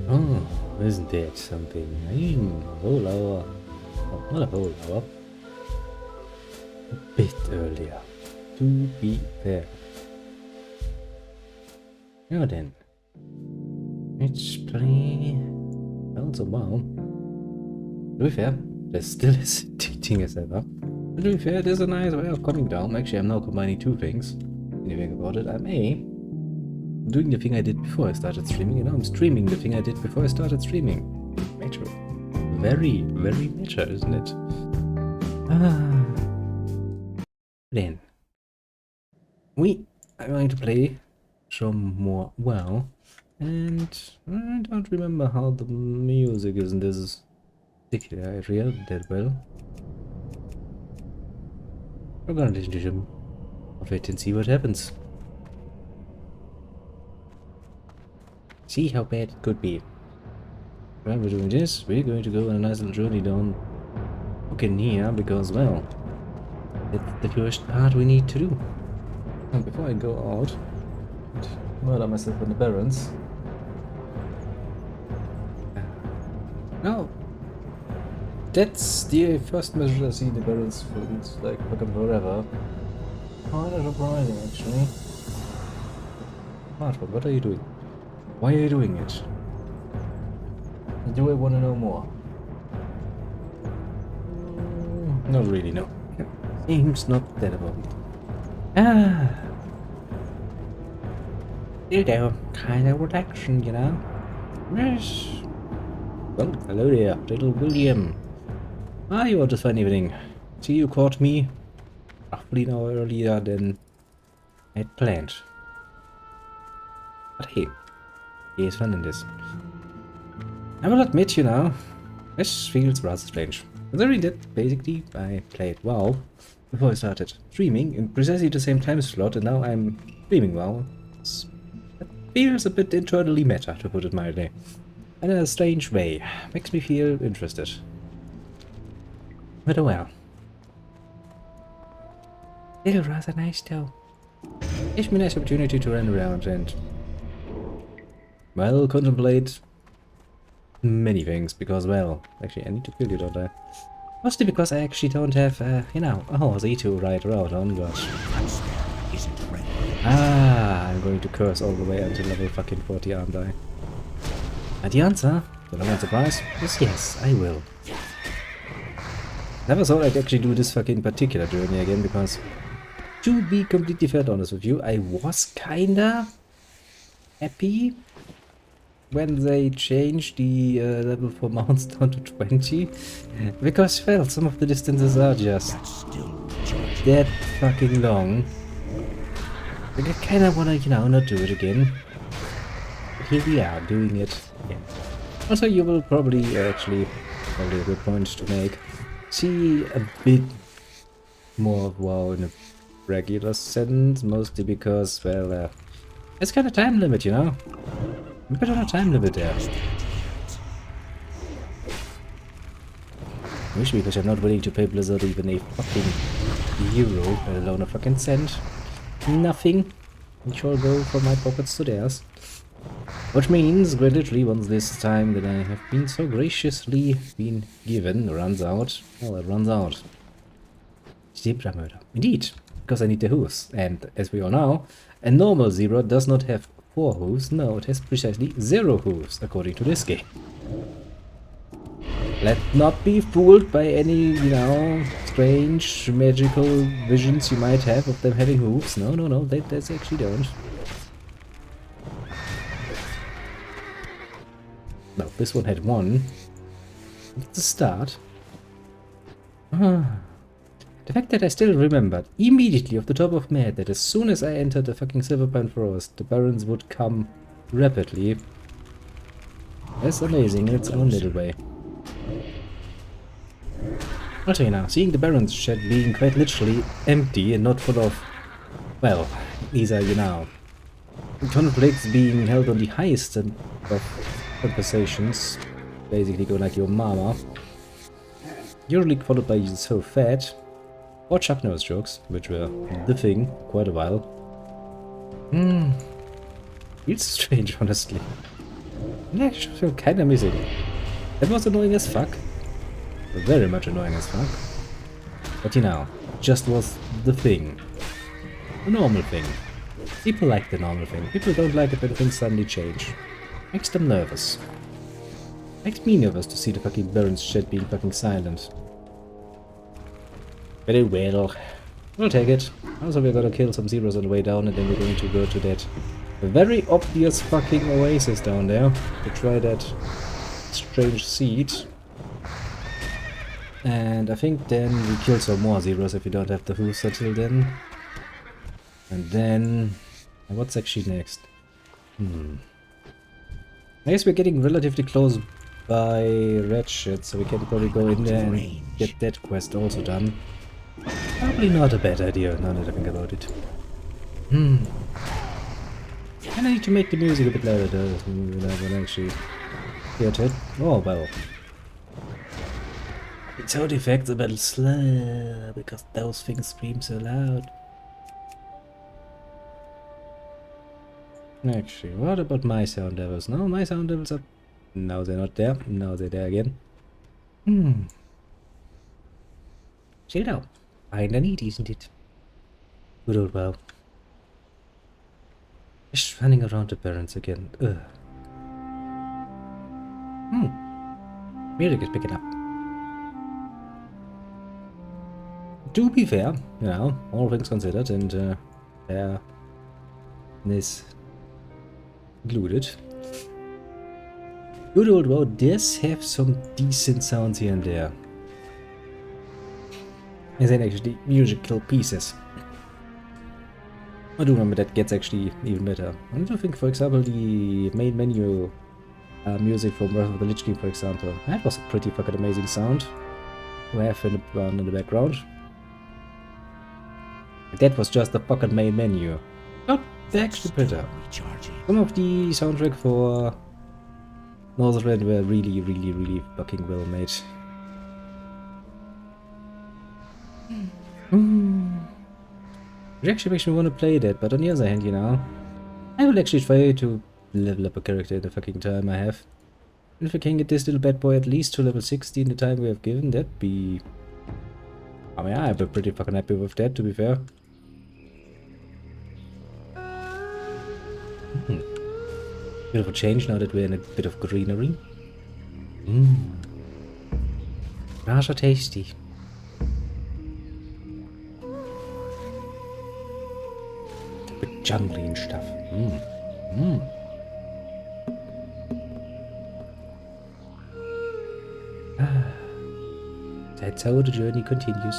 Oh, isn't that something? A whole hour. Oh, not a whole hour. A bit earlier. To be fair. Now then. It's pretty... Well, so wow. To be fair, there's still as addicting as ever. But to be fair, there's a nice way of coming down. Actually, I'm now combining two things. When you think about it, I'm doing the thing I did before I started streaming, and now I'm streaming the thing I did before I started streaming. Matter. Very, very matter, isn't it? Then we are going to play some more WoW, and I don't remember how the music is in this particular area that well. We're gonna listen to some of it and see what happens. See how bad it could be. While we're doing this, we're going to go on a nice little journey down here because, well, it's the first part we need to do. And before I go out and murder myself in the barrens. No! That's the first measure I see the barrels for it's like fucking forever. Kinda surprising actually. Smartphone, what are you doing? Why are you doing it? Do I want to know more? Not really, no. Seems not that important. Still there, kind of relaxing, you know? Yes. Well, hello there, little William. You want a fun evening. See, you caught me roughly an hour earlier than I had planned. But hey, there's fun in this. I will admit, you know, this feels rather strange. Considering that, basically, I played WoW before I started streaming in precisely the same time slot, and now I'm streaming WoW. It feels a bit internally meta, to put it mildly. And in a strange way. Makes me feel interested. But oh well. Still rather nice though. Gives me a nice opportunity to run around and, well, contemplate many things, because, well, actually I need to kill you, don't I? Mostly because I actually don't have, you know, a horse to ride around on, but... I'm going to curse all the way until level fucking 40, aren't I? And the answer, to no one's surprise, is yes, I will. Never thought I'd actually do this fucking particular journey again, because, to be completely fair and honest with you, I was kinda happy when they changed the level for mounts down to 20, because, well, some of the distances are just that fucking long. Like, I kinda wanna, you know, not do it again. But here we are, doing it again. Also, you will probably, probably a good point to make, see a bit more of WoW in a regular sense, mostly because, well, it's got a time limit, you know? A bit on a time limit there. Wish because I'm not willing to pay Blizzard even a fucking euro, let alone a fucking cent. Nothing. It shall go from my pockets to theirs. Which means, quite literally, once this time that I have been so graciously been given runs out, well, it runs out. Zebra murder. Indeed, because I need the hooves. And as we all know, a normal zebra does not have 4 hooves. No, it has precisely 0 hooves, according to this game. Let not be fooled by any, you know, strange magical visions you might have of them having hooves. No, no, no, they actually don't. No, this one had 1. It's a start. The fact that I still remembered immediately off the top of my head that as soon as I entered the fucking Silverpine Forest, the barrens would come rapidly. That's amazing in its own little way. I'll tell you now, seeing the barrens shed being quite literally empty and not full of, well, these are, you know, conflicts being held on the highest of conversations, basically go like your mama, usually followed by you so fat, or Chuck Norris jokes, which were the thing quite a while. It's strange, honestly. Yeah, I feel kinda missing. That was annoying as fuck. Very much annoying as fuck. But you know, just was the thing. The normal thing. People like the normal thing. People don't like it when things suddenly change. Makes them nervous. Makes me nervous to see the fucking barrens shit being fucking silent. Very well. We'll take it. Also, we're gonna kill some zeros on the way down, and then we're going to go to that very obvious fucking oasis down there to try that strange seed. And I think then we kill some more zeros if we don't have the boost until then. And then... what's actually next? I guess we're getting relatively close by red shit, so we can probably go in there and get that quest also done. Probably not a bad idea, now that I think about it. And I need to make the music a bit louder though, when I actually get it. Oh well. Its sound effects a little slow, because those things scream so loud. Actually, what about my sound levels? No, my sound levels are... no, they're not there. No, they're there again. Chill out. Kinda neat, isn't it? Good old wow. Just running around the barrens again. Ugh. Music is picking up. To be fair, you know, all things considered, and fairness included, good old wow does have some decent sounds here and there. And then actually musical pieces. I do remember that gets actually even better. I do think, for example, the main menu music from Wrath of the Lich King, for example, that was a pretty fucking amazing sound to have in the background. That was just the fucking main menu. Not actually better. Some of the soundtrack for Northrend were really fucking well made. It actually makes me want to play that, but on the other hand, you know, I will actually try to level up a character in the fucking time I have. And if I can get this little bad boy at least to level 60 in the time we have given, that'd be... I mean, I'd be pretty fucking happy with that, to be fair. Bit of a change now that we're in a bit of greenery. Rather tasty. A bit jungly and stuff. That's how the journey continues.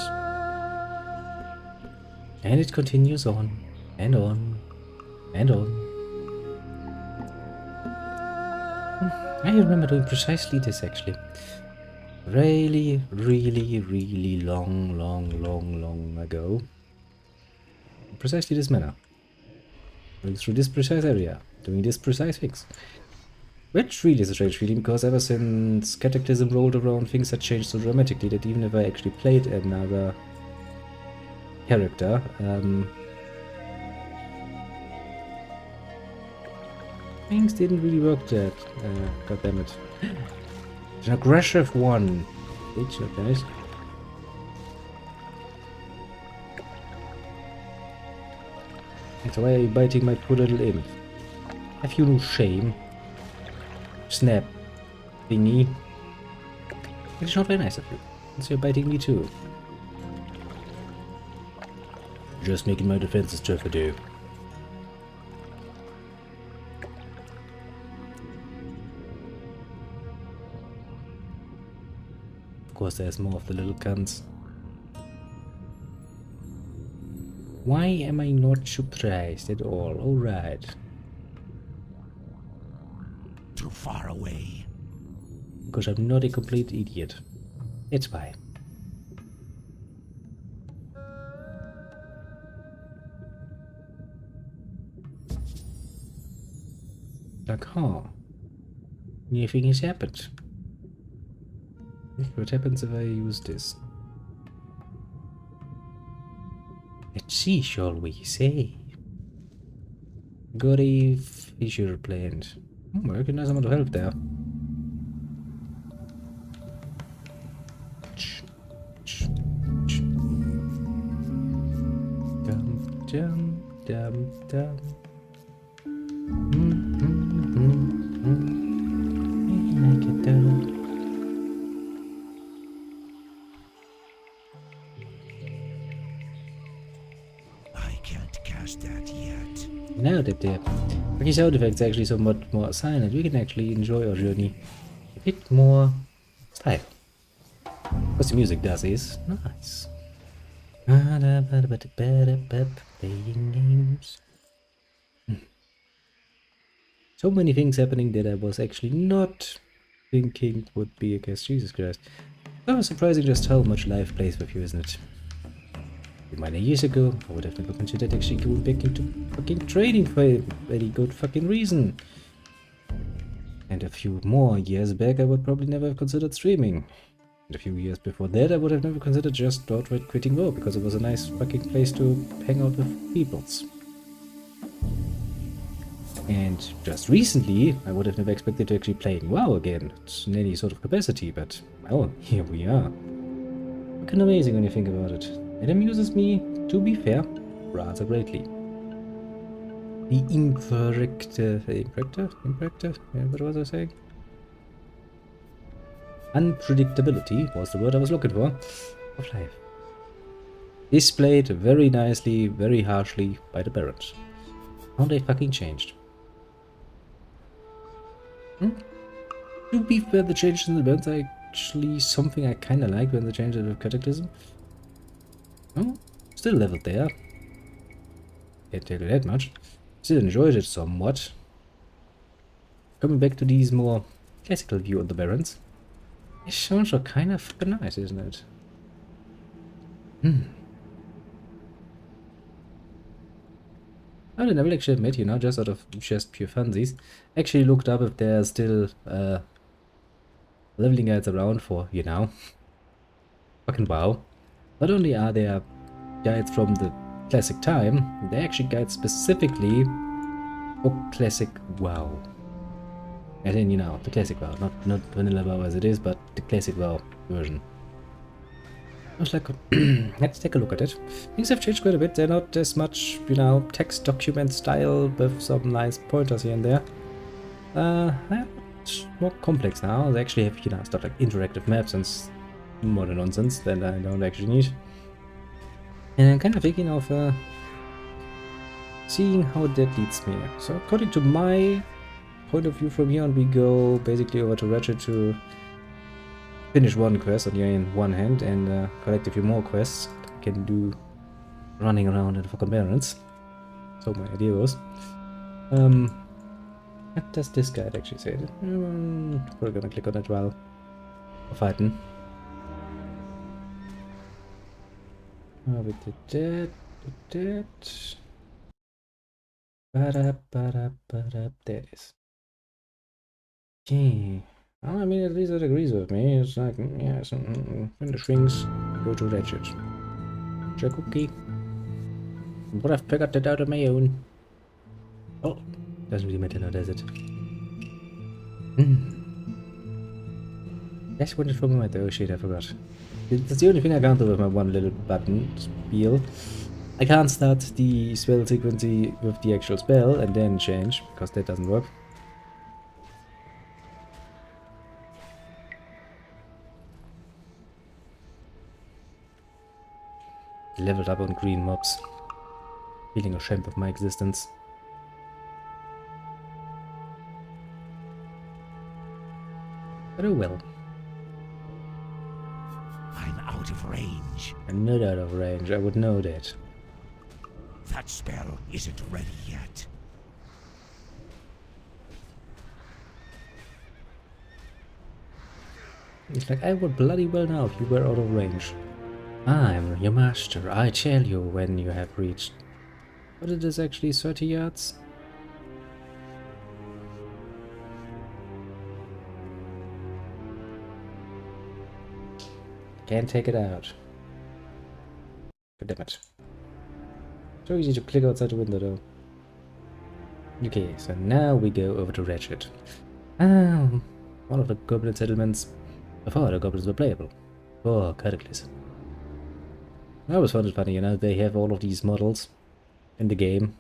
And it continues on, and on, and on. I remember doing precisely this actually. Really long ago. In precisely this manner. Going through this precise area. Doing this precise things. Which really is a strange feeling, because ever since Cataclysm rolled around, things had changed so dramatically that even if I actually played another character, things didn't really work that. God damn it. It's an aggressive one. Bitch, guys. That's why are you biting my poor little imp? Have you no shame? Snap. Thingy. It's not very nice of you. So you're biting me too. Just making my defenses tougher, dude. Of course, there's more of the little cunts. Why am I not surprised at all? Alright. Too far away. Because I'm not a complete idiot. That's why. Like, huh? Anything has happened. What happens if I use this? Let's see, shall we say? Got a fissure planned. Very nice amount of help there. Dum dum dum dum. Make it down. I can't cast that yet. Now that the tricky sound effects are actually somewhat more silent, we can actually enjoy our journey a bit more style. What the music does is nice. Playing games. So many things happening that I was actually not thinking would be a case. Jesus Christ. That was surprising just how much life plays with you, isn't it? Many years ago, I would have never considered actually going back into fucking trading for a very good fucking reason. And a few more years back, I would probably never have considered streaming. And a few years before that, I would have never considered just outright quitting WoW, because it was a nice fucking place to hang out with peoples. And just recently, I would have never expected to actually play WoW again, in any sort of capacity, but, well, here we are. Fucking amazing when you think about it. It amuses me, to be fair, rather greatly. The what was I saying? Unpredictability was the word I was looking for, of life. Displayed very nicely, very harshly by the barrens. How they fucking changed. To be fair, the changes in the barrens are actually something I kinda like when they changed it with Cataclysm. Oh, still leveled there. Can't tell you that much. Still enjoyed it somewhat. Coming back to these more classical view of the barrens. This sounds are kind of fucking nice, isn't it? I will actually admit, you know, just out of just pure funsies, actually looked up if there are still leveling guides around for, you know, fucking WoW. Not only are there guides from the classic time, they're actually guides specifically for classic WoW. As in, you know, the classic WoW, not vanilla WoW as it is, but the classic WoW version. I was like, let's take a look at it. Things have changed quite a bit. They're not as much, you know, text document style with some nice pointers here and there. They're more complex now. They actually have, you know, stuff like interactive maps and more nonsense that I don't actually need. And I'm kind of thinking of seeing how that leads me. So according to my point of view from here on, we go basically over to Ratchet to finish one quest on the one hand and collect a few more quests that we can do running around in the fucking barrens. So my idea was. What does this guide actually say? We're gonna click on it while we're fighting. Oh, we did that. There it is. Okay. Well, I mean, at least it agrees with me. It's like, yes, when the shrinks, go to Ratchet. Check cookie. But I've figured it out on my own. Oh, doesn't really matter now, does it? That's what it from my oh shit, I forgot. That's the only thing I can't do with my one little button spiel. I can't start the spell sequence with the actual spell and then change, because that doesn't work. Leveled up on green mobs. Feeling ashamed of my existence. But oh well. I'm out of range. I'm not out of range, I would know that. That spell isn't ready yet. It's like I would bloody well know if you were out of range. I'm your master, I tell you when you have reached. But it is actually 30 yards. Can't take it out. God damn it. So easy to click outside the window though. Okay, so now we go over to Ratchet. Ah, one of the goblin settlements before the goblins were playable. Oh, Cataclysm. I always found it funny, you know, they have all of these models in the game,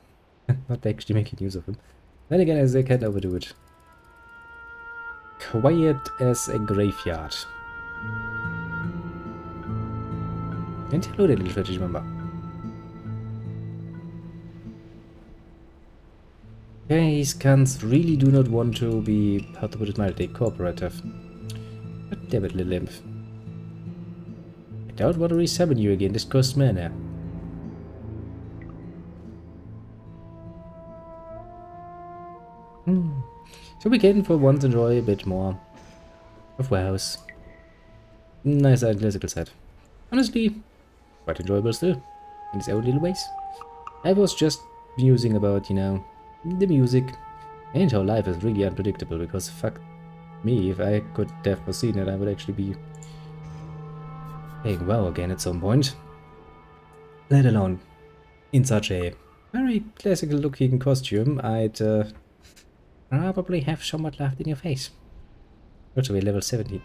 not actually making use of them. Then again, as they can't overdo it. Quiet as a graveyard. And hello there, little fetish member. These cunts really do not want to be, how to put it mildly, cooperative. God damn it, little imp. I don't want to resummon you again, this costs mana. So we can for once enjoy a bit more of WoW's nice and classical set. Honestly, quite enjoyable still, in its own little ways. I was just musing about, you know, the music and how life is really unpredictable, because fuck me, if I could have foreseen it, I would actually be playing WoW again at some point. Let alone in such a very classical looking costume, I'd probably have somewhat laughed in your face. Which way, level 70.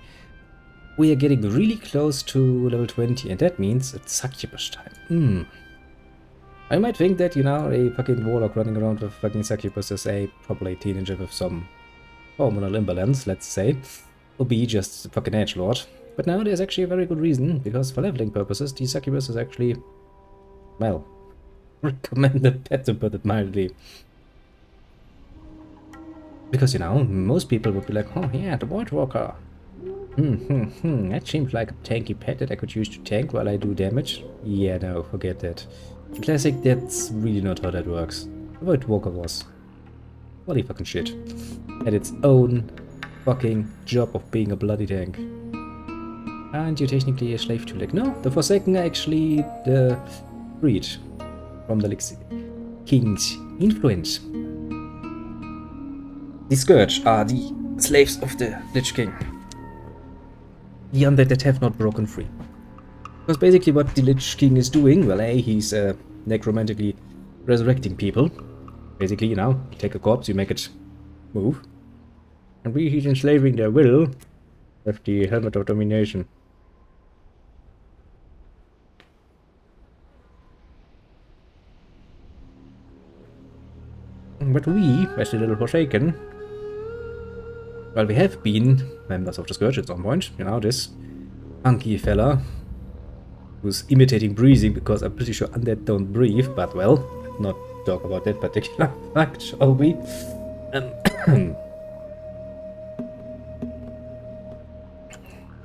We are getting really close to level 20, and that means it's succubus time. I might think that, you know, a fucking warlock running around with fucking succubus is a probably teenager with some hormonal imbalance, let's say, will be just a fucking edgelord. But now there's actually a very good reason, because for leveling purposes, the succubus is actually, well, recommended pet, to put it mildly. Because, you know, most people would be like, oh yeah, the Void Walker. That seems like a tanky pet that I could use to tank while I do damage. Yeah, no, forget that. In Classic, that's really not how that works. The Void Walker was bloody fucking shit. Had its own fucking job of being a bloody tank. Aren't you technically a slave to, like, no, the Forsaken are actually the breed from the King's influence. The Scourge are the slaves of the Lich King. The undead that have not broken free. Because basically what the Lich King is doing, well, A, he's necromantically resurrecting people. Basically, you know, you take a corpse, you make it move. And B, he's enslaving their will with the Helmet of Domination. But we, as the little Forsaken, well, we have been members of the Scourge at some point. You know, this funky fella who's imitating breathing, because I'm pretty sure undead don't breathe, but well, not talk about that particular fact, shall we?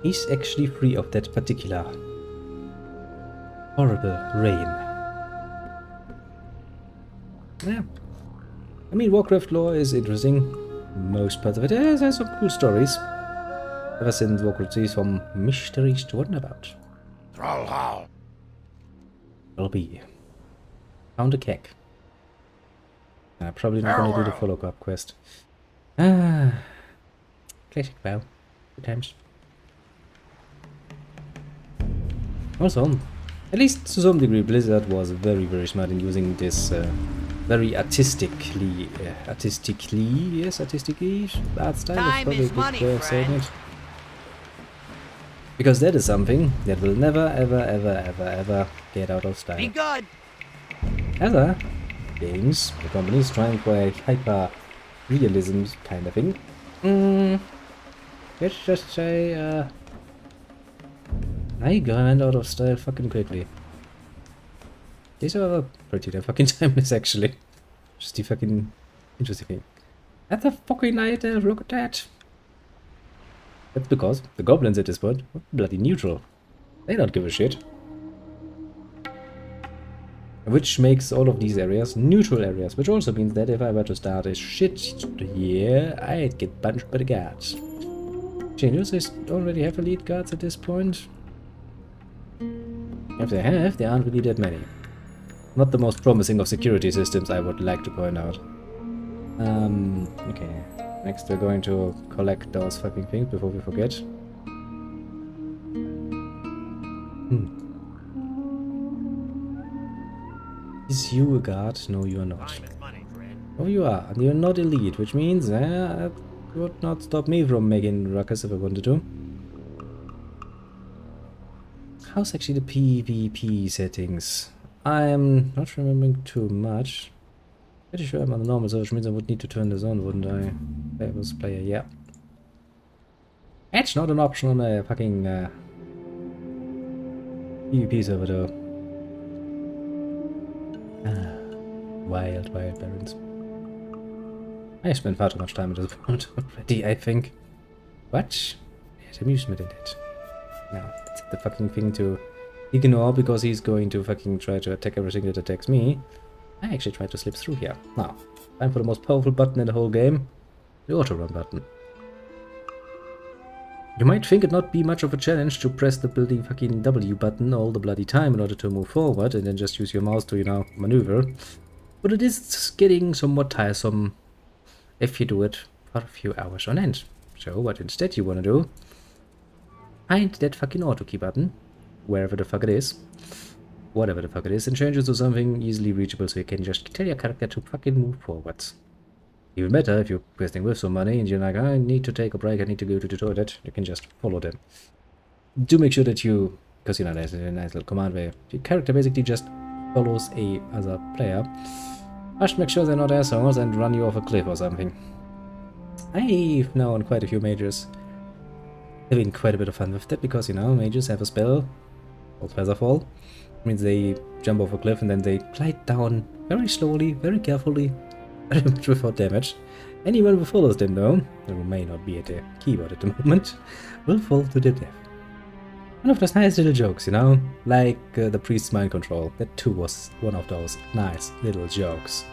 He's actually free of that particular horrible rain. Yeah. I mean, Warcraft lore is interesting. Most parts of it has some cool stories. Ever since Warcraft 3 is from mysteries to wonder about. Trollhall. Will be. Found a keg. Probably not gonna do the follow-up quest. Classic WoW. Good times. Also, at least to some degree, Blizzard was very, very smart in using this very artistically art style. Time is money, way of saying friend. it. Because that is something that will never, ever get out of style. Be good. Other games, the companies trying for a hyper realism kind of thing. Let's just say, I went out of style fucking quickly. These are pretty damn fucking timeless, actually. Just the fucking interesting thing. That's a fucking night, look at that. That's because the goblins at this point are bloody neutral. They don't give a shit. Which makes all of these areas neutral areas, which also means that if I were to start a shit here, I'd get punched by the guards. Genius, they already have elite guards at this point. If they have, there aren't really that many. Not the most promising of security systems, I would like to point out. Okay. Next we're going to collect those fucking things before we forget. Is you a guard? No, you are not. Time is money, friend. Oh, you are. And you're not elite, which means that would not stop me from making ruckus if I wanted to. How's actually the PvP settings? I'm not remembering too much. Pretty sure I'm on the normal server, which means I would need to turn this on, wouldn't I? There was player, yeah. It's not an option on a fucking PvP server though. Wild barrens. I spent far too much time at this point already, I think. What? There's amusement in it. Now, it's the fucking thing to ignore because he's going to fucking try to attack everything that attacks me. I actually tried to slip through here. Now, time for the most powerful button in the whole game. The auto-run button. You might think it not be much of a challenge to press the bloody fucking W button all the bloody time in order to move forward and then just use your mouse to, you know, maneuver. But it is getting somewhat tiresome if you do it for a few hours on end. So what instead you want to do, find that fucking auto key button, wherever the fuck it is, whatever the fuck it is, and change it to something easily reachable so you can just tell your character to fucking move forwards. Even better, if you're questing with somebody and you're like, I need to take a break, I need to go to the toilet, you can just follow them. Do make sure that you, because you know there's a nice little command where your character basically just follows a other player. Must make sure they're not assholes and run you off a cliff or something. I've known quite a few mages having quite a bit of fun with that because, you know, mages have a spell called Featherfall. It means they jump off a cliff and then they glide down very slowly, very carefully, very much without damage. Anyone who follows them though, who may not be at the keyboard at the moment, will fall to their death. One of those nice little jokes, you know, like the priest's mind control. That too was one of those nice little jokes.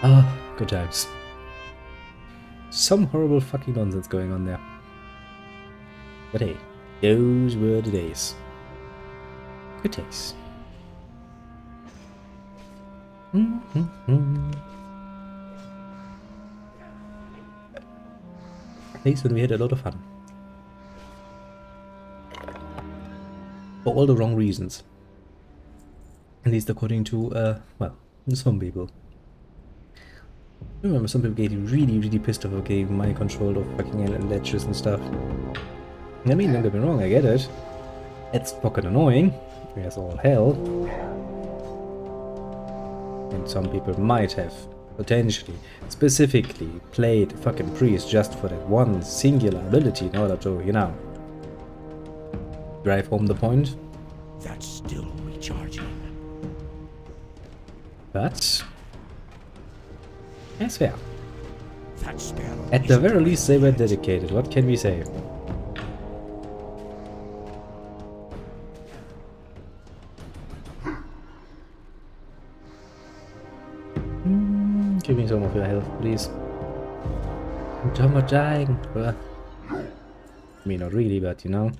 Ah, good times. Some horrible fucking nonsense going on there. But hey, those were the days. Good days. Days when we had a lot of fun. For all the wrong reasons. At least according to, well, some people. I remember some people getting really pissed off okay, my control of fucking ledges and stuff. I mean, don't get me wrong, I get it. It's fucking annoying, as all hell. And some people might have, potentially, specifically played fucking priest just for that one singular ability in order to, you know, drive home the point. That's still recharging. But that's fair. That spell At the very least they were dedicated, what can we say? Give me some of your health, please. I'm so much dying. I mean, not really, but you know.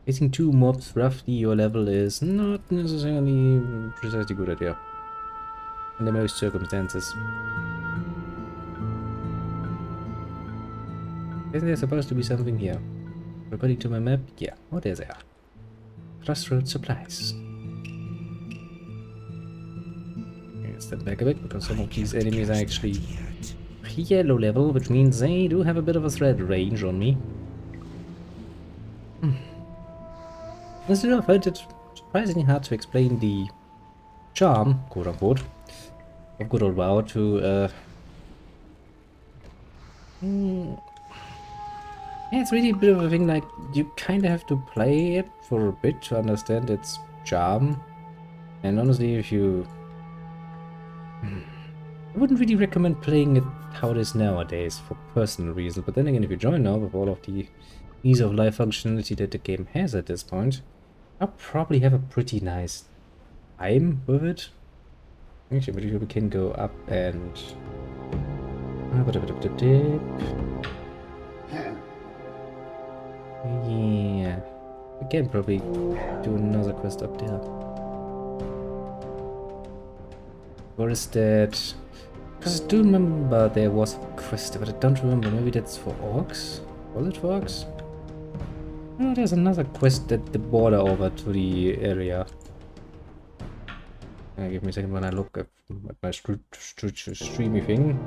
Facing 2 mobs roughly your level is not necessarily precisely a good idea. In the most circumstances. Isn't there supposed to be something here? According to my map? Yeah, what is there? Crossroad supplies. Step back a bit because some of these enemies are actually yellow level, which means they do have a bit of a threat range on me. I still find it surprisingly hard to explain the charm, quote unquote, of good old WoW to yeah, it's really a bit of a thing, like you kinda have to play it for a bit to understand its charm. And honestly, if you I wouldn't really recommend playing it how it is nowadays for personal reasons, but then again, if you join now with all of the ease of life functionality that the game has at this point, I'll probably have a pretty nice time with it. Actually, we can go up and yeah, we can probably do another quest up there. Or is that? Because I do remember there was a quest, but I don't remember. Maybe that's for orcs? Was it for orcs? Oh, there's another quest at the border over to the area. Give me a second when I look at my streamy thing.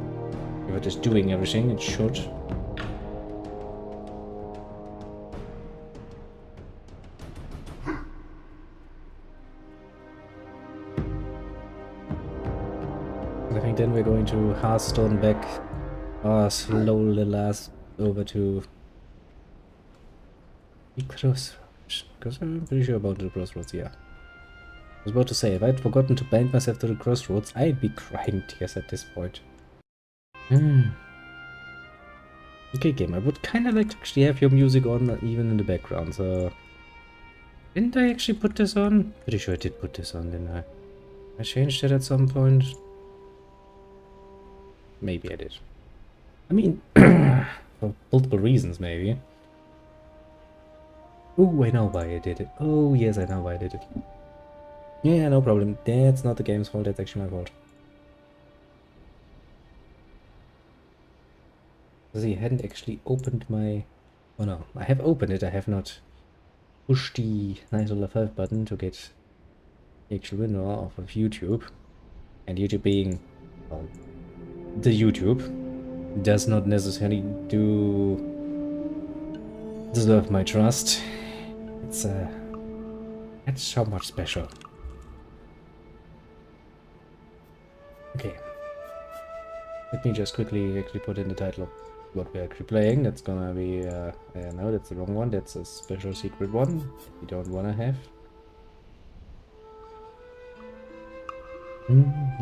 If it is doing everything, it should. I think then we're going to Hearthstone back slowly last over to the Crossroads. Because I'm pretty sure about the Crossroads, yeah. I was about to say, if I'd forgotten to bind myself to the Crossroads, I'd be crying tears at this point. Okay, game, I would kind of like to actually have your music on even in the background, so... Didn't I actually put this on? Pretty sure I did put this on, didn't I? I changed it at some point. Maybe I did. I mean, for multiple reasons, maybe. Oh, I know why I did it. Oh, yes, I know why I did it. Yeah, no problem. That's not the game's fault, that's actually my fault. Because I hadn't actually opened my... Oh no, I have opened it, I have not pushed the nice little F5 button to get the actual window off of YouTube. And YouTube being... well, the YouTube does not necessarily deserve my trust. It's so much special. Okay. Let me just quickly actually put in the title of what we're actually playing. That's gonna be no, that's the wrong one. That's a special secret one we don't wanna have.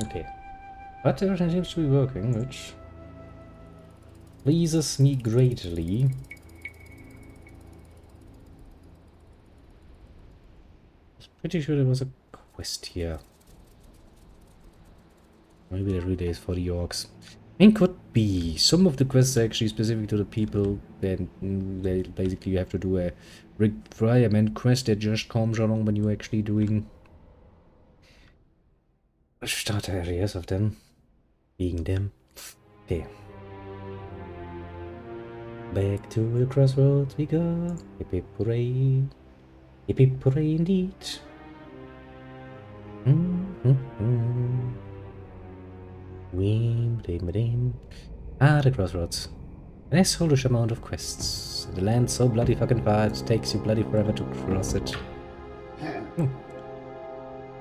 Okay. But everything seems to be working, which pleases me greatly. I was pretty sure there was a quest here. Maybe that really is for the orcs. I mean, could be. Some of the quests are actually specific to the people. Then they basically you have to do a requirement quest that just comes along when you're actually doing starter areas of them. Being them. Okay. Back to the crossroads we go. Hip hip hooray. Hip hip hooray indeed. The crossroads. An assholish amount of quests. The land's so bloody fucking far, it takes you bloody forever to cross it. And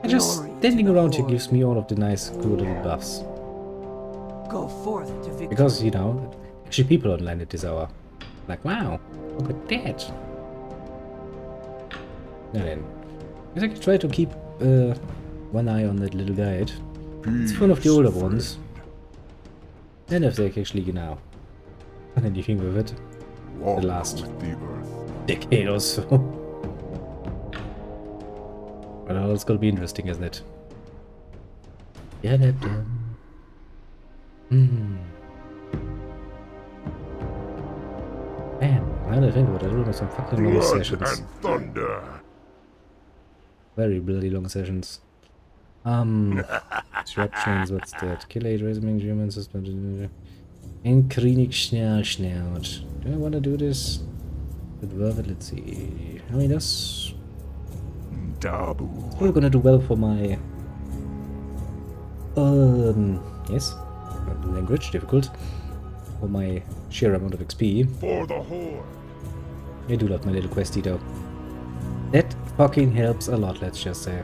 just standing around here gives me all of the nice, cool little buffs. Go forth to victory. Because, you know, actually people online at this hour. Like, wow, look at that. Now then, I can try to keep one eye on that little guide. It's one of the older ones. And if they actually, you know, done anything with it. The last decade or so. Well, it's gonna be interesting, isn't it? Yeah, that Man, now that I think about it, I do some fucking long sessions. Very bloody long sessions. Disruptions, what's that? Kill 8 resume humans suspended. And Krinig Schnellschnaut. Do I want to do this? With Vervet, let's see. How many does? It's probably gonna do well for my yes. Language difficult. For my sheer amount of XP. For the whore. I do love my little questy though. That fucking helps a lot, let's just say.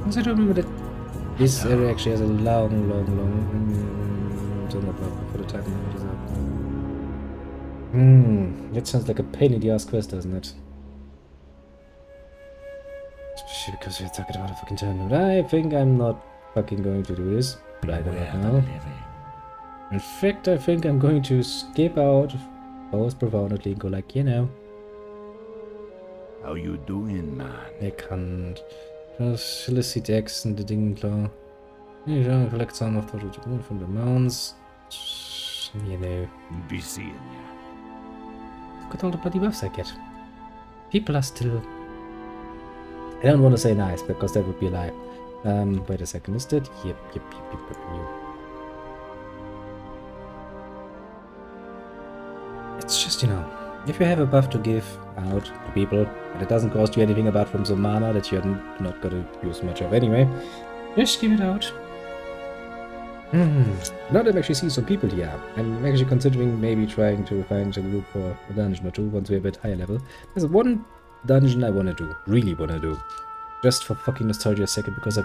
I don't remember that this area actually has a long for the time it is up. That sounds like a pain in the ass quest, doesn't it? Especially because we're talking about a fucking tournament. I think I'm not fucking going to do this right now. In fact, I think I'm going to skip out both profoundly and go like, you know. How you doing, man? I can't. Just solicit X and the Ding klar. You don't collect some of the from the mounds. You know. Be seeing ya. Look at all the bloody buffs I get. People are still... I don't want to say nice, because that would be a lie. Wait a second, is that? Yep. It's just, you know... If you have a buff to give out to people, and it doesn't cost you anything apart from some mana that you're not gonna use much of anyway, just give it out. Now that I actually see some people here, I'm actually considering maybe trying to find a group for a dungeon or two once we're a bit higher level. There's one dungeon I want to do, really want to do. Just for fucking nostalgia's sake, because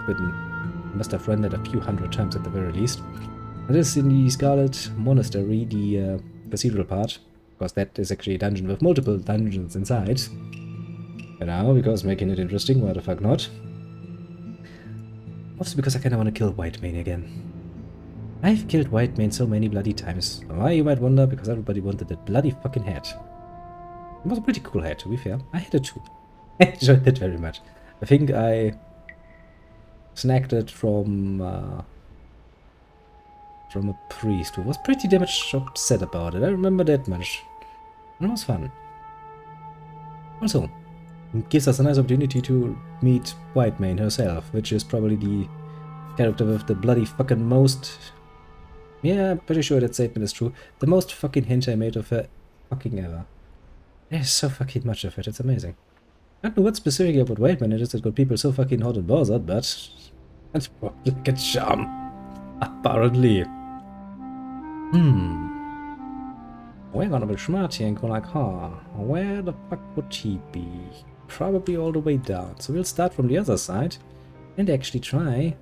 must have run that a few hundred times at the very least. It is in the Scarlet Monastery, the cathedral part, because that is actually a dungeon with multiple dungeons inside. You know, because making it interesting, why the fuck not? Also because I kinda want to kill Whitemane again. I've killed Whitemane so many bloody times. Why, you might wonder, because everybody wanted that bloody fucking hat. It was a pretty cool hat, to be fair. I had it too. I enjoyed it very much. I think I snagged it from a priest who was pretty damn upset about it. I remember that much. It was fun. Also, it gives us a nice opportunity to meet Whitemane herself, which is probably the character with the bloody fucking most... Yeah, I'm pretty sure that statement is true. The most fucking hint I made of her fucking ever. There's so fucking much of it, it's amazing. I don't know what specifically about Whitemane it is that got people so fucking hot and bothered, but... That's probably like a charm. Apparently. We're gonna be smart here and go like, where the fuck would he be? Probably all the way down. So we'll start from the other side and actually try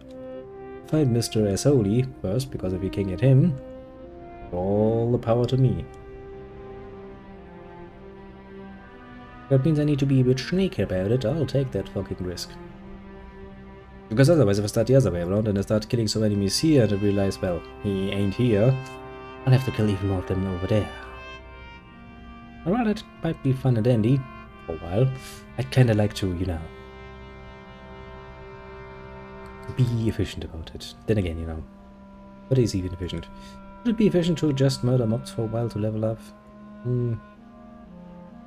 find Mr. Asshole first, because if we can get him, all the power to me. That means I need to be a bit sneaky about it. I'll take that fucking risk. Because otherwise, if I start the other way around and I start killing some enemies here and I realize, well, he ain't here, I'll have to kill even more of them over there. Alright, that might be fun and dandy for a while. I'd kinda like to, you know, be efficient about it. Then again, you know, what is even efficient? Would it be efficient to just murder mobs for a while to level up?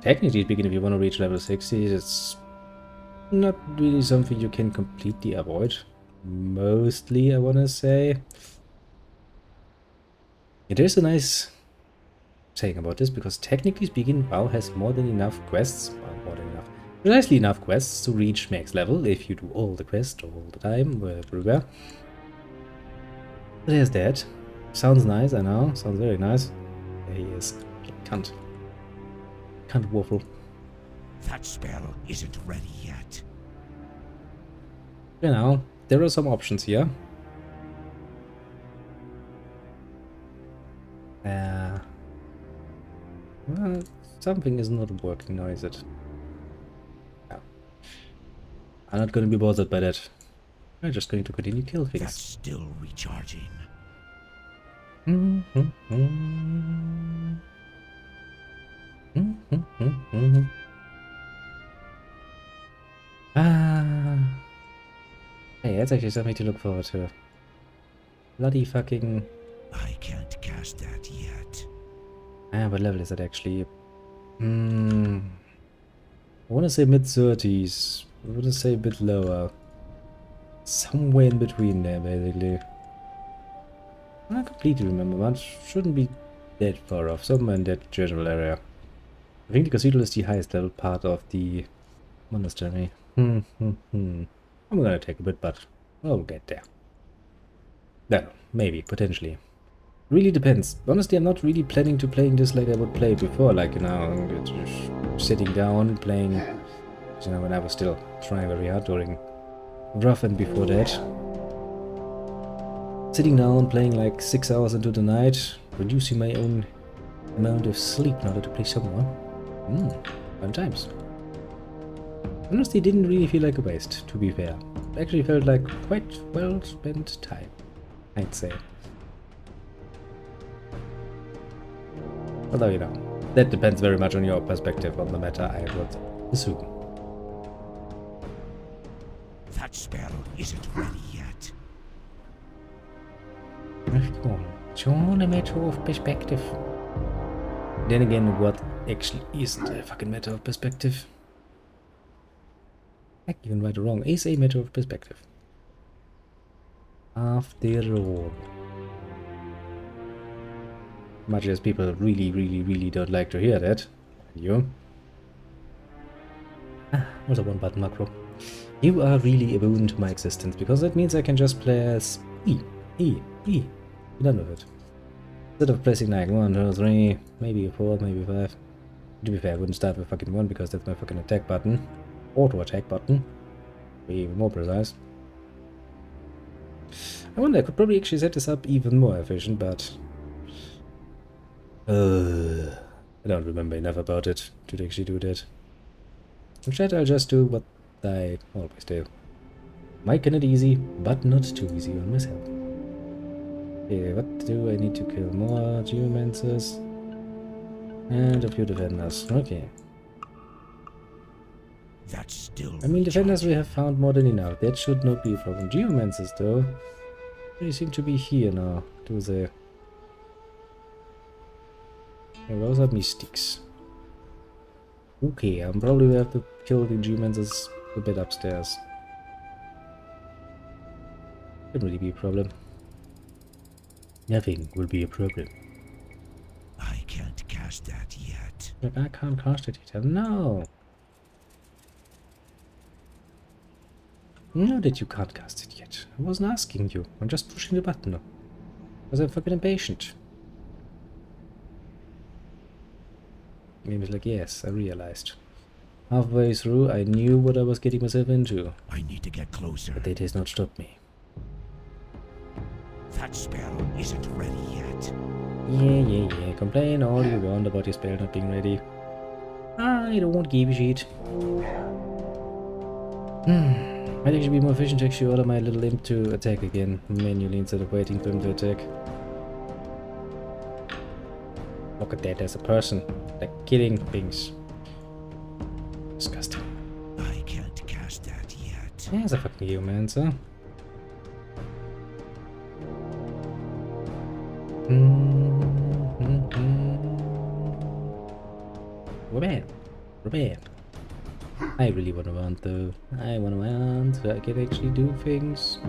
Technically speaking, if you want to reach level 60, it's not really something you can completely avoid. Mostly, I want to say. It is a nice saying about this, because technically speaking, WoW has more than enough quests, well, more than enough, precisely enough quests to reach max level if you do all the quests all the time, everywhere. But there's that. Sounds nice, I know. Sounds very nice. There he is. Can't waffle. That spell isn't ready yet. You know, there are some options here. Well, something is not working now, is it? No. I'm not going to be bothered by that. I'm just going to continue kill things. That's still recharging. Hey, that's actually something to look forward to. Bloody fucking... I can't cast that yet. What level is it actually? I want to say mid-30s. I want to say a bit lower. Somewhere in between there, basically. I don't completely remember, but shouldn't be that far off. Somewhere in that general area. I think the cathedral is the highest level part of the monastery. I'm gonna take a bit, but I'll get there. No, maybe, potentially. Really depends. Honestly, I'm not really planning to playing this like I would play before, like, you know, just sitting down, playing, you know, when I was still trying very hard during rough and before that. Sitting down, playing like 6 hours into the night, reducing my own amount of sleep in order to play some more. Fun times. Honestly, didn't really feel like a waste, to be fair. It actually felt like quite well spent time, I'd say. Although, you know, that depends very much on your perspective on the matter, I would assume. That spell isn't ready yet. It's all a matter of perspective. Then again, what actually is a fucking matter of perspective? Heck, even right or wrong, is a matter of perspective. After all. Much as people really don't like to hear that, You. What's a one button macro? You are really a boon to my existence because that means I can just press E, E, E. Be done with it. Instead of pressing like 1, 2, 3, maybe 4, maybe 5. To be fair, I wouldn't start with fucking 1 because that's my fucking attack button. Auto attack button. Be even more precise. I wonder, I could probably actually set this up even more efficient, but I don't remember enough about it to actually do that. Instead, I'll just do what I always do. Making it easy, but not too easy on myself. Okay, what do I need to kill? More geomancers and a few defenders. Okay. That's still I mean, defenders we have found more than enough. That should not be a problem. Geomancers, though, they seem to be here now, do they? Yeah, those are mystics. Okay, I'm probably will have to kill the geomancers a bit upstairs. Shouldn't really be a problem. Nothing will be a problem. I can't cast that yet. Like, I can't cast it yet. No! No, that you can't cast it yet. I wasn't asking you. I'm just pushing the button. Because I'm fucking impatient. He was like, yes, I realized. Halfway through, I knew what I was getting myself into. I need to get closer. But that has not stopped me. That spell isn't ready yet. Yeah. Complain all you want about your spell not being ready. I don't give a shit. Might actually be more efficient to actually order my little imp to attack again manually instead of waiting for him to attack. Look at that as a person. Like killing things. Disgusting. I can't cast that yet. There's a fucking geomancer. We're bad. I really want to want though. I want to want so I can actually do things.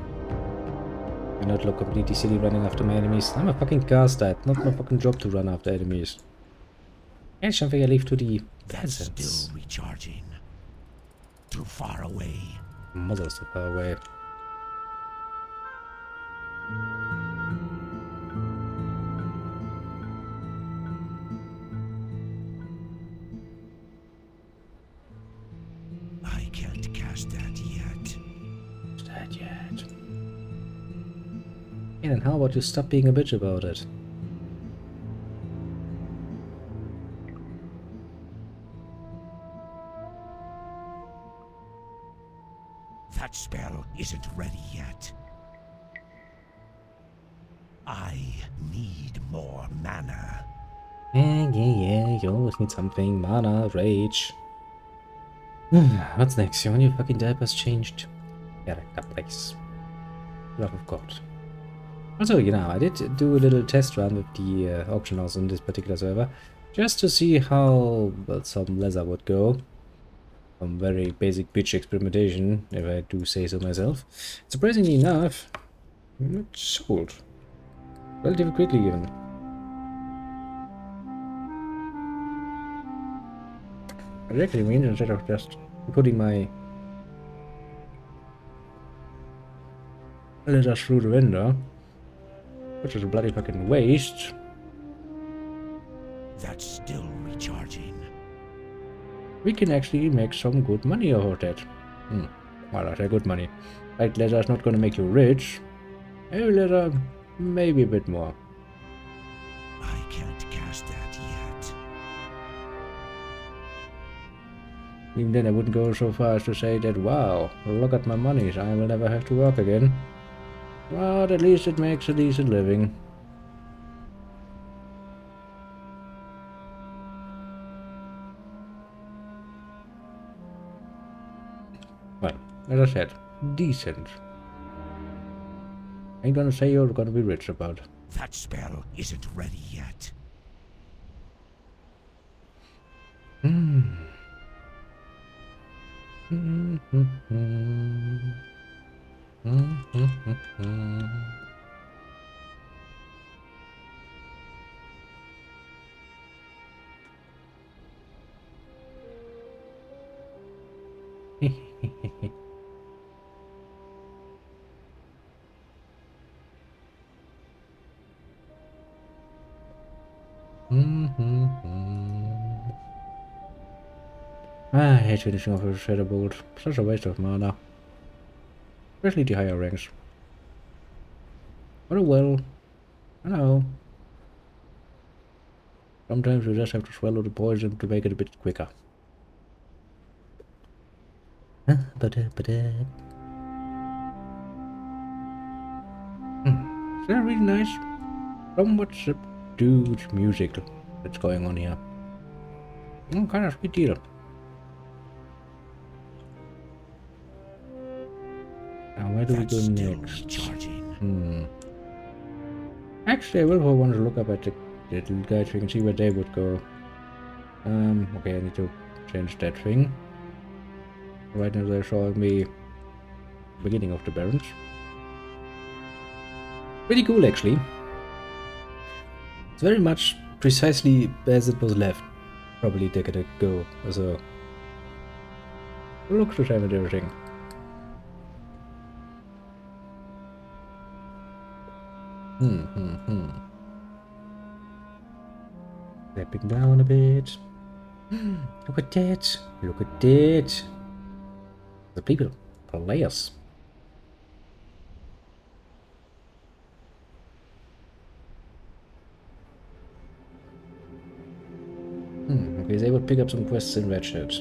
And not look completely silly running after my enemies. I'm a fucking cast type, not my fucking job to run after enemies. That's something I leave to the That's peasants. still recharging. Too far away. Mother's too far away. I can't cast that yet. Not yet. Yeah, then how about you stop being a bitch about it? That spell isn't ready yet. I need more mana. Yeah. You always need something. Mana, rage. What's next? Your new fucking diaper's changed. Character place. Love of God. Also, you know, I did do a little test run with the auction house on this particular server, just to see how well, some leather would go. Some very basic bitch experimentation, if I do say so myself. Surprisingly enough, it sold. Relatively quickly even. I actually mean instead of just putting my leather through the window, which is a bloody fucking waste. That's still recharging. We can actually make some good money out of that. Well, I say good money. Light leather is not going to make you rich. Heavy leather, maybe a bit more. I can't cast that yet. Even then, I wouldn't go so far as to say that, wow, look at my money, I will never have to work again. But at least it makes a decent living. Well, as I said, decent. Ain't gonna say you're gonna be rich about it. That spell isn't ready yet. I hate finishing off a shadow bolt. Such a waste of mana. Especially the higher ranks. But oh well. I know. Sometimes you just have to swallow the poison to make it a bit quicker. Is that really nice? Somewhat subdued music that's going on here. Kind of sweet deal. Now where do we go next? Charging. Actually, I will want to look up at the little guys so we can see where they would go. Okay, I need to change that thing. Right now they're showing me beginning of the barrens. Pretty cool actually. It's very much precisely as it was left probably a decade ago or so. Look the time and everything. Stepping down a bit. Look at that. Look at that. The people. Players. Okay, they would pick up some quests in Red Shirt.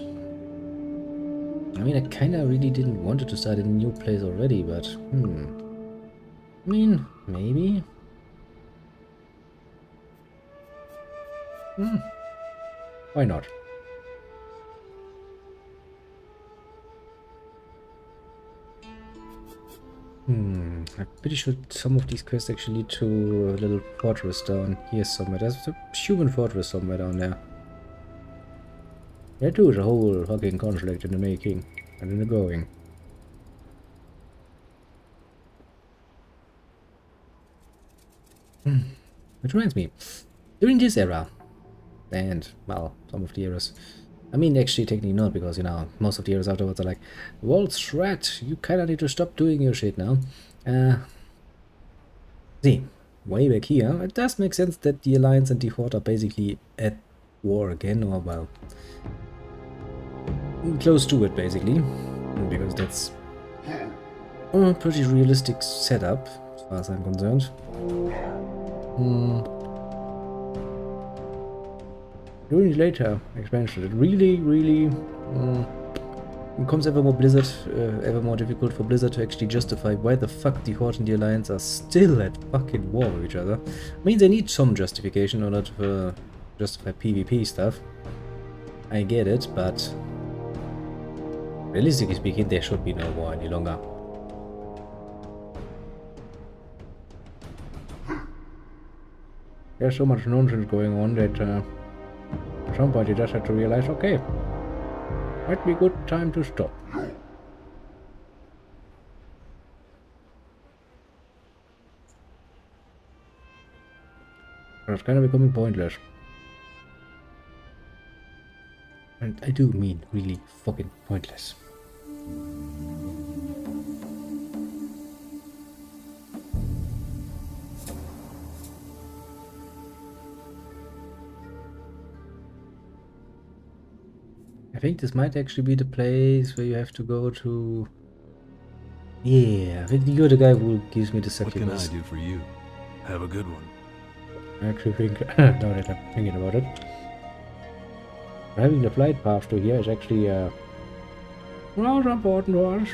I mean, I kinda really didn't want it to start in a new place already, but I mean, maybe. Why not? I'm pretty sure some of these quests actually lead to a little fortress down here somewhere. There's a human fortress somewhere down there. There too is a whole fucking conflict in the making and in the going. Which reminds me, during this era, and, well, some of the eras, I mean, actually, technically not, because, you know, most of the eras afterwards are like, Walt's threat, you kinda need to stop doing your shit now. See, way back here, it does make sense that the Alliance and the Horde are basically at war again, or, well, close to it, basically, because that's a pretty realistic setup, as far as I'm concerned. During the later expansion, it really becomes ever more difficult for Blizzard to actually justify why the fuck the Horde and the Alliance are still at fucking war with each other. I mean, they need some justification in order to justify PvP stuff. I get it, but realistically speaking, there should be no war any longer. There's so much nonsense going on that at some point you just have to realize, okay, might be a good time to stop. It's kind of becoming pointless. And I do mean really fucking pointless. I think this might actually be the place where you have to go to... Yeah, I think you're the guy who gives me the succubus. What can I do for you? Have a good one. I actually think, now that I'm thinking about it, having the flight path to here is actually rather important to us.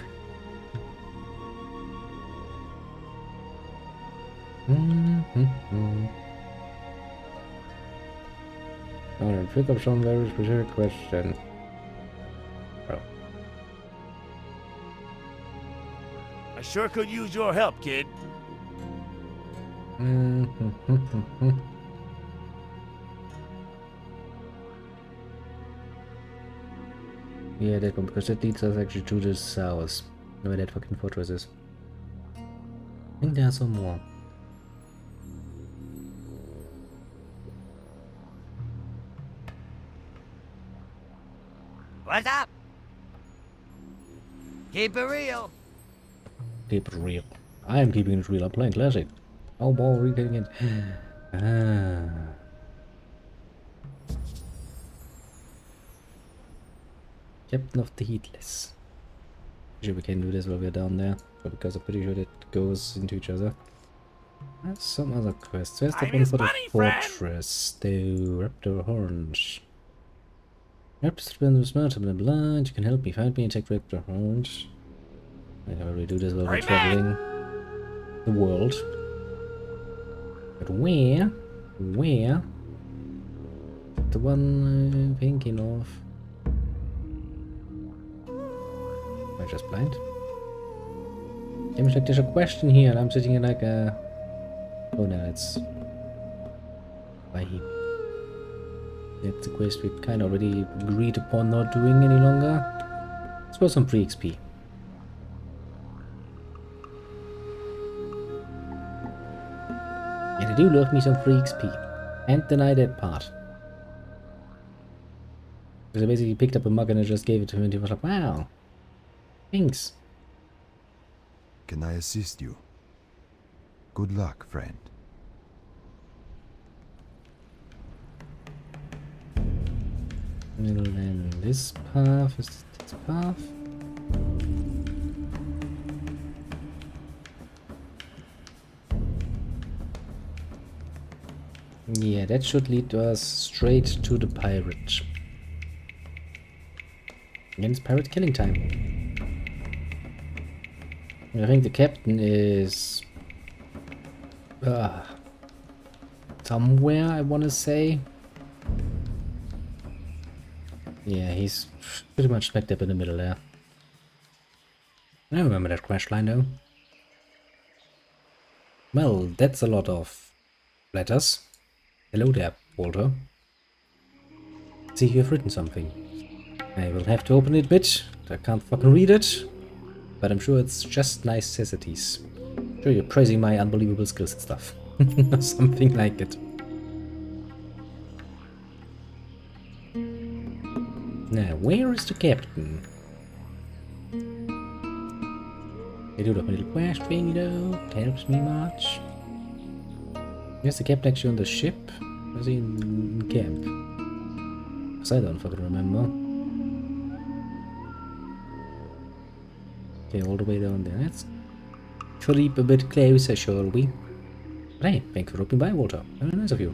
Now then, pick up some very specific question. Well, I sure could use your help, kid. Yeah, that one, because that leads us actually to the south, where that fucking fortress is. I think there are some more. What's up? Keep it real. Keep it real. I am keeping it real. I'm playing classic. No more reading it. Captain of the Heatless. Sure we can do this while we're down there, but because I'm pretty sure that goes into each other. There's some other quests. Where's the one for the fortress? The raptor horns. Raptors been smart blah blah. You can help me find me and take raptor horns. I can already do this while we're traveling the world. But where? Where? The one I'm thinking of. Am I just blind? Seems like there's a question here and I'm sitting in like a... Oh no, it's... Why he... That's the quest we kind of already agreed upon not doing any longer. Let's go some free XP. And I do love me some free XP. Can't deny that part. Because I basically picked up a mug and I just gave it to him and he was like, wow. Thanks. Can I assist you? Good luck, friend. And then this path is this path. Yeah, that should lead us straight to the pirate. Again, it's pirate killing time. I think the captain is somewhere, I want to say. Yeah, he's pretty much smack up in the middle there. I remember that crash line though. Well, that's a lot of letters. Hello there, Walter. See, you've written something. I will have to open it a bit. I can't fucking read it. But I'm sure it's just necessities. Sure, you're praising my unbelievable skills and stuff. Something like it. Now, where is the captain? I do have a little quest thing though. It helps me much. Is the captain actually on the ship? Or is he in camp? Because I don't fucking remember. Okay, all the way down there. Let's creep a bit closer, shall we? But hey, thanks for dropping by, Walter. Very nice of you.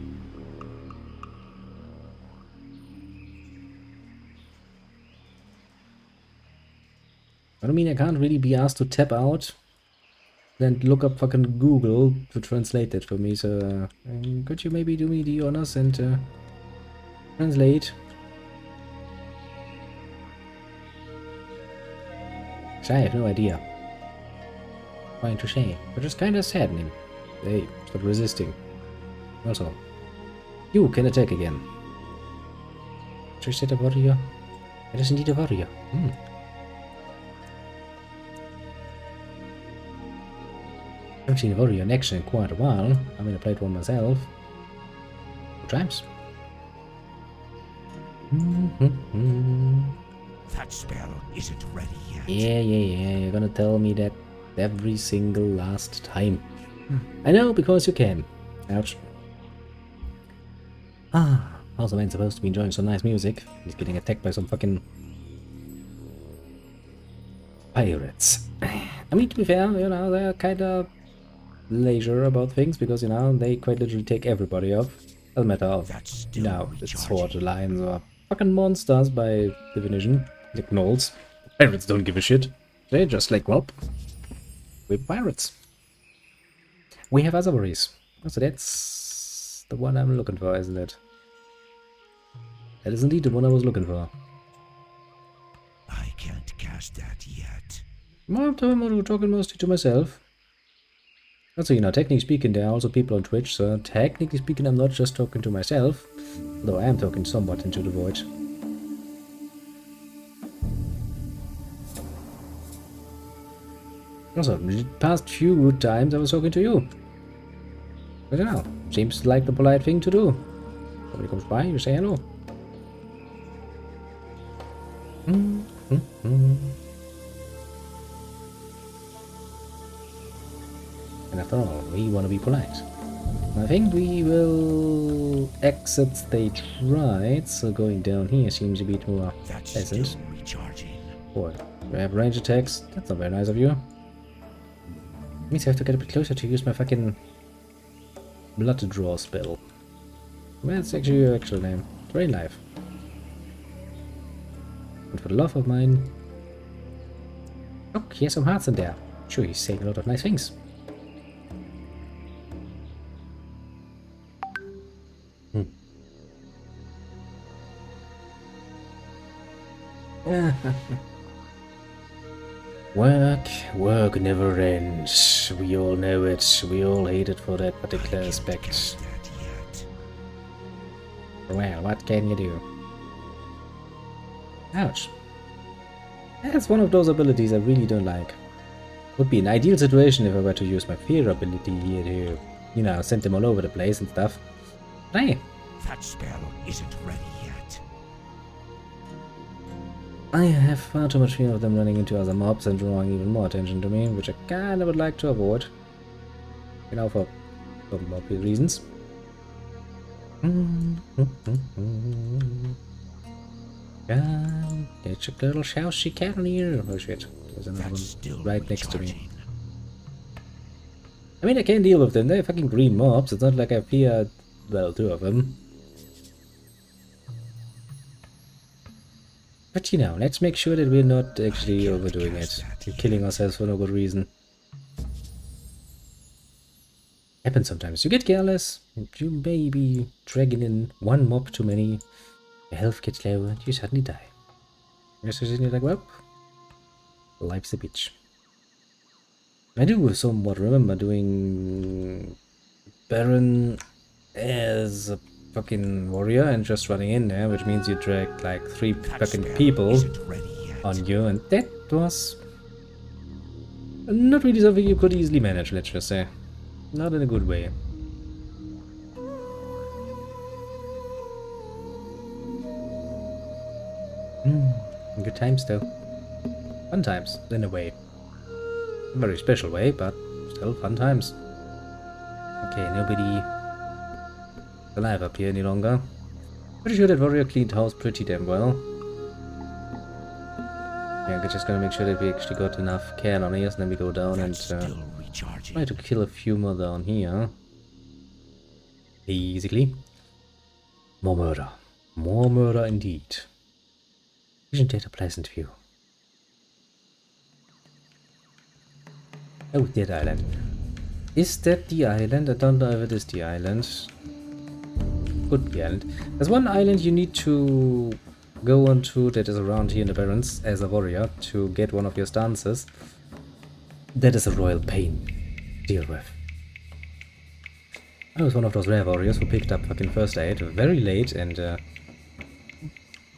I mean, I can't really be asked to tap out then look up fucking Google to translate that for me, so could you maybe do me the honors and translate? I have no idea. Trying to say, but it's kinda saddening. Hey, stop resisting. Also, you can attack again. Just a warrior. It is indeed a warrior. I haven't seen a warrior in action in quite a while. I mean, I played one myself. 2 times. That spell isn't ready yet. Yeah. You're gonna tell me that every single last time. I know, because you can. Ouch. How's the man supposed to be enjoying some nice music? He's getting attacked by some fucking pirates. I mean, to be fair, you know, they're kind of leisure about things because, you know, they quite literally take everybody off. Doesn't matter of, you know, the sword lions or fucking monsters by definition. Like gnolls. Pirates don't give a shit. They're just like, well, we're pirates. We have other worries. So that's the one I'm looking for, isn't it? That is indeed the one I was looking for. I can't cast that yet. Well, I'm talking mostly to myself. Also, you know, technically speaking, there are also people on Twitch, so technically speaking, I'm not just talking to myself, though I am talking somewhat into the void. Also, the past few times I was talking to you. I don't know, seems like the polite thing to do. Somebody comes by, you say hello. And after all, we want to be polite. I think we will exit stage right, so going down here seems a bit more pleasant. recharging. Boy, do I have range attacks? That's not very nice of you. Means I have to get a bit closer to use my fucking blood draw spell. Well, that's actually your actual name. Drain life. And for the love of mine. Oh, he has some hearts in there. Sure, he's saying a lot of nice things. Work never ends. We all know it. We all hate it for that particular aspect. Cast that yet. Well, what can you do? Ouch. That's one of those abilities I really don't like. Would be an ideal situation if I were to use my fear ability here to, you know, send them all over the place and stuff. But hey, That spell isn't ready yet. I have far too much fear of them running into other mobs and drawing even more attention to me, which I kinda would like to avoid. You know, for some obvious reasons. Get your little house she can here. Oh shit, there's another That's still one right next to me. recharging. I mean, I can deal with them, they're fucking green mobs, it's not like I fear, well, two of them. But you know, let's make sure that we're not actually overdoing it. We're killing ourselves for no good reason. Happens sometimes. You get careless, and you may be dragging in one mob too many, your health gets low, and you suddenly die. You're suddenly like, well, life's a bitch. I do somewhat remember doing Baron as a fucking warrior and just running in there, which means you drag like 3 That fucking spell people isn't ready yet. on you, and that was not really something you could easily manage, let's just say. Not in a good way. Good times though. Fun times, in a way. A very special way, but still fun times. Okay, nobody alive up here any longer. Pretty sure that warrior cleaned house pretty damn well. Yeah, we're just gonna make sure that we actually got enough cannoneers, and then we go down and That's still recharging. try to kill a few more down here. Basically. More murder. More murder indeed. Isn't that a pleasant view? Oh, that island. Is that the island? I don't know if it is the island. Could be island. There's one island you need to go onto that is around here in the barrens as a warrior to get one of your stances. That is a royal pain to deal with. I was one of those rare warriors who picked up fucking first aid very late and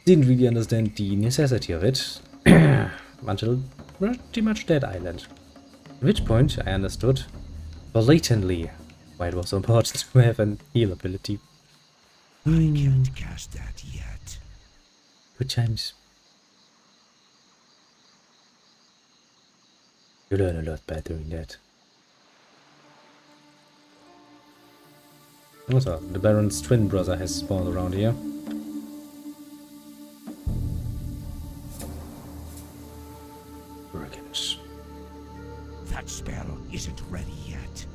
didn't really understand the necessity of it until pretty much that island. At which point I understood blatantly why it was so important to have an heal ability. I can't cast that yet. Good times. You learn a lot by doing that. Also, the Baron's twin brother has spawned around here. Brigands. That spell isn't ready yet.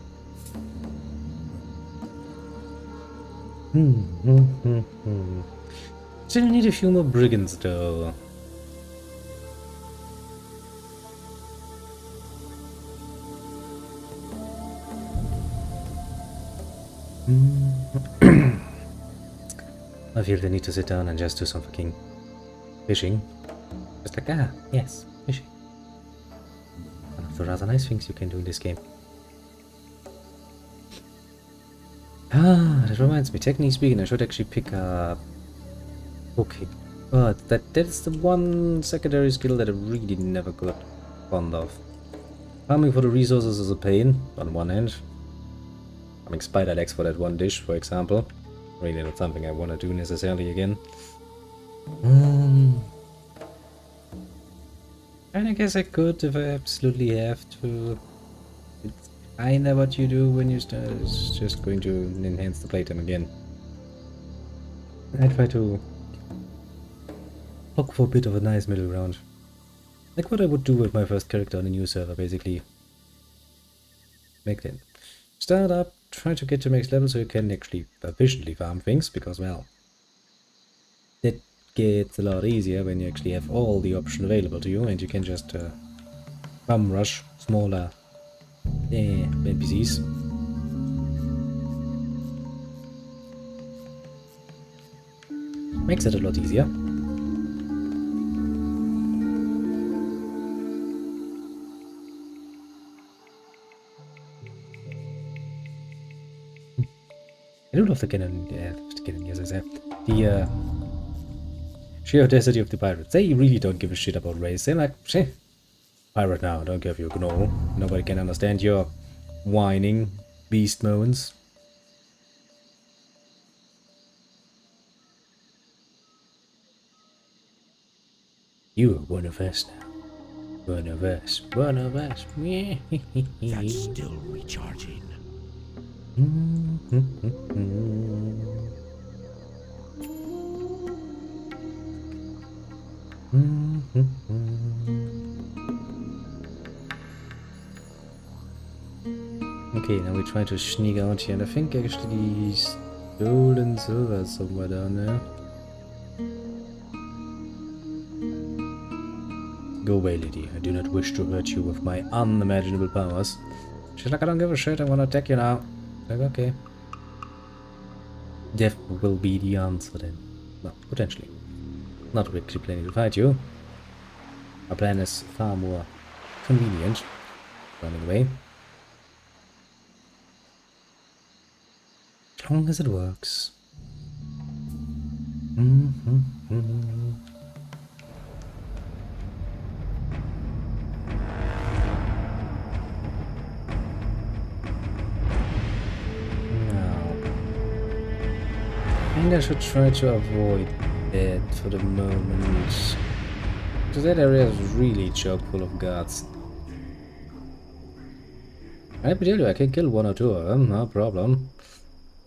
Still need a few more brigands though. I feel the need to sit down and just do some fucking fishing. Just like, ah, yes, fishing. One of the rather nice things you can do in this game. Ah, that reminds me, technically speaking, I should actually pick up... Okay, but that's the one secondary skill that I really never got fond of. Farming for the resources is a pain, on one hand. Farming spider legs for that one dish, for example. Really not something I want to do necessarily again. And I guess I could if I absolutely have to. It's kinda what you do when you start. It's just going to enhance the playtime again. I try to look for a bit of a nice middle ground. Like what I would do with my first character on a new server, basically. Make them start up, try to get to max level so you can actually efficiently farm things, because, well, that gets a lot easier when you actually have all the options available to you and you can just bum rush smaller NPCs. Makes it a lot easier. I do love the cannon, yes, I said. The sheer audacity of the pirates. They really don't give a shit about race. They're like, shit, pirate now, don't give you a gnoll. Nobody can understand your whining beast moans. You are one of us now. One of us. One of us. That's still recharging. Okay, now we try to sneak out here, and I think actually stolen silver is somewhere down there. Go away, lady. I do not wish to hurt you with my unimaginable powers. She's like, I don't give a shit, I wanna attack you now. Like, okay. Death will be the answer then. Well, potentially. Not really planning to fight you. Our plan is far more convenient. Running away. As long as it works. I think I should try to avoid that for the moment. Because that area is really chock full of guards. I tell you, I can kill one or two of them, no problem.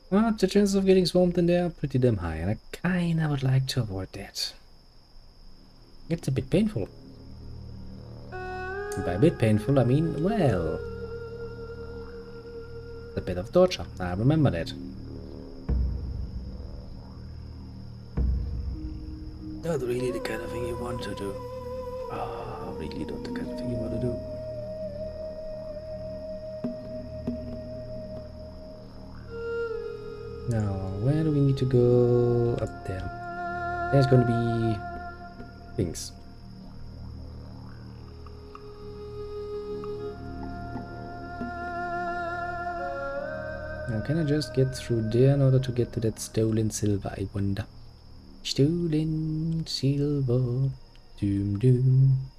But the chances of getting swarmed in there are pretty damn high, and I kinda would like to avoid that. It's a bit painful. And by a bit painful, I mean, well, a bit of torture. I remember that. Not really the kind of thing you want to do. Oh, really not the kind of thing you want to do. Now, where do we need to go? Up there. There's gonna be things. Now, can I just get through there in order to get to that stolen silver, I wonder? Stolen silver. Doom doom.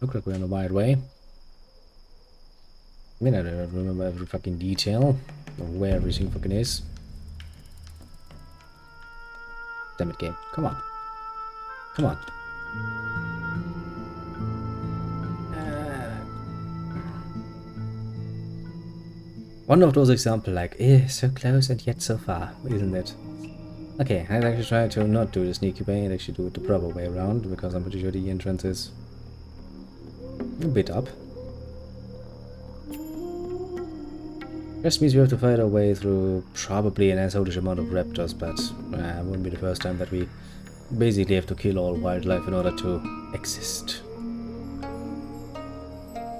Look like we're on the right way. I mean, I don't remember every fucking detail of where everything fucking is. Damn it, game. Come on. Come on. One of those examples like, so close and yet so far, isn't it? Okay, I'd actually try to not do the sneaky way and actually do it the proper way around, because I'm pretty sure the entrance is a bit up. Just means we have to fight our way through probably an assholish amount of raptors, but it wouldn't be the first time that we basically have to kill all wildlife in order to exist.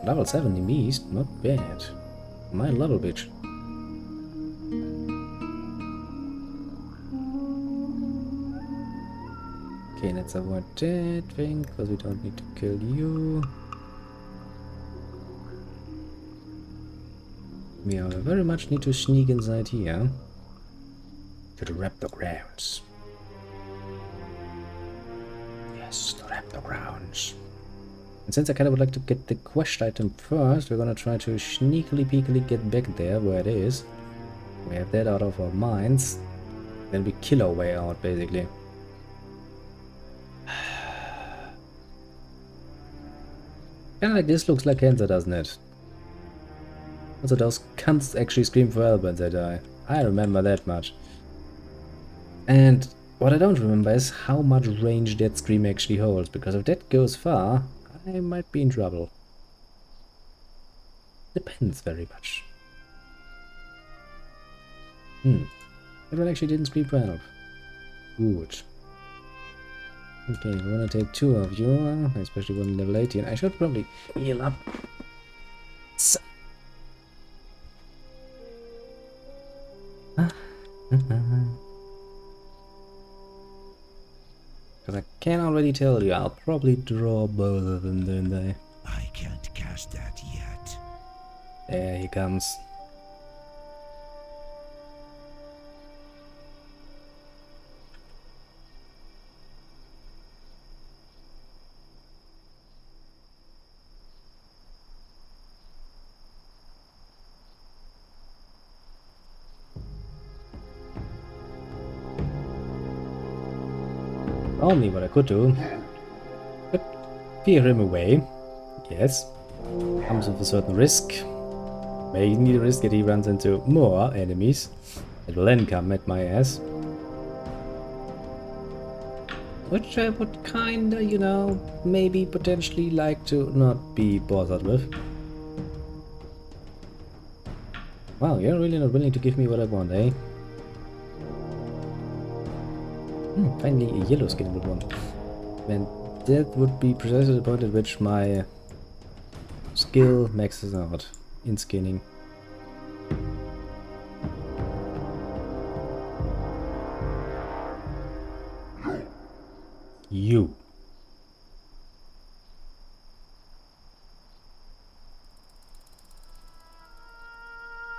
Level 70 beast, not bad. My level, bitch. Okay, let's avoid that thing, because we don't need to kill you. We very much need to sneak inside here to the raptor grounds. Yes, the raptor grounds. And since I kind of would like to get the quest item first, we're gonna try to sneakily peekily get back there where it is. We have that out of our minds. Then we kill our way out, basically. Kinda like this looks like cancer, doesn't it? Also, those cunts actually scream for help when they die. I remember that much. And What I don't remember is how much range that scream actually holds, because if that goes far, I might be in trouble. Depends very much. That one actually didn't scream for help. Good. Okay, we want to take 2 of you, especially one level 18. I should probably heal up. So. Because I can already tell you, I'll probably draw both of them, don't I? I can't cast that yet. There he comes. Only what I could do. Could fear him away. Yes. Comes with a certain risk. Mainly the risk that he runs into more enemies. It will then come at my ass. Which I would kinda, you know, maybe potentially like to not be bothered with. Wow, you're really not willing to give me what I want, eh? Finally a yellow skin would want. And that would be precisely the point at which my skill maxes out in skinning. You.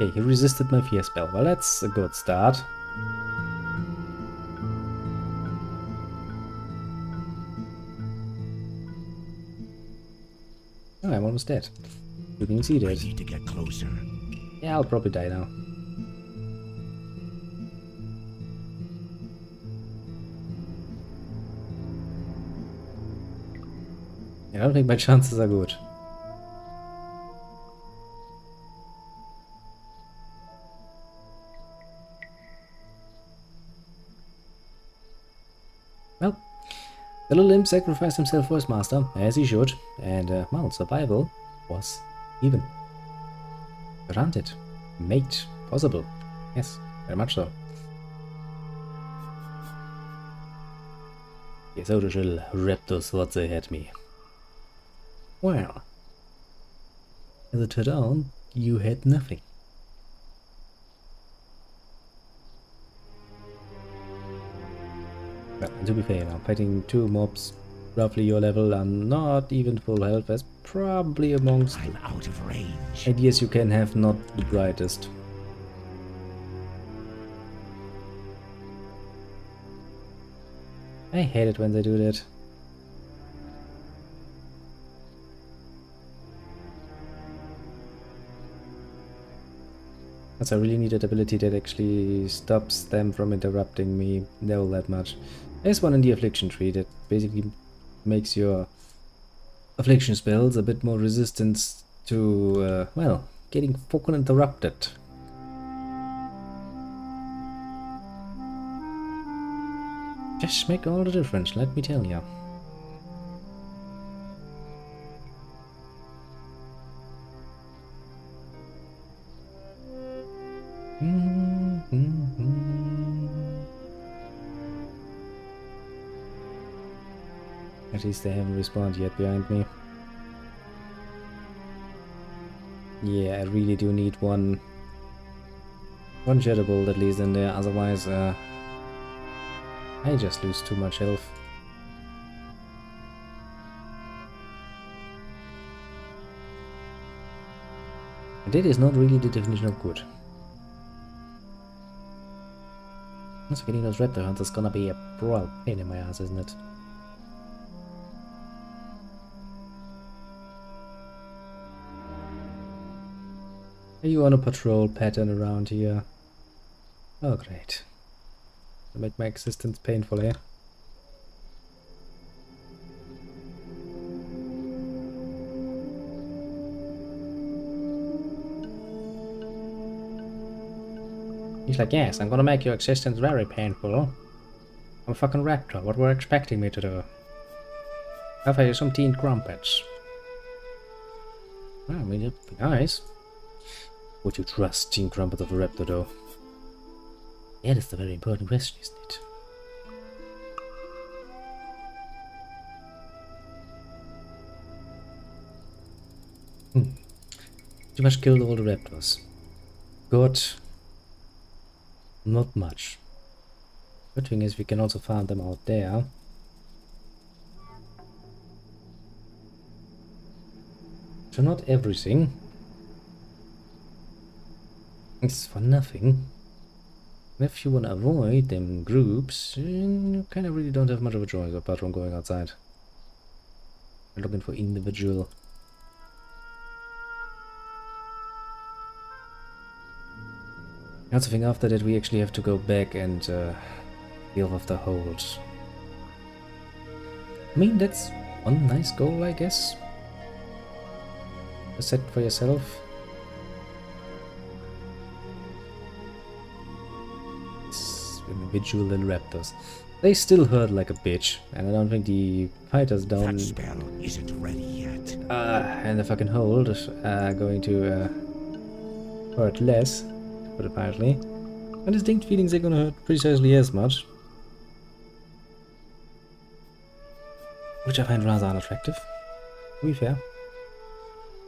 Okay, he resisted my fear spell. Well, that's a good start. Oh, I'm almost dead. You can see I that. need to get closer. Yeah, I'll probably die now. I don't think my chances are good. Well, the little imp sacrificed himself for his master, as he should, and, well, survival was even. Granted. Made possible. Yes, very much so. Yes, so the little raptors thought they had me. Well, as it turned out, you had nothing. Well, to be fair, now fighting 2 mobs roughly your level and not even full health is probably amongst I'm out of range. ideas you can have not the brightest. I hate it when they do that. Because I really need that ability that actually stops them from interrupting me all that much. There's one in the affliction tree that basically makes your affliction spells a bit more resistant to, well, getting fucking interrupted. Just make all the difference, let me tell you. At least they haven't respawned yet behind me. Yeah, I really do need one shadow bolt at least in there, otherwise I just lose too much health. And that is not really the definition of good. Also getting those raptor hunts is gonna be a royal pain in my ass, isn't it? Are you on a patrol pattern around here? Oh great. To make my existence painful, eh? He's like, yes, I'm gonna make your existence very painful. I'm a fucking raptor. What were you expecting me to do? Have I some teen crumpets? Well, I mean, it'd be nice. Would you trust teen crumpet of a raptor, though? Yeah, that's the very important question, isn't it? Pretty much killed all the raptors. Good. Not much. Good thing is we can also farm them out there. So not everything is for nothing. If you want to avoid them groups, you kind of really don't have much of a choice apart from going outside. We're looking for individual. I also think after that we actually have to go back and deal with the holds. I mean, that's one nice goal, I guess. To set for yourself. Individual little raptors. They still hurt like a bitch, and I don't think the fighters down. That spell isn't ready yet. And the fucking hold are going to hurt less, but apparently, my distinct feelings they're gonna hurt precisely as much, which I find rather unattractive. To be fair,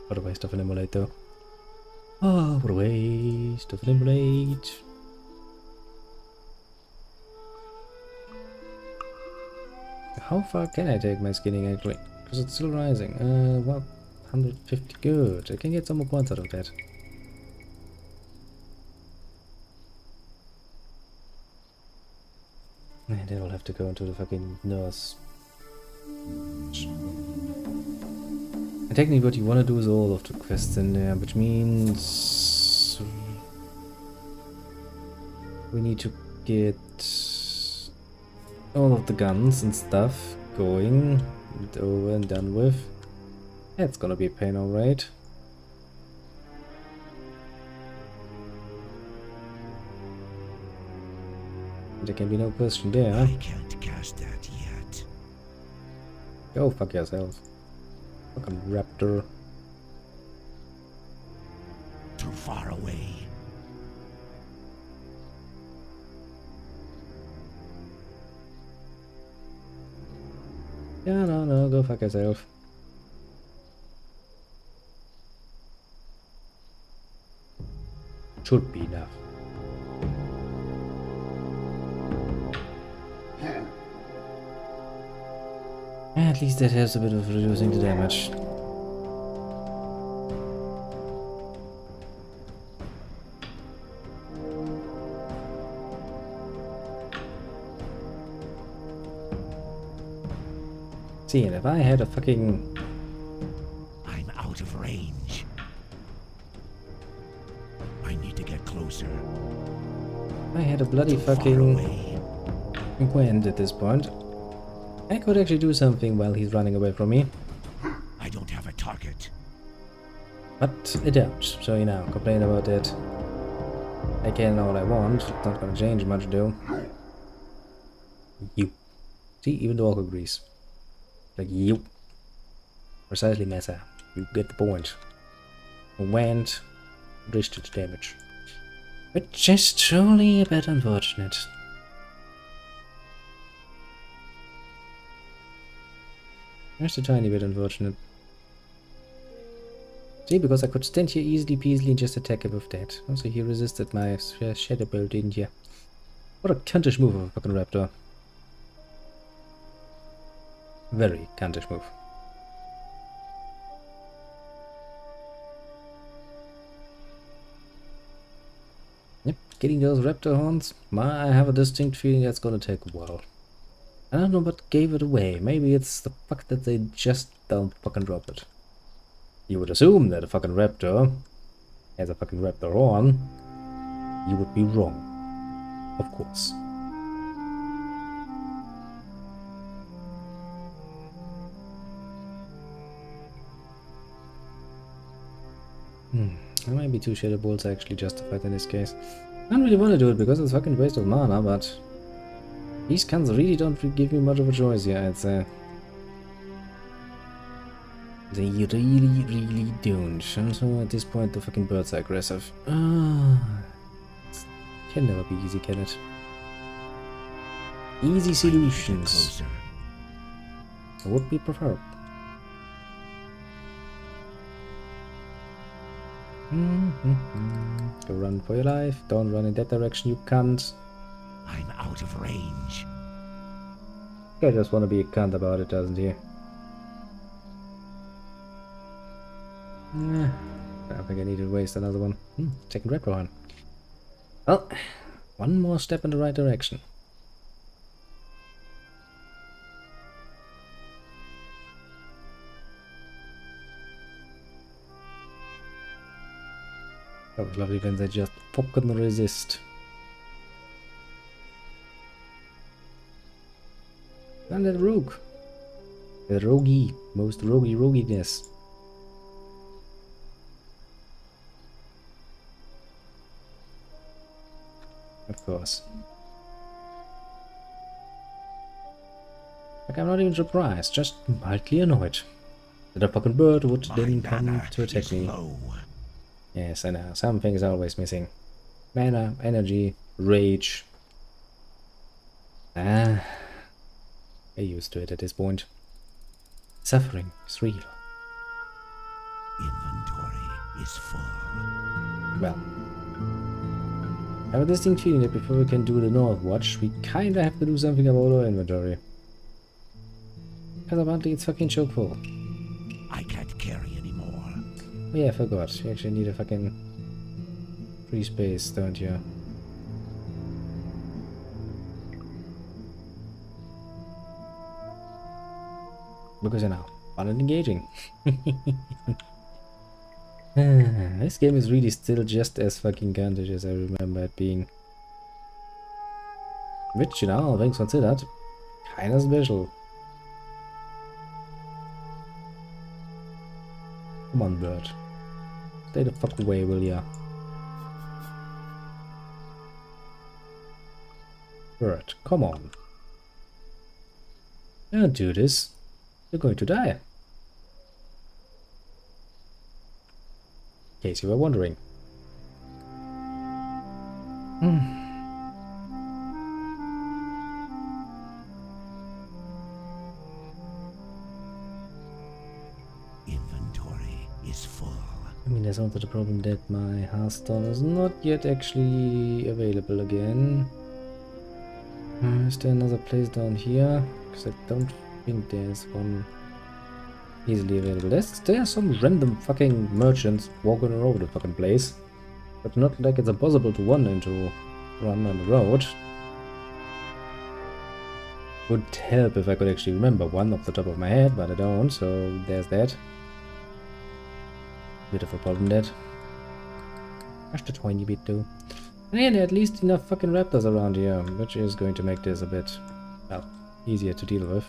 what a waste of an immolate, though. Oh, what a waste of an immolate. How far can I take my skinning actually? Because it's still rising. Well, 150. Good. I can get some more points out of that. And they will have to go into the fucking nurse. And technically what you want to do is all of the quests in there, which means we need to get all of the guns and stuff going and over and done with. That's gonna be a pain, alright. There can be no question there. I can't cast that yet. Go fuck yourself. Fucking raptor. Too far away. Yeah, no, go fuck yourself. Should be enough. At least that has a bit of reducing the damage. See, and if I had a fucking... I'm out of range. I need to get closer. I had a bloody Too far fucking away. wind at this point, I could actually do something while he's running away from me. I don't have a target. But I don't, so you know, complain about it. I can all I want, it's not gonna change much though. You. See, even the orc agrees. Like you. Precisely, Mesa. You get the point. Went, restricted damage. Which is truly a bit unfortunate. Just a tiny bit unfortunate. See, because I could stand here easily peasily and just attack him with that. Also, he resisted my shadow bolt, didn't you? What a cuntish move of a fucking raptor. Very cuntish move. Yep, getting those raptor horns, I have a distinct feeling that's gonna take a while. I don't know what gave it away. Maybe it's the fact that they just don't fucking drop it. You would assume that a fucking raptor has a fucking raptor horn. You would be wrong. Of course. Maybe 2 shadow bolts are actually justified in this case. I don't really want to do it because it's fucking waste of mana, but These cans really don't give me much of a choice here, I'd say. They really don't. So at this point the fucking birds are aggressive. Can never be easy, can it? Easy solutions would be preferred. Go run for your life. Don't run in that direction, you cunt. I'm out of range. I just want to be a cunt about it, doesn't he? I think I need to waste another one. Second red one. Well, one more step in the right direction. That was lovely when they just fucking resist. And that rogue. The roguey. Most roguiness. Of course. Like, I'm not even surprised, just mildly annoyed that a fucking bird would then come to attack me. Low. Yes, I know, something is always missing. Mana, energy, rage. I'm used to it at this point. Suffering is real. Inventory is full. Well, I have a distinct feeling that before we can do the North Watch, we kinda have to do something about our inventory. Because apparently it's fucking choke full. I can't carry anymore. Oh yeah, I forgot. You actually need a fucking free space, don't you? Because you know, fun and engaging. This game is really still just as fucking gundish as I remember it being. Which, you know, all things considered, kinda special. Come on, bird. Stay the fuck away, will ya? Bird, come on. Don't do this. You're going to die. In case you were wondering. Inventory is full. I mean, there's also the problem that my Hearthstone is not yet actually available again. Is there another place down here? Because I don't think there's one easily available. There's some random fucking merchants walking all over the fucking place. But not like it's impossible to run on the road. Would help if I could actually remember one off the top of my head, but I don't, so there's that. Bit of a problem that. Just a tiny bit though. And yeah, there are at least enough fucking raptors around here, which is going to make this a bit, well, easier to deal with.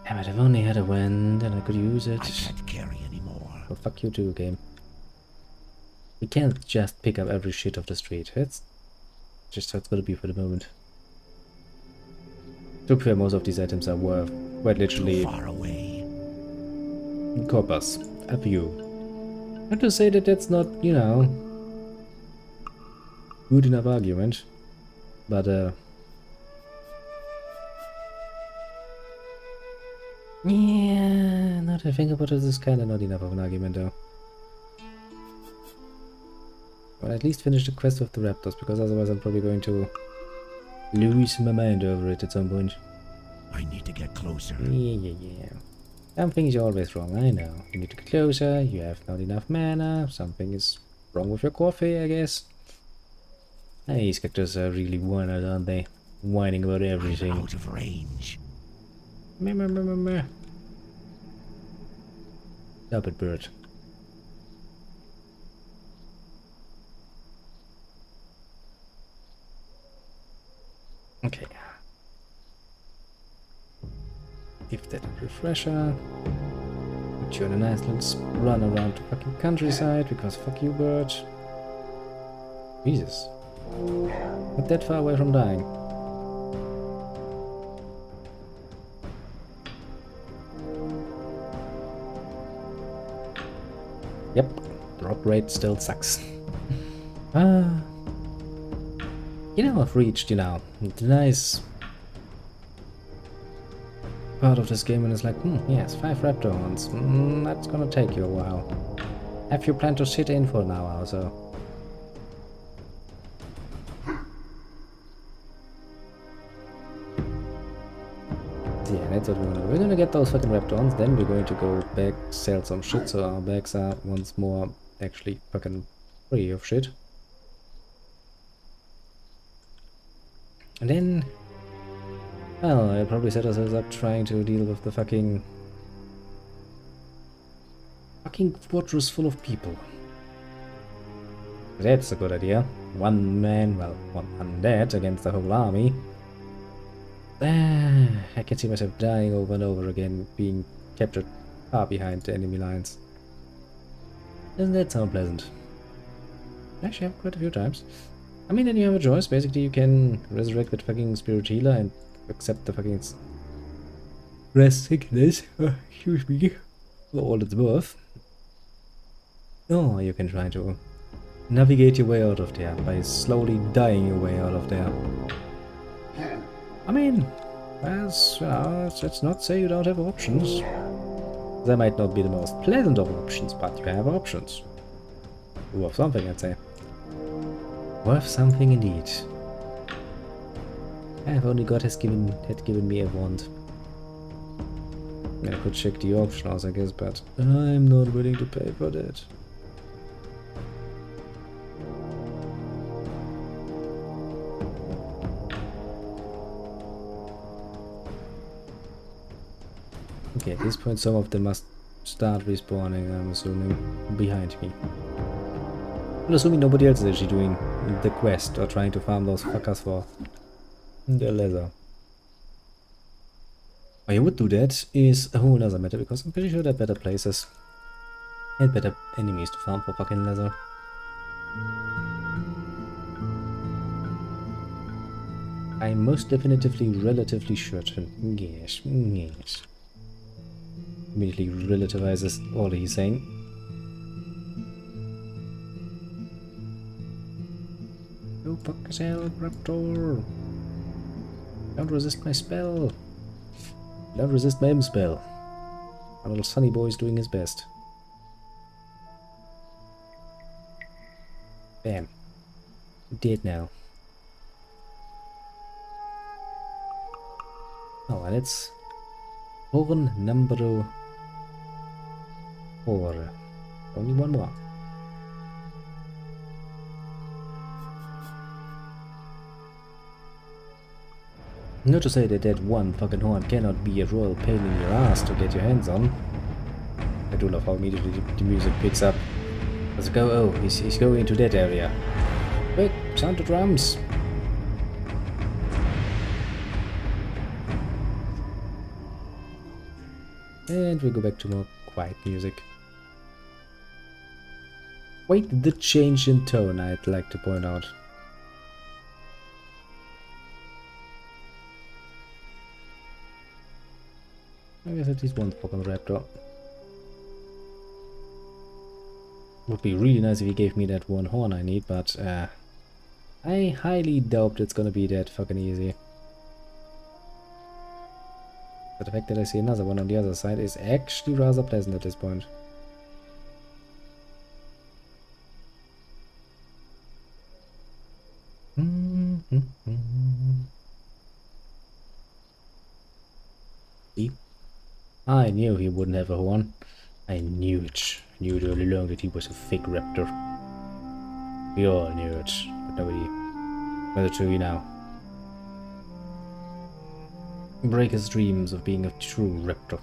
Damn it, I've only had a wind and I could use it. I can't carry anymore. Well, fuck you too, game. We can't just pick up every shit off the street. It's just how it's gonna be for the moment. To be fair, most of these items are worth quite literally Too far away. coppers. Up you. Not to say that that's not, you know, good enough argument, but yeah, now that I think about it, this is kinda not enough of an argument though. But at least finish the quest with the raptors, because otherwise I'm probably going to lose my mind over it at some point. I need to get closer. Yeah. Something is always wrong, I know. You need to get closer, you have not enough mana, something is wrong with your coffee, I guess. These characters are really whiners, aren't they? Whining about everything. I'm out of range. Meh. Stop it, bird. Okay. Give that a refresher. Put you on a nice little run around the fucking countryside, because fuck you, bird. Jesus. Not that far away from dying. Yep, drop rate still sucks. Ah. You know, I've reached, the nice part of this game and it's like, yes, 5 raptor horns. That's gonna take you a while. Have you planned to sit in for an hour or so? Yeah, that's what we're gonna do. We're gonna get those fucking raptor horns, then we're going to go back, sell some shit so our bags are once more actually fucking free of shit. And then, well, I'll probably set ourselves up trying to deal with the fucking fortress full of people. That's a good idea. One man, well, one undead against the whole army. I can see myself dying over and over again, being captured far behind the enemy lines. Doesn't that sound pleasant? Actually, I have quite a few times. I mean, then you have a choice. Basically, you can resurrect that fucking spirit healer and accept the fucking rest sickness, excuse me, for all it's worth. Or you can try to navigate your way out of there by slowly dying your way out of there. I mean, let's not say you don't have options. They might not be the most pleasant of options, but you have options. Worth something, I'd say. Worth something indeed. If only God had given me a wand. I could check the optionals, I guess, but I'm not willing to pay for that. Okay, at this point some of them must start respawning, I'm assuming, behind me. I'm assuming nobody else is actually doing the quest or trying to farm those fuckers for the leather. Why you would do that is a whole other matter, because I'm pretty sure there are better places and better enemies to farm for fucking leather. I'm most definitively relatively certain. Yes, yes. Immediately relativizes all he's saying. Go fuck yourself, Raptor! Don't resist my spell! Don't resist my spell. Our little sunny boy's doing his best. Bam. Dead now. Oh, and it's horn number 4. Only one more. Not to say that that one fucking horn cannot be a royal pain in your ass to get your hands on. I do love how immediately the music picks up. Let's go. Oh, he's going into that area. Quick, sound the drums. And we go back to more quiet music. Wait, the change in tone I'd like to point out. I guess at least one fucking raptor. Would be really nice if he gave me that one horn I need, but I highly doubt it's gonna be that fucking easy. But the fact that I see another one on the other side is actually rather pleasant at this point. See? I knew he wouldn't have a horn. I knew it. Knew it all along that he was a fake raptor. We all knew it, but nobody. Whether to you now. Break his dreams of being a true raptor.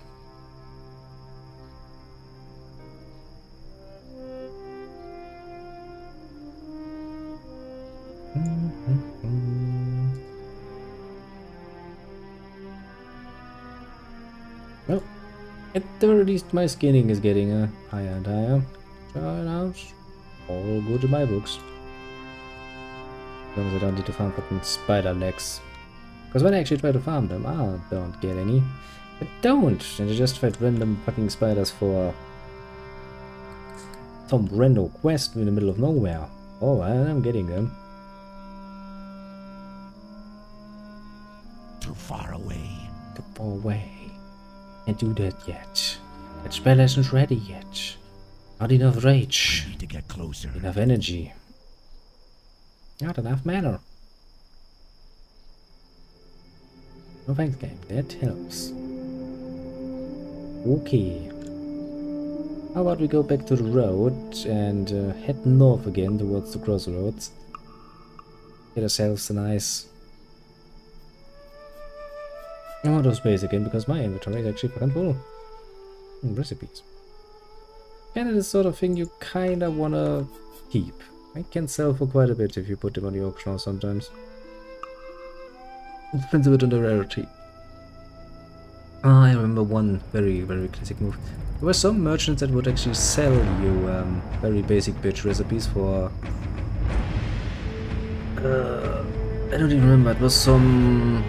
Well, at the very least my skinning is getting higher and higher. So now it's all good in my books. long as I don't need to farm fucking spider legs. Because when I actually try to farm them, I don't get any. I don't! And I just fight random fucking spiders for some random quest in the middle of nowhere. Oh, I'm getting them. Too far away. Too far away. Can't do that yet. That spell isn't ready yet. Not enough rage. I need to get closer. Enough energy. Not enough mana. No thanks, game. That helps. Okay. How about we go back to the road and head north again towards the crossroads. Get ourselves a nice amount of space again, because my inventory is actually fucking full. Recipes. Kinda the sort of thing you kinda wanna keep. I can sell for quite a bit if you put them on the auction house sometimes. It depends a bit on the rarity. I remember one very, very classic move. There were some merchants that would actually sell you very basic bitch recipes for... I don't even remember, it was some...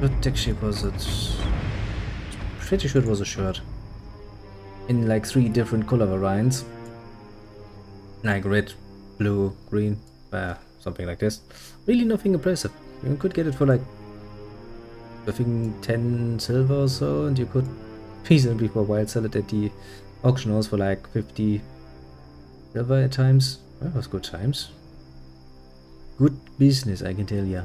What actually was it? Pretty sure it was a shirt. In like 3 different color variants. Like red, blue, green, something like this. Really nothing impressive. You could get it for like, I think 10 silver or so, and you could reasonably for a while sell it at the auction house for like 50 silver at times. Well, that was good times. Good business, I can tell ya.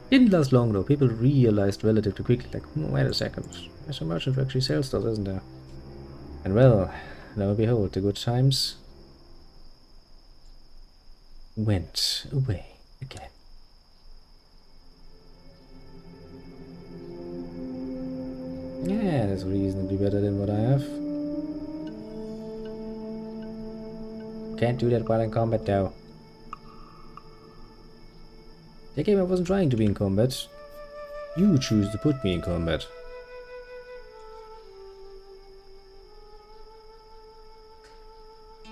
Didn't last long though. People realized relatively quickly, like, wait a second, there's a merchant who actually sells stuff, isn't there? And well, lo and behold, the good times went away again. Yeah, that's reasonably better than what I have. Can't do that while in combat though. The game, I wasn't trying to be in combat. You choose to put me in combat.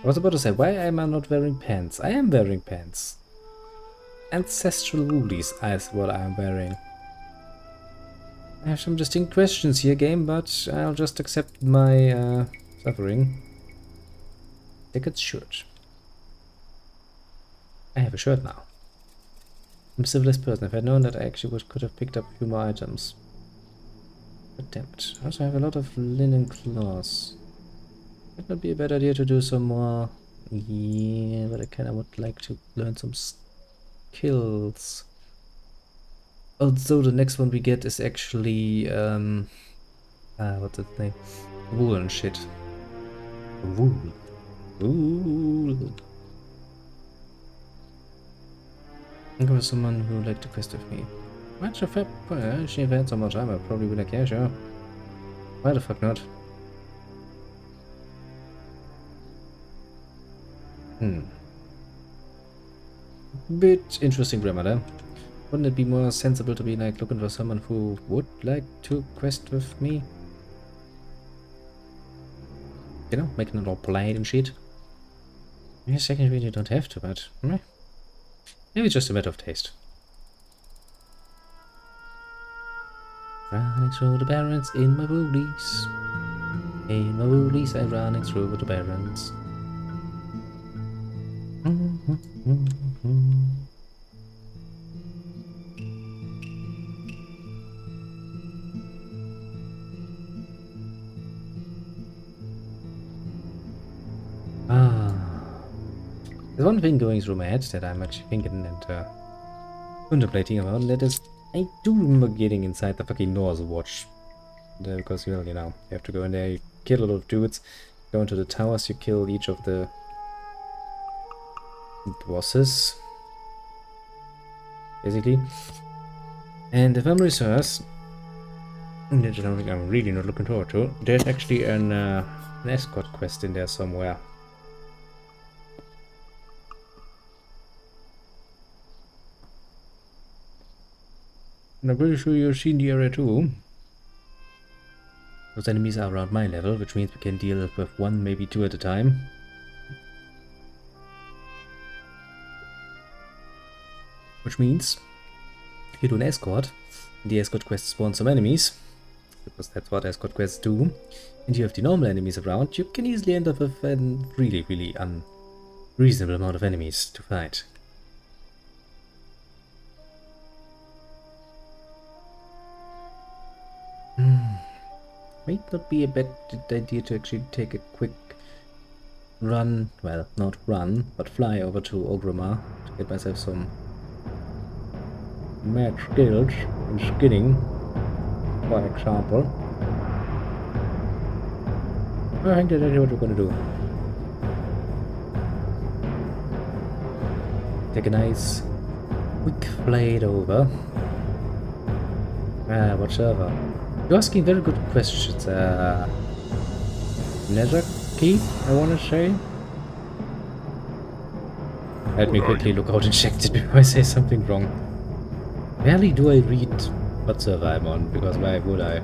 I was about to say, why am I not wearing pants? I am wearing pants. Ancestral woolies is what I am wearing. I have some distinct questions here, game, but I'll just accept my suffering. Ticket shirt. I have a shirt now. I'm a civilized person. If I'd known that, I actually could have picked up a few more items. But damn it. I also have a lot of linen cloths. Might not be a bad idea to do some more. Yeah, but I kinda would like to learn some skills. Also, the next one we get is actually what's its name? Wool and shit. Wool. Wool. I think there was someone who would like to quest with me. What's a fair point? She had so much time, I'd probably be like, yeah, sure. Why the fuck not? Bit interesting grammar there. Wouldn't it be more sensible to be like looking for someone who would like to quest with me? You know, making it all polite and shit. Yeah, second read you don't have to, but maybe it's just a matter of taste. Running through the barrens in my woolies. In my woolies I'm running through the barrens. There's one thing going through my head that I'm actually thinking and contemplating about, and that is, I do remember getting inside the fucking Norse Watch. Because, well, you know, you have to go in there, you kill a lot of dudes, go into the towers, you kill each of the bosses, basically. And if memory serves, which I'm really not looking forward to, there's actually an escort quest in there somewhere. And I'm pretty sure you've seen the area too. Those enemies are around my level, which means we can deal with one, maybe two at a time. Which means, if you do an escort, the escort quest spawns some enemies, because that's what escort quests do, and you have the normal enemies around, you can easily end up with a really, really unreasonable amount of enemies to fight. Might not be a bad idea to actually take a quick run, well, not run, but fly over to Ogrima to get myself some mad skills in skinning, for example. I think that's actually what we're gonna do. Take a nice quick flight over. What server? You're asking very good questions. Nether key, I wanna say. Let me quickly look out and check it before I say something wrong. Rarely do I read what server I'm on, because why would I?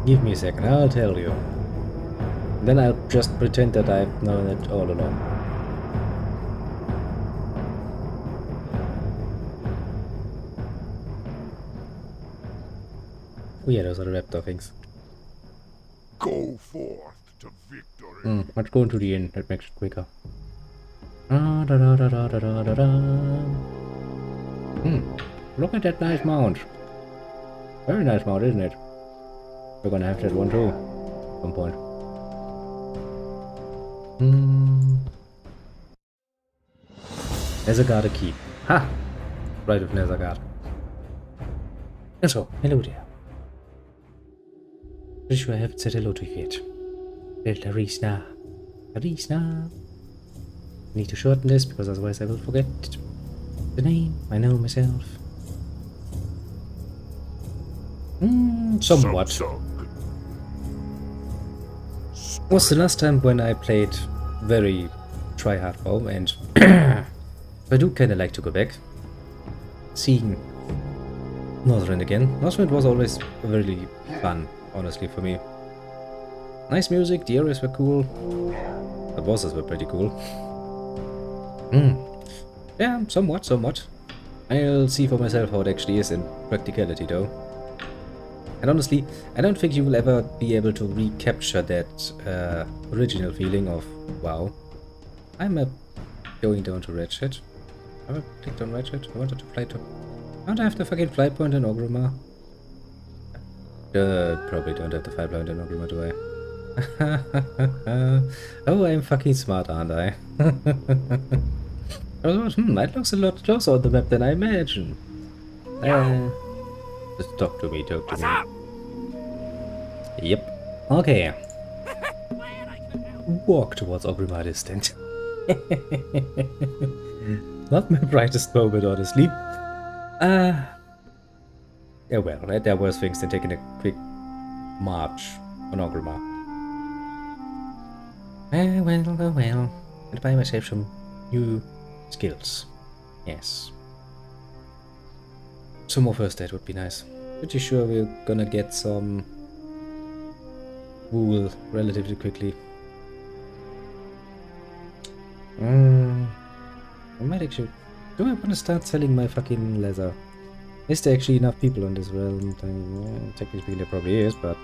Give me a second, I'll tell you. Then I'll just pretend that I've known it all along. Oh yeah, those are the raptor things. Go forth to victory. Let's go into the inn, that makes it quicker. Look at that nice mount. Very nice mount, isn't it? We're gonna have that one too, at some point. Netherguard a key. Ha! Right of Netherguard. And so, hello there. Pretty sure I haven't said hello to you yet. Little Arisna. Arisna. I need to shorten this because otherwise I will forget the name. I know myself. Somewhat. Was the last time when I played very try-hard WoW, and I do kinda like to go back. Seeing Northrend again. Northrend was always really fun, honestly, for me. Nice music, the areas were cool. The bosses were pretty cool. Yeah, somewhat. I'll see for myself how it actually is in practicality though. And honestly, I don't think you will ever be able to recapture that original feeling of WoW. I'm going down to Ratchet. Have I clicked on Ratchet? I wanted to fly to... Don't I have the fucking flight point in Ogrima? Probably don't have the flight point in Ogrima, do I? Oh, I'm fucking smart, aren't I? That looks a lot closer on the map than I imagine. Just talk to me. Yep. Okay. Walk towards Ogrima distant. Not my brightest moment, honestly. Yeah, well, right, there are worse things than taking a quick march on Ogrima. Well. I'll buy myself some new skills. Yes. Some more first aid would be nice. Pretty sure we're gonna get some wool relatively quickly. I might actually... Do I want to start selling my fucking leather? Is there actually enough people on this realm? Technically there probably is, but...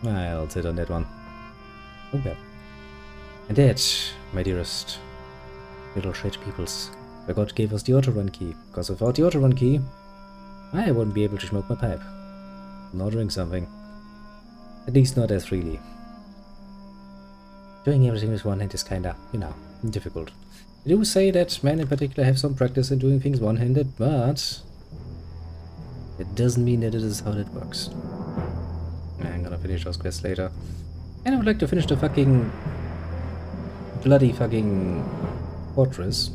I'll sit on that one. Oh well. And that, my dearest little shit peoples, where God gave us the auto-run key, because without the auto-run key, I wouldn't be able to smoke my pipe. Nor drink something. At least not as freely. Doing everything with one hand is kinda, difficult. I do say that men in particular have some practice in doing things one-handed, but it doesn't mean that it is how that works. I'm gonna finish those quests later. And I would like to finish the fucking bloody fucking fortress.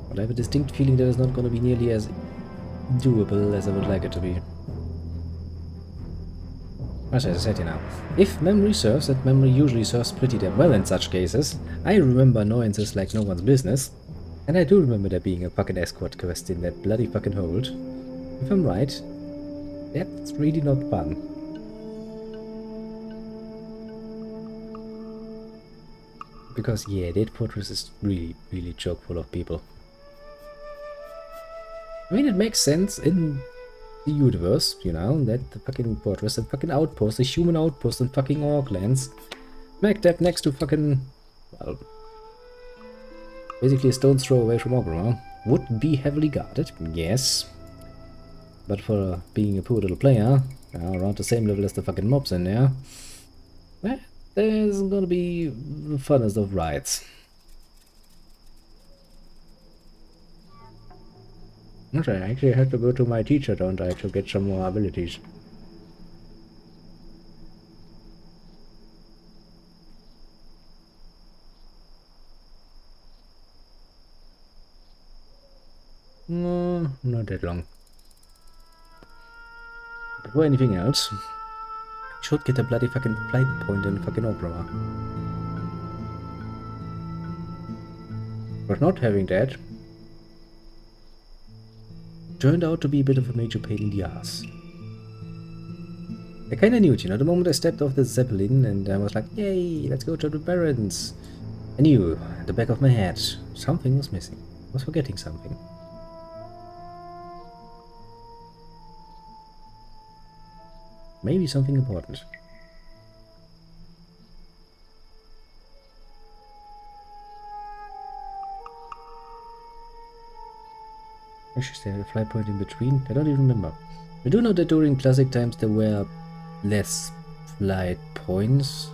But I have a distinct feeling that it's not gonna be nearly as doable as I would like it to be. As I said, if memory serves, that memory usually serves pretty damn well in such cases. I remember annoyances like no one's business, and I do remember there being a fucking escort quest in that bloody fucking hold. If I'm right, that's really not fun. Because, yeah, that fortress is really, really chock full of people. I mean, it makes sense in the universe, you know, that the fucking fortress and fucking outpost, the human outpost in fucking Orklands, make that next to fucking, well, basically a stone's throw away from Orgrimmar, would be heavily guarded, yes. But for being a poor little player, around the same level as the fucking mobs in there, well, there's gonna be the funnest of rides. Okay, I actually have to go to my teacher, don't I, to get some more abilities. No, not that long. Before anything else, I should get a bloody fucking flight point in fucking Orgrimmar. But not having that turned out to be a bit of a major pain in the ass. I kinda knew it, you know, the moment I stepped off the Zeppelin and I was like, yay, let's go to the barrens. I knew, at the back of my head, something was missing. I was forgetting something. Maybe something important. Actually, there a flight point in between? I don't even remember. I do know that during classic times there were less flight points.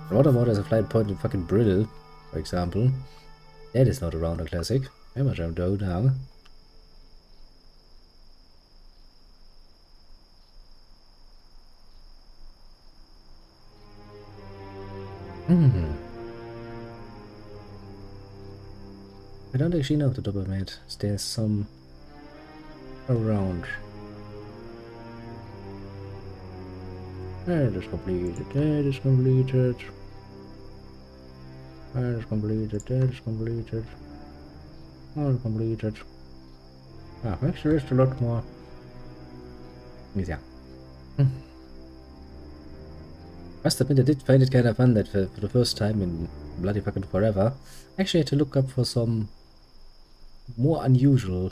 What about as a flight point in fucking Brittle, for example? That is not around a classic. How much I don't know. I don't actually know off the top of my head. There's some around. That is completed. That is completed. That is completed. That is completed. All completed. Ah, actually, there's a lot more. Yeah. Must admit, I did find it kind of fun that for the first time in bloody fucking forever, I actually had to look up for some more unusual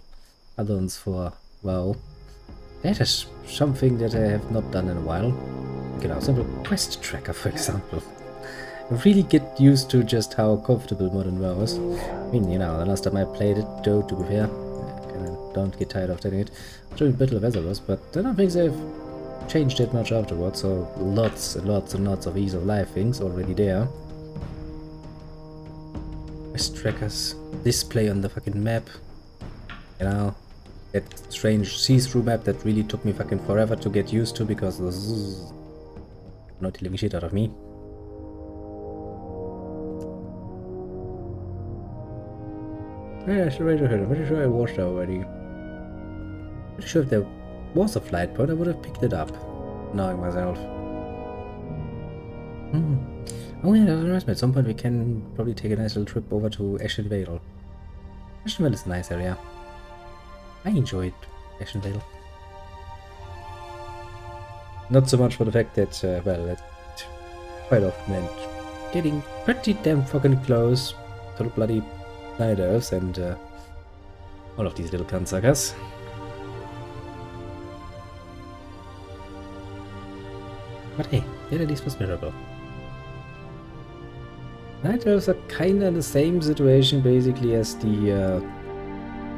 add-ons for WoW. That is something that I have not done in a while. You know, simple quest tracker, for example. I really get used to just how comfortable modern WoW is. I mean, you know, the last time I played it, though, to be fair, I kinda don't get tired of telling it, during Battle of Azeroth, but I don't think they've changed it much afterwards, so lots and lots and lots of ease of life things already there. Quest trackers, display on the fucking map, you know, that strange see-through map that really took me fucking forever to get used to because this is not the living shit out of me. Yeah, so wait a minute, I'm pretty sure I watched that already. Pretty sure if there was a flight point, I would have picked it up, knowing myself. Oh yeah, that reminds me, at some point we can probably take a nice little trip over to Ashen Vale. Ashen Vale is a nice area. I enjoyed Ashen Vale. Not so much for the fact that, well, it quite often meant getting pretty damn fucking close to the bloody night elves and all of these little cunt-suckers. But hey, that at least was bearable. Night elves are kinda in the same situation basically as the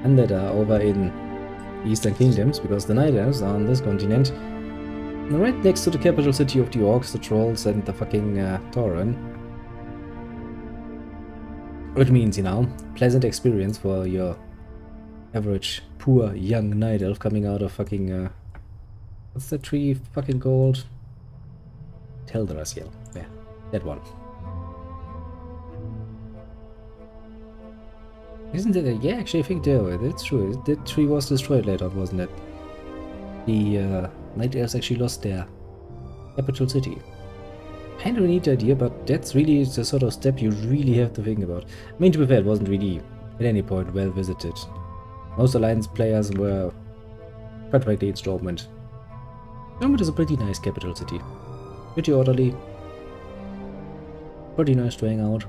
Undead are over in Eastern Kingdoms, because the Night Elves are on this continent, right next to the capital city of the Orcs, the Trolls, and the fucking Tauren. Which means, you know, pleasant experience for your average poor young Night Elf coming out of fucking what's that tree fucking called? Teldrassil. Yeah, that one. Isn't it? Yeah, actually, I think that's true. That tree was destroyed later on, wasn't it? The Night Elves actually lost their capital city. Kind of a neat idea, but that's really the sort of step you really have to think about. I mean, to be fair, it wasn't really at any point well visited. Most Alliance players were quite frankly in Stormwind. Stormwind is a pretty nice capital city. Pretty orderly. Pretty nice to hang out.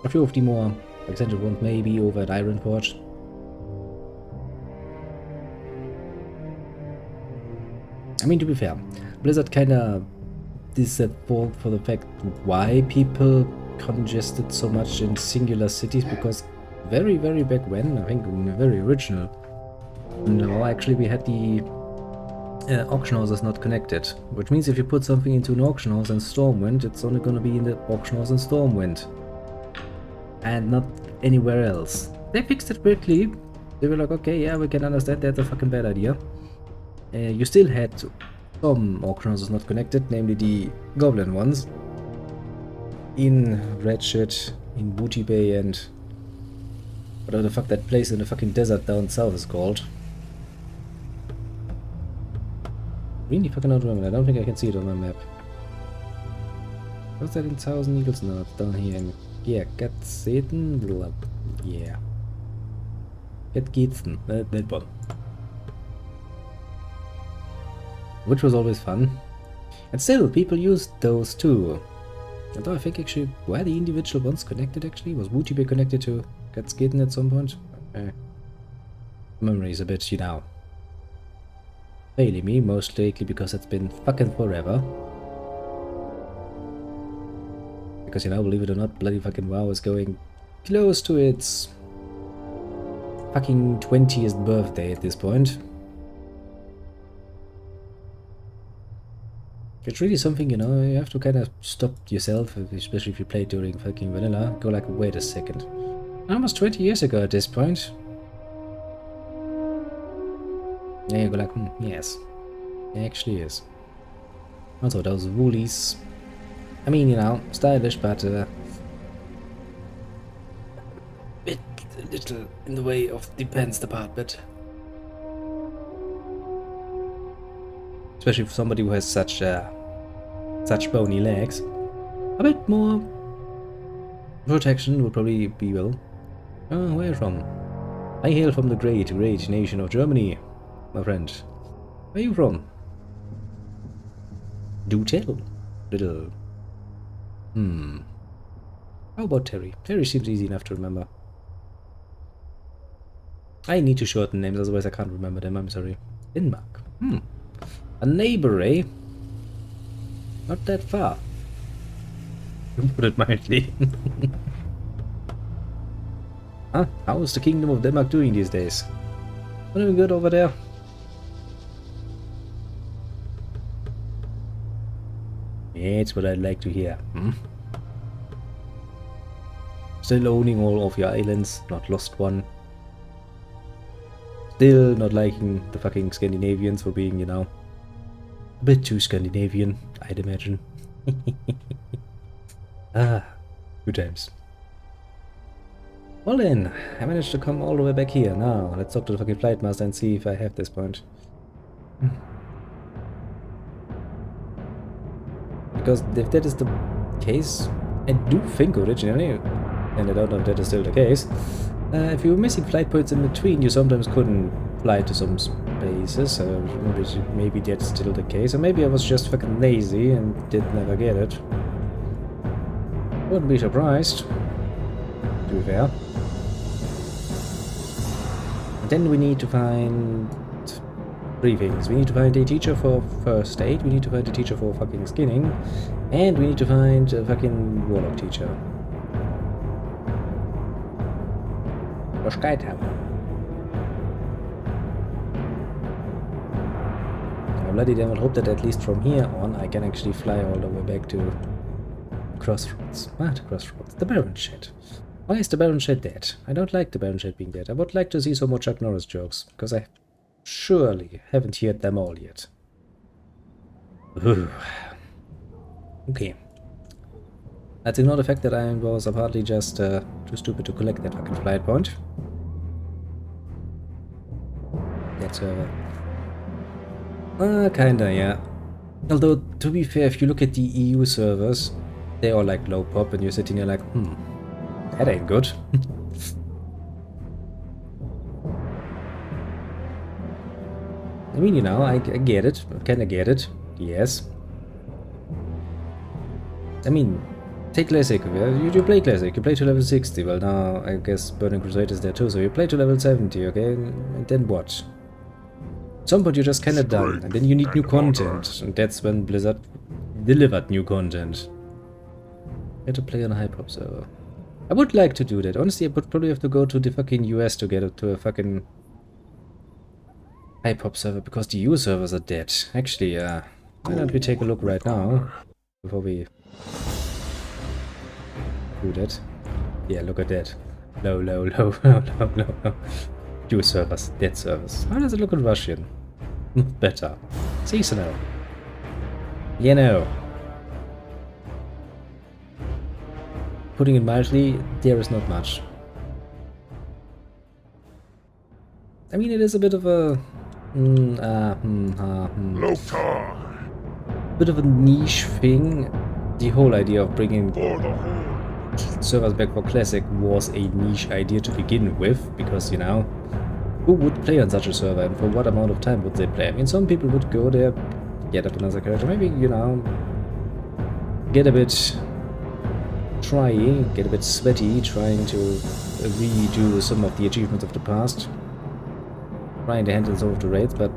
A few of the more eccentric ones maybe over at Ironforge. I mean, to be fair, Blizzard kinda is at fault for the fact why people congested so much in singular cities, because very back when, I think in the very original, no, actually we had the auction houses not connected, which means if you put something into an auction house in Stormwind, it's only gonna be in the auction house in Stormwind and not anywhere else. They fixed it quickly. They were like, okay, yeah, we can understand that's a fucking bad idea. You still had some auction houses not connected, namely the goblin ones in Ratchet, in Booty Bay, and whatever the fuck that place in the fucking desert down south is called. Really fucking don't remember. I don't think I can see it on my map. What's that in Thousand Eagles? No, it's down here in, yeah, Gatseten, yeah. Gatgetzen, that one. Which was always fun. And still, people used those too. Although I think actually, were the individual ones connected actually? Was Booty Bay connected to Gatskitten at some point? Memory is a bit, you know, failing me, most lately because it's been fucking forever. Because, you know, believe it or not, bloody fucking WoW is going close to its fucking 20th birthday at this point. It's really something, you know, you have to kind of stop yourself, especially if you play during fucking vanilla. Go like, wait a second. Almost 20 years ago at this point. Yeah, you go like, yes. It actually is. Also, those woolies. I mean, you know, stylish, but bit a little in the way of the pants department. Especially for somebody who has such bony legs. A bit more protection would probably be well. Oh, where from? I hail from the great nation of Germany, my friend. Where are you from? Do tell, little. How about Terry? Terry seems easy enough to remember. I need to shorten names, otherwise I can't remember them, I'm sorry. Denmark. A neighbor, eh? Not that far. To put it mildly. Huh? How is the Kingdom of Denmark doing these days? Doing good over there? It's what I'd like to hear. Still owning all of your islands, not lost one. Still not liking the fucking Scandinavians for being, you know, a bit too Scandinavian, I'd imagine. Good times. Well then, I managed to come all the way back here. Now, let's talk to the fucking flight master and see if I have this point. Because if that is the case, I do think originally, and I don't know if that is still the case, if you were missing flight points in between, you sometimes couldn't fly to some spaces, maybe that's still the case, or maybe I was just fucking lazy and did never get it. Wouldn't be surprised, to be fair. And then we need to find three things. We need to find a teacher for first aid, we need to find a teacher for fucking skinning, and we need to find a fucking warlock teacher. For Skytower. I bloody damn well hope that at least from here on I can actually fly all the way back to Crossroads. The Crossroads. The Baron Shed. Why is the Baron Shed dead? I don't like the Baron Shed being dead. I would like to see some more Chuck Norris jokes, because I surely haven't heard them all yet. Okay. Let's ignore the fact that I was apparently just too stupid to collect that fucking flight point. That server. Kinda, yeah. Although, to be fair, if you look at the EU servers, they are like low pop, and you're sitting there like, that ain't good. I mean, you know, I get it. I kinda get it. Yes. I mean, take Classic. You play Classic. You play to level 60. Well, now I guess Burning Crusade is there too. So you play to level 70, okay? And then what? At some point you're just kind of done. And then you need new content. And that's when Blizzard delivered new content. You have to play on a hype-hop server. I would like to do that. Honestly, I would probably have to go to the fucking US to get to a fucking hype-hop server because the EU servers are dead. Actually, why don't we take a look right now before we do that? Yeah, look at that. Low, low, low, low, low, low, low. EU servers, dead servers. How does it look in Russian? Not better. Seasonal. You know. Putting it mildly, there is not much. I mean, it is a bit of a bit of a niche thing. The whole idea of bringing servers back for Classic was a niche idea to begin with, because, you know, who would play on such a server and for what amount of time would they play? I mean, some people would go there, get up another character, maybe, you know, get a bit trying, get a bit sweaty, trying to redo some of the achievements of the past, trying to handle some of the raids, but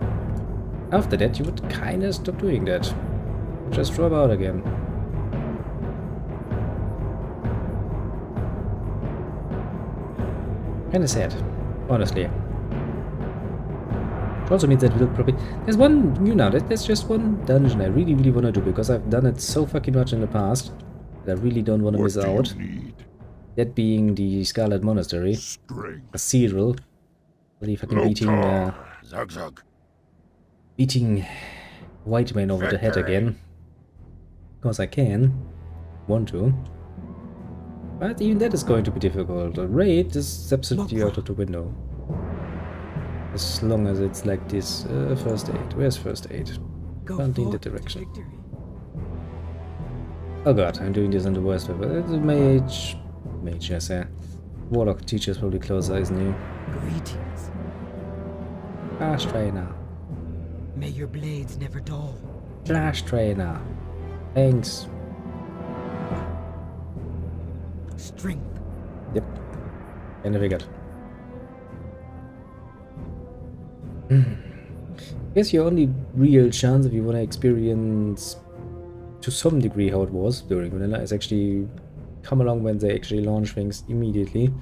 after that you would kinda stop doing that. Just drop out again. Kinda sad, honestly. It also means that we'll probably... There's one, you know, there's just one dungeon I really, really want to do, because I've done it so fucking much in the past that I really don't want to miss out. That being the Scarlet Monastery. A cathedral. Really fucking beating White Man over the head again. Because I can. Want to. But even that is going to be difficult. The raid is absolutely out of the window. As long as it's like this. First aid. Where's first aid? Can't in that direction. Oh god, I'm doing this in the worst way. But it's a mage. Mage, yes, yeah. Warlock teacher's probably closer, isn't he? Greetings. Flash trainer. May your blades never dull. Flash trainer. Thanks. Strength. Yep. And I figured. Guess your only real chance if you want to experience to some degree how it was during vanilla is actually come along when they actually launch things immediately.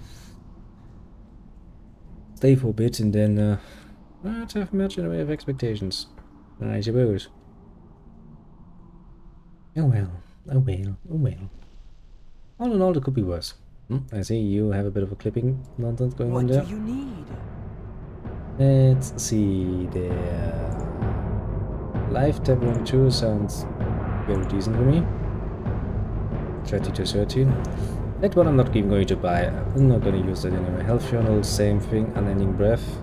Stay for a bit and then not have much in the way of expectations, I suppose. Oh well, oh well, oh well. All in all, it could be worse. I see you have a bit of a clipping nonsense going on there. What do you need? Let's see there. Live Tavern 2 sounds very decent for me. 30 to 13. That one I'm not even going to buy. I'm not going to use that anyway. Health Journal, same thing. Unending Breath.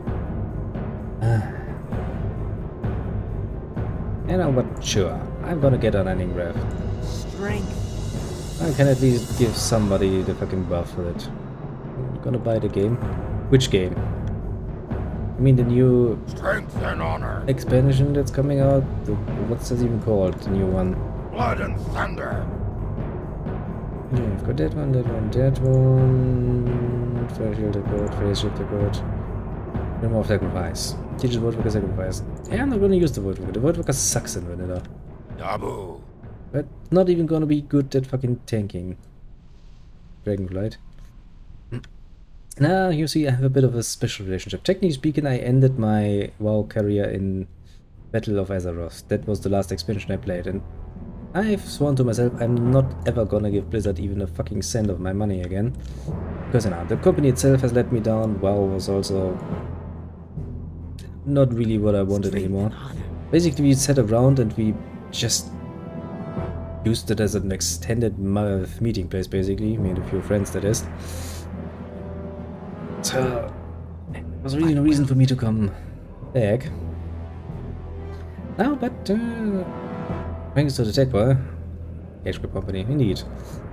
You know, but sure. I'm gonna get Unending Breath. Strength. I can at least give somebody the fucking buff for it. I'm gonna buy the game. Which game? I mean the new Strength and honor. expansion that's coming out. What's that even called? The new one. Blood and thunder. Yeah, I've got that one, that one, that one. Fire Shield Accord, Phase Shift Accord. Remove of Sacrifice. Teaches Voidwalker Sacrifice. Yeah, I'm not gonna use the Voidwalker. The Voidwalker sucks in vanilla. Dabu. But not even gonna be good at fucking tanking. Dragonflight. Now, you see, I have a bit of a special relationship. Technically speaking, I ended my WoW career in Battle of Azeroth. That was the last expansion I played, and I've sworn to myself I'm not ever gonna give Blizzard even a fucking cent of my money again. Because, you know, the company itself has let me down. WoW was also not really what I wanted anymore. Basically, we sat around and we just used it as an extended meeting place, basically. Made a few friends, that is. So, it was really no reason for me to come back. No, but thanks to the tech war, Cash Grip Company, indeed.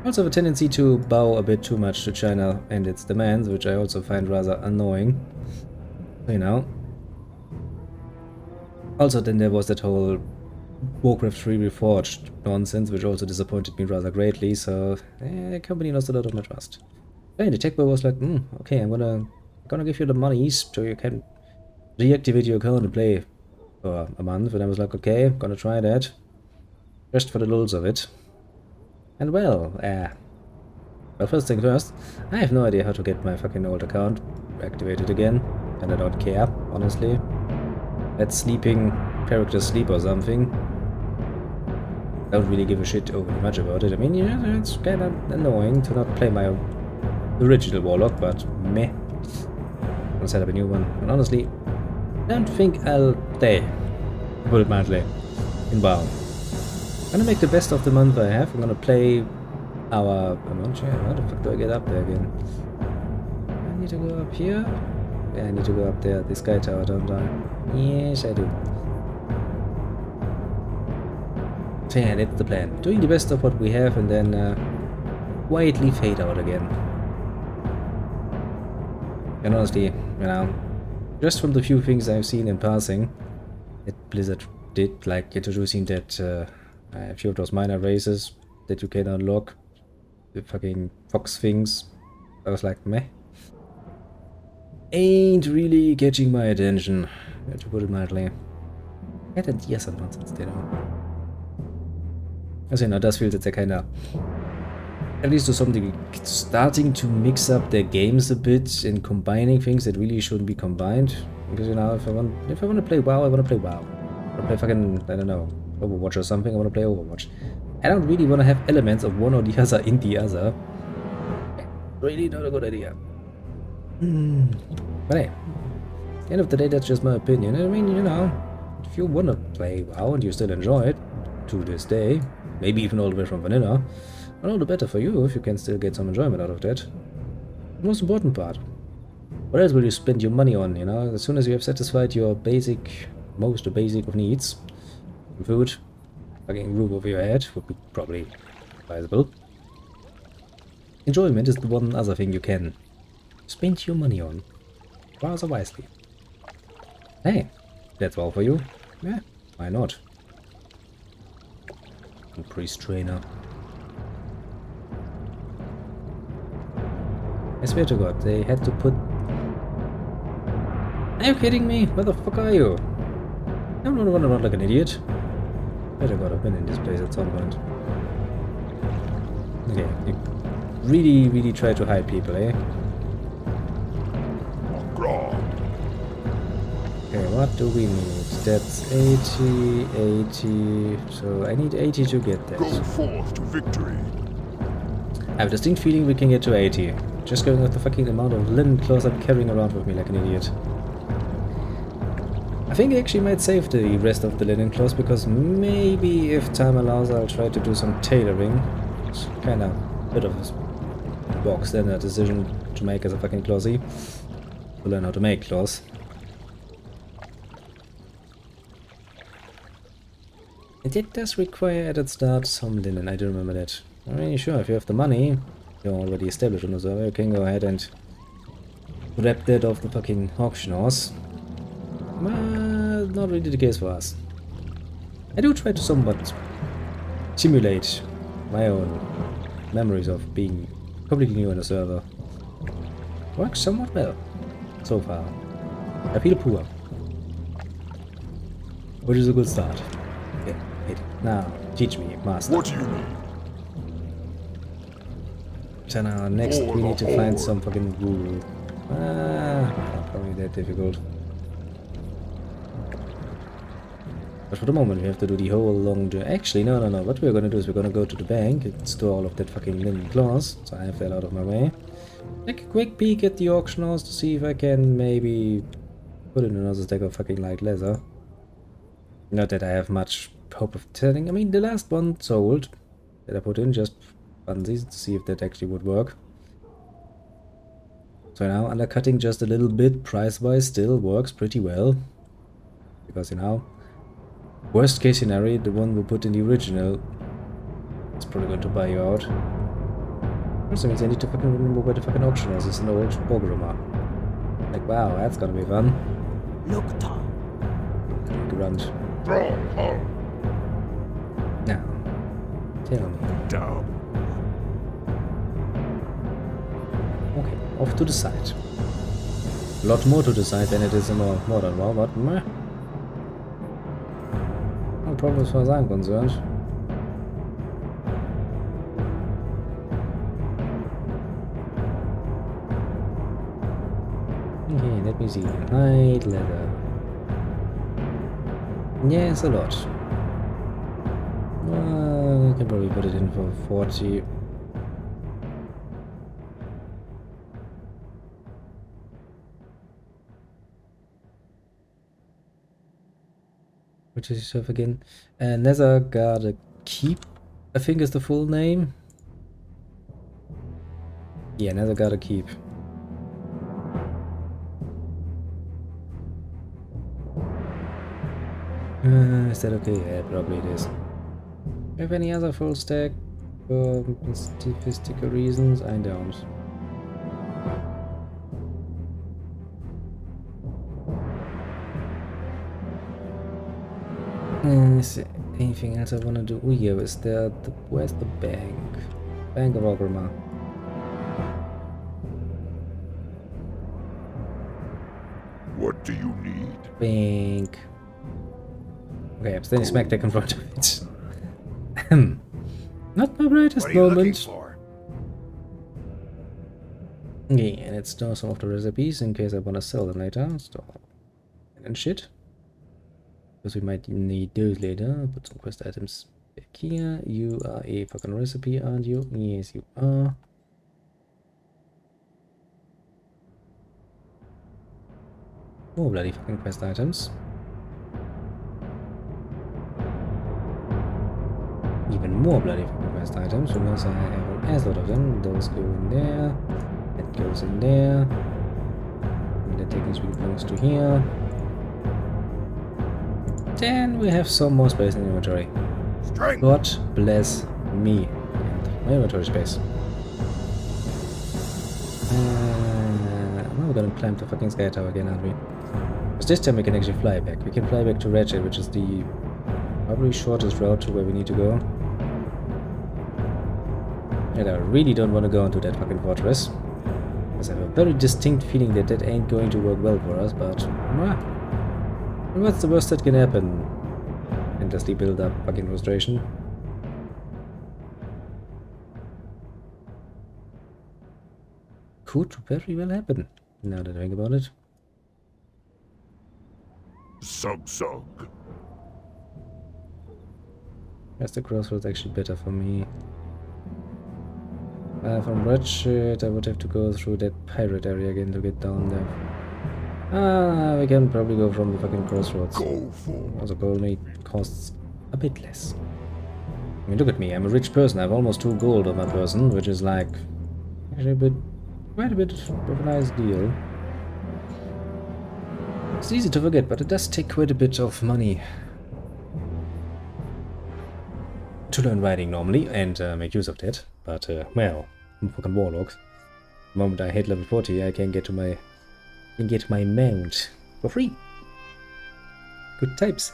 I also have a tendency to bow a bit too much to China and its demands, which I also find rather annoying. You know. Also, then there was that whole Warcraft 3 Reforged nonsense, which also disappointed me rather greatly, so the company lost a lot of my trust. Hey, the tech boy was like, okay, I'm gonna give you the money so you can reactivate your account and play for a month, and I was like, okay, I'm gonna try that. Just for the lulz of it. And well, first thing first, I have no idea how to get my fucking old account activated again, and I don't care, honestly. Let sleeping characters sleep or something. Don't really give a shit overly much about it. I mean, yeah, it's kind of annoying to not play my original Warlock, but meh. I'll set up a new one. And honestly, I don't think I'll play, put it mildly, in WoW. I'm gonna make the best of the month I have. I'm gonna play our... I'm not sure. How the fuck do I get up there again? I need to go up here? Yeah, I need to go up there. This sky tower, don't I? Yes, I do. So yeah, that's the plan. Doing the best of what we have and then quietly fade out again. And honestly, you know, just from the few things I've seen in passing that Blizzard did, like introducing that a few of those minor races that you can unlock, the fucking fox things, I was like, meh. Ain't really catching my attention, to put it mildly. I had ideas and nonsense, you know. Also, you know, das feel that they're kinda, at least to some degree, starting to mix up their games a bit and combining things that really shouldn't be combined. Because, you know, if I want to play WoW, I want to play WoW. I want to play fucking, I don't know, Overwatch or something, I want to play Overwatch. I don't really want to have elements of one or the other in the other. Really not a good idea. But hey, at the end of the day, that's just my opinion. I mean, you know, if you want to play WoW and you still enjoy it to this day, maybe even all the way from vanilla, well, all the better for you if you can still get some enjoyment out of that. The most important part. What else will you spend your money on, you know? As soon as you have satisfied your basic, most basic of needs, food, fucking roof over your head would be probably advisable. Enjoyment is the one other thing you can spend your money on, rather wisely. Hey, that's all for you? Yeah, why not? Priest trainer. I swear to God, they had to put... Are you kidding me? Where the fuck are you? I'm not running around like an idiot. Better God, I've been in this place at some point. Okay, you really try to hide people, eh? Okay, what do we need? That's 80, 80... So I need 80 to get that. Go forth to victory. I have a distinct feeling we can get to 80. Just going with the fucking amount of linen clothes I'm carrying around with me like an idiot. I think I actually might save the rest of the linen clothes, because maybe if time allows I'll try to do some tailoring. It's kind of a bit of a bog standard decision to make as a fucking clothie. To learn how to make clothes. And it does require at start some linen, I do remember that. I mean, sure, if you have the money, you're already established on the server, you can go ahead and grab that off the fucking auction house. But not really the case for us. I do try to somewhat simulate my own memories of being completely new on the server. Works somewhat well, so far. I feel poor, which is a good start. Okay, wait. Now, teach me, master. What do you need? So now, next we need to find some fucking guru. Not probably that difficult. But for the moment we have to do the whole long journey. Actually, no. What we're gonna do is we're gonna go to the bank and store all of that fucking linen cloth. So I have that out of my way. Take a quick peek at the auction house to see if I can maybe put in another stack of fucking light leather. Not that I have much hope of telling. I mean, the last one sold that I put in just funsies to see if that actually would work. So now undercutting just a little bit price-wise still works pretty well. Because, you know, worst case scenario, the one we put in the original is probably going to buy you out. Also means I need to fucking remember where the fucking auction house is in the old Borgroma. Like, wow, that's gonna be fun. Look, Tom. Grunt. Tell me. Dumb. Okay, off to the side. A lot more to the side than it is in a modern war, but meh. No problem as far as I'm concerned. Okay, let me see. Light leather. Yes, a lot. I can probably put it in for 40. Which is yourself again? Nether gotta keep, I think is the full name. Yeah, Nether gotta keep. Is that okay? Yeah, probably it is. Do you have any other full stack for statistical reasons? I don't. Is there anything else I wanna do? Oh yeah, is there where's the bank? Bank of Ogrima. What do you need? Bank. Okay, I'm standing smack deck in front of it. Not my brightest What are you looking moment. for? Okay, and let's store some of the recipes in case I wanna sell them later. Store and shit. Because we might need those later. Put some quest items back here. You are a fucking recipe, aren't you? Yes, you are. More bloody fucking quest items. Even more bloody fucking quest items, because I have an ass lot of them. Those go in there. That goes in there. And that technically belongs to here. Then we have some more space in the inventory. Strength. God bless me and my inventory space. Now we're gonna climb the fucking sky tower again, aren't we? Because this time we can actually fly back. We can fly back to Ratchet, which is the probably shortest route to where we need to go. And I really don't want to go into that fucking fortress. Because I have a very distinct feeling that that ain't going to work well for us, but... what's the worst that can happen? Endlessly build up fucking frustration. Could very well happen, now that I think about it. Sug. That's the crossroads actually better for me. From Ratchet, I would have to go through that pirate area again to get down there. We can probably go from the fucking crossroads. Go for. Also, gold meat costs a bit less. I mean, look at me, I'm a rich person. I have almost 2 gold on my person, which is like actually quite a bit of a nice deal. It's easy to forget, but it does take quite a bit of money to learn riding normally and make use of that. But well, I'm fucking warlock. The moment I hit level 40, I can get my mount for free. Good types.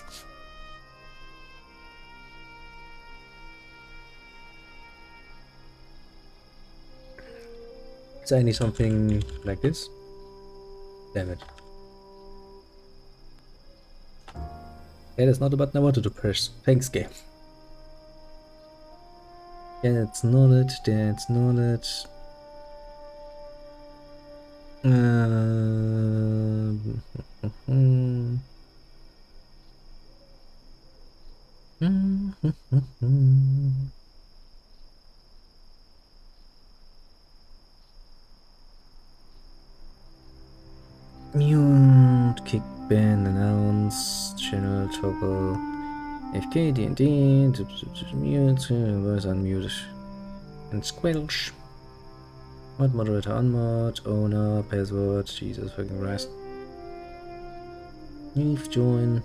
Is I need something like this? Damn it. That is not the button I wanted to press. Thanks, game. That's not it, that's not it. Mute, kick, ban, announce, channel, toggle, FK, D&D, mute, voice unmute, and squelch. Mod, moderator, unmod, owner, password, Jesus fucking Christ. Leave, join.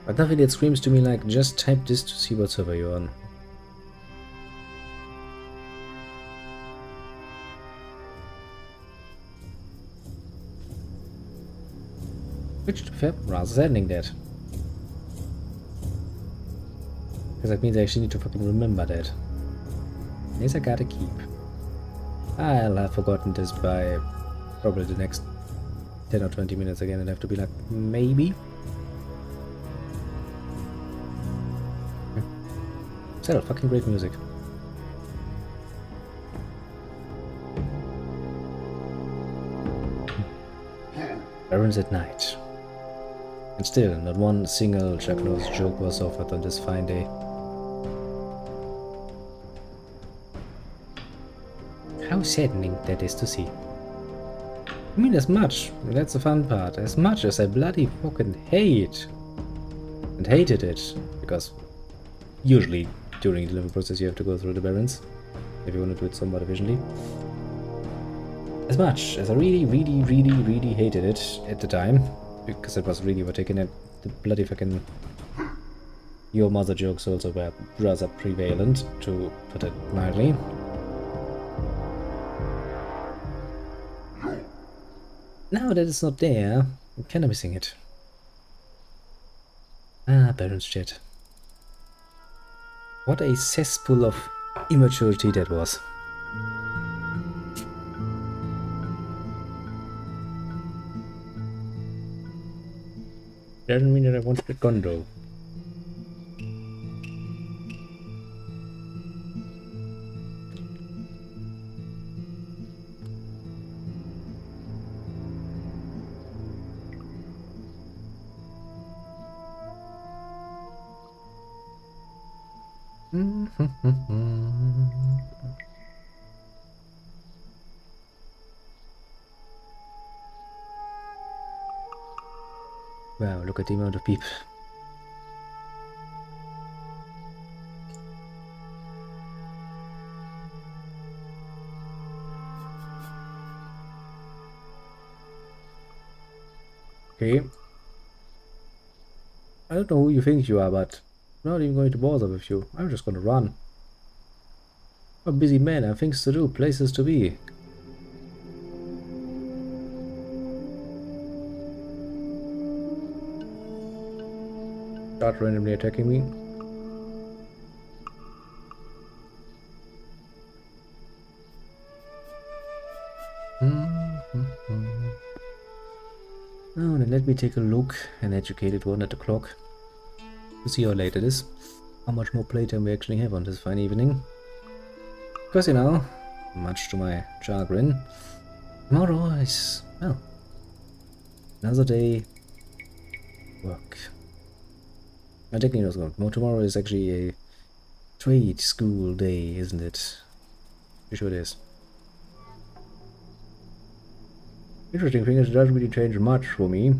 But nothing that screams to me like, just type this to see what server you're on. Which, to be fair, rather saddening that. Because that means I actually need to fucking remember that. This I gotta keep. I'll have forgotten this by probably the next 10 or 20 minutes again and have to be like, maybe? Still, fucking great music. Barrens at night. And still, not one single Jackalo's joke was offered on this fine day. How saddening that is to see. I mean, as much, that's the fun part, as much as I bloody fucking hate and hated it, because usually during the living process you have to go through the barrens, if you want to do it somewhat efficiently. As much as I really hated it at the time, because it was really overtaken, and the bloody fucking your mother jokes also were rather prevalent, to put it mildly. Now that it's not there, I'm kinda missing it. Ah, Baron's chat. What a cesspool of immaturity that was. Doesn't mean that I want the condo. Wow, look at the amount of people. Okay. I don't know who you think you are, but I'm not even going to bother with you. I'm just gonna run. I'm a busy man, I have things to do, places to be. Start randomly attacking me. Oh, then let me take a look, an educated one at the clock, to see how late it is, how much more playtime we actually have on this fine evening. Because, you know, much to my chagrin, tomorrow is, well, another day work. I technically not going. Well, tomorrow is actually a trade school day, isn't it? Pretty sure it is. Interesting thing is it doesn't really change much for me.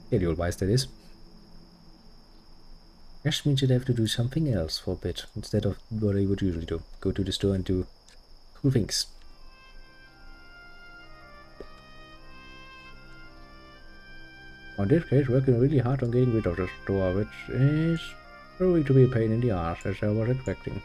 Schedule-wise, that is. Just means you'd have to do something else for a bit, instead of what I would usually do. Go to the store and do cool things. In this case, working really hard on getting rid of the store, which is proving to be a pain in the ass, as I was expecting.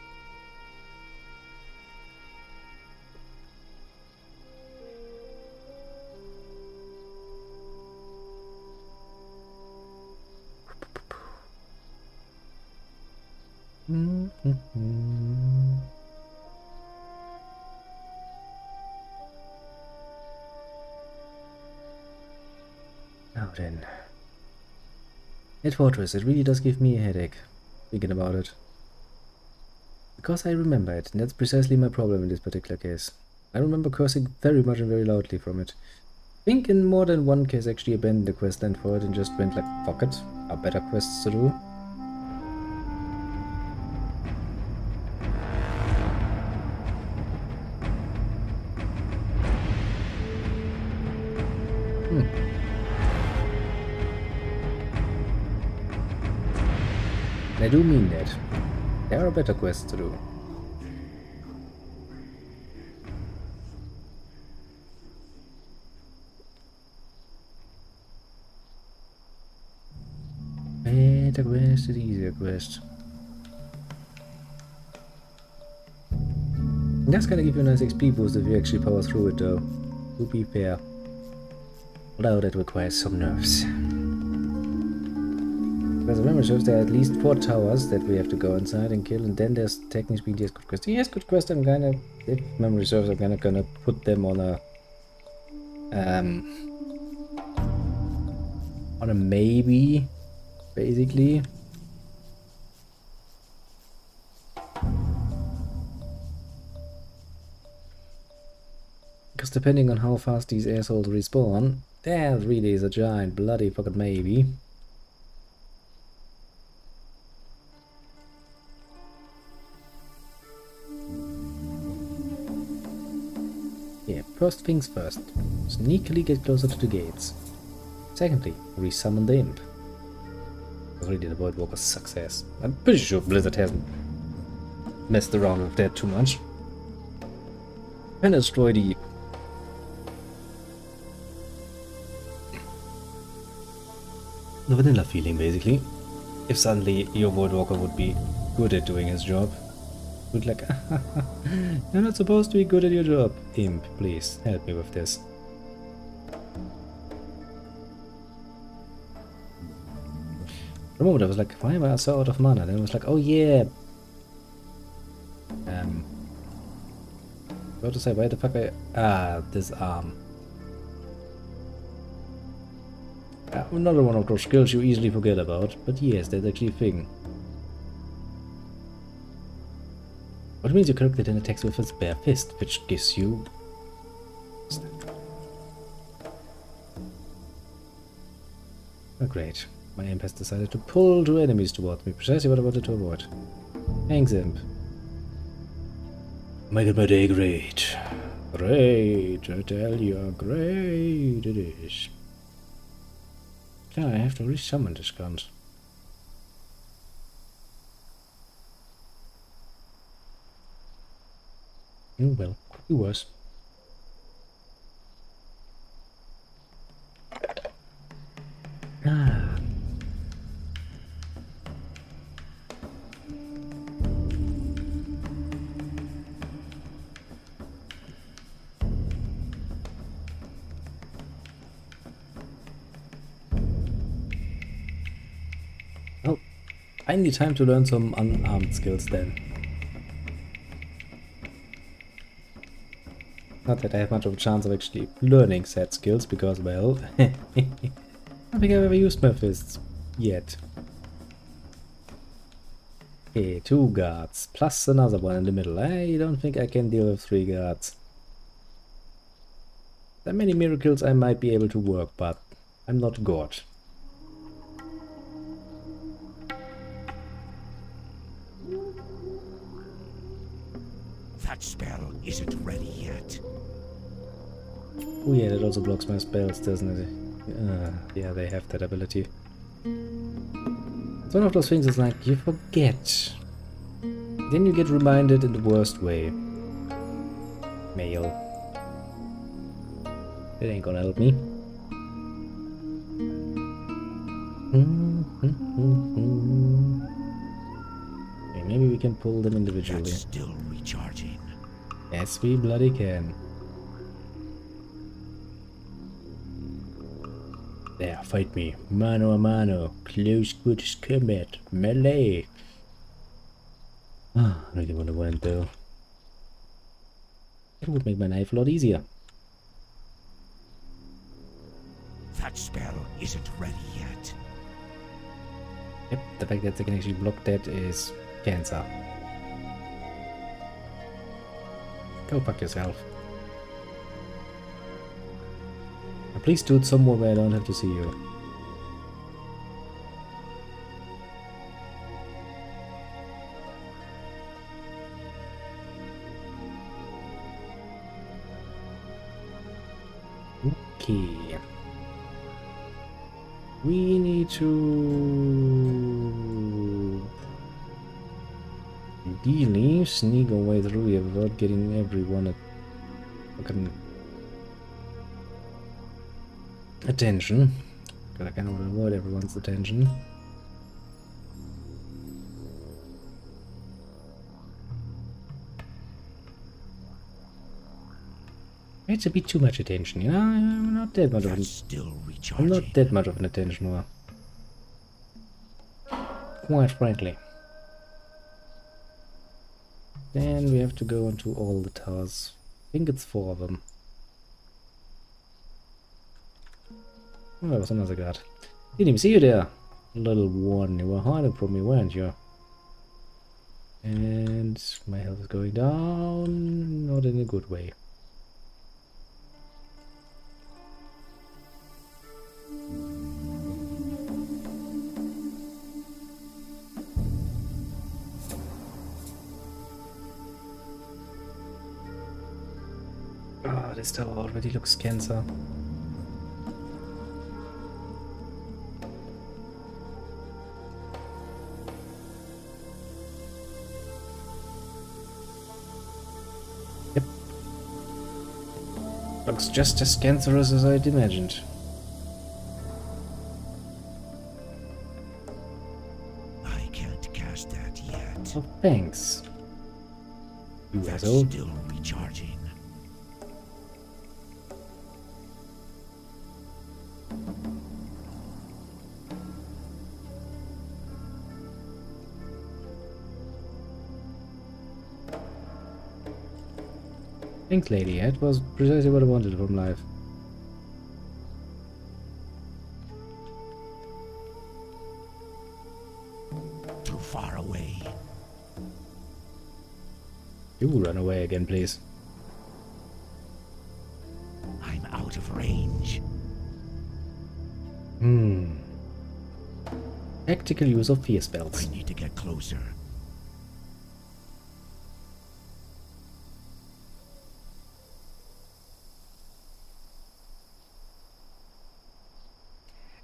Now then, that fortress, it really does give me a headache, thinking about it. Because I remember it, and that's precisely my problem in this particular case. I remember cursing very much and very loudly from it. I think in more than one case actually abandoned the quest then for it and just went like, fuck it, are better quests to do. I do mean that. There are better quests to do. Better quest is easier quest. That's gonna give you a nice XP boost if you actually power through it though. To be fair. Although that requires some nerves. Because the memory shows there are at least 4 towers that we have to go inside and kill, and then there's technically yes, good quest. Yes, good quest. I'm gonna, if memory serves, I'm gonna put them on a maybe, basically. Because depending on how fast these assholes respawn, that really is a giant bloody fucking maybe. Yeah, first things first. Sneakily get closer to the gates. Secondly, resummon the imp. Because really the Void Walker's success. I'm pretty sure Blizzard hasn't messed around with that too much. And destroy the vanilla feeling, basically. If suddenly your Void Walker would be good at doing his job. Would like, you're not supposed to be good at your job. Imp, please, help me with this. For a moment I was like, why am I so out of mana? Then I was like, oh yeah. What to say, why the fuck this arm. Another one of those skills you easily forget about, but yes, that's actually a thing. What means your character then attacks with its bare fist, which gives you... Oh great, my imp has decided to pull 2 enemies towards me, precisely what I wanted to avoid. Thanks, imp. Making my day great. Great, I tell you, great it is. Yeah, I have to resummon this cunt. Oh well, could be worse. Ah. Well, I need time to learn some unarmed skills then. Not that I have much of a chance of actually learning said skills, because, well, I don't think I've ever used my fists yet. Okay, 2 guards, plus another one in the middle. I don't think I can deal with 3 guards. There are many miracles I might be able to work, but I'm not God. That spell isn't ready yet. Oh yeah, that also blocks my spells, doesn't it? Yeah, they have that ability. It's one of those things that's like, you forget. Then you get reminded in the worst way. Mail. That ain't gonna help me. Okay, maybe we can pull them individually. That's still recharging. Yes, we bloody can. There, fight me. Mano a mano. Close quarters combat. Melee. Ah, I really wonder when though. It would make my life a lot easier. That spell isn't ready yet. Yep, the fact that they can actually block that is cancer. Go fuck yourself. Now please do it somewhere where I don't have to see you. Okay. We need to ideally sneak our way through here without getting everyone at fucking attention. Because I cannot avoid everyone's attention. It's a bit too much attention, you know? I'm not that much of That's still I'm recharging. not that much of an attentioner. Quite frankly. Then we have to go into all the towers. I think it's 4 of them. Oh, there was another guard. Didn't even see you there, little one. You were hiding from me, weren't you? And my health is going down, not in a good way. Oh, this tower already looks cancer. Yep. Looks just as cancerous as I'd imagined. I can't cast that yet. Oh, thanks. You That's asshole. still recharging. Thanks, lady. That was precisely what I wanted from life. Too far away. You run away again, please. I'm out of range. Tactical use of fear spells. I need to get closer.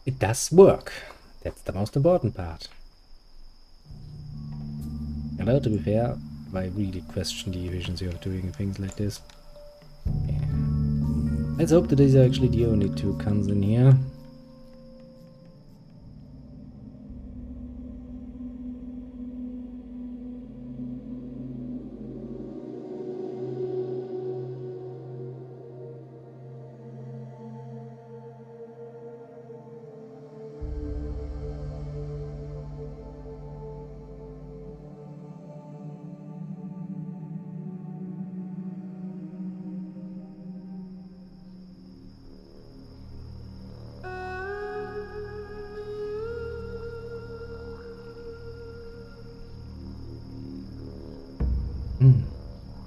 It does work. That's the most important part. Although, to be fair, I really question the efficiency of doing things like this. Yeah. Let's hope that these are actually the only 2 cons in here.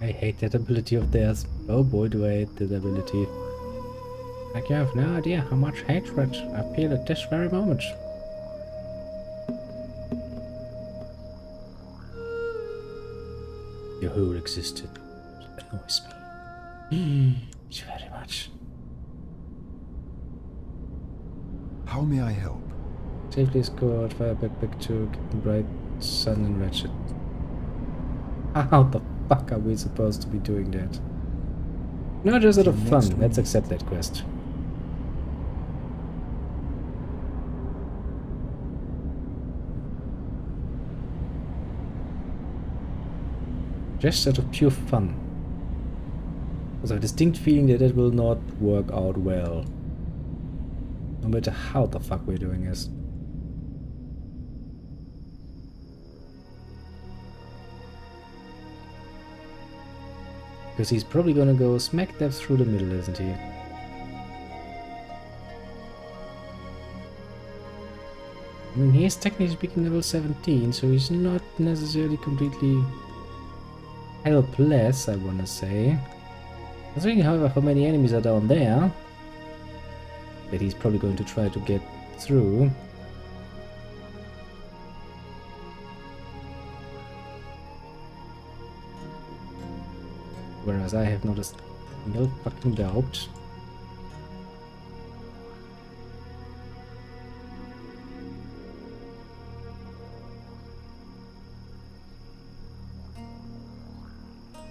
I hate that ability of theirs. Oh boy, do I hate that ability. Like, you have no idea how much hatred I feel at this very moment. Your whole existence annoys me. Very much. How may I help? Safely escort fire backpack to Captain Bright, Sun and Ratchet. How the fuck are we supposed to be doing that? No, just out of fun. Let's accept that quest. Just out of pure fun. Because I have a distinct feeling that it will not work out well. No matter how the fuck we're doing this. Because he's probably gonna go smack dab through the middle, isn't he? I mean, he is technically speaking level 17, so he's not necessarily completely helpless, I wanna say. Considering, however, how many enemies are down there, that he's probably going to try to get through. Whereas I have not a single fucking doubt.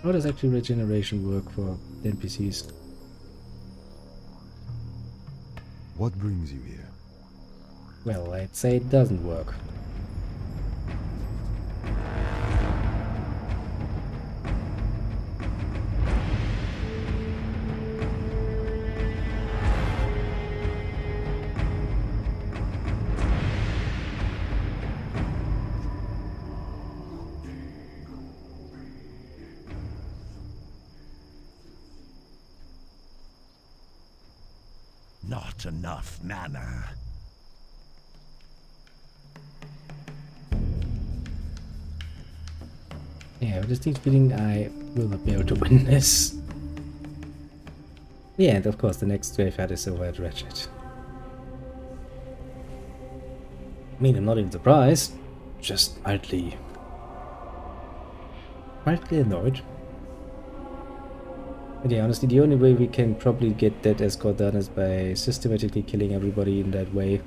How does actually regeneration work for the NPCs? What brings you here? Well, I'd say it doesn't work. not enough mana. Yeah, with this team feeling I will not be able to win this. Yeah, and of course the next graveyard is over at Ratchet. I mean, I'm not even surprised, just mildly annoyed. But yeah, honestly, the only way we can probably get that escort done is by systematically killing everybody in that way.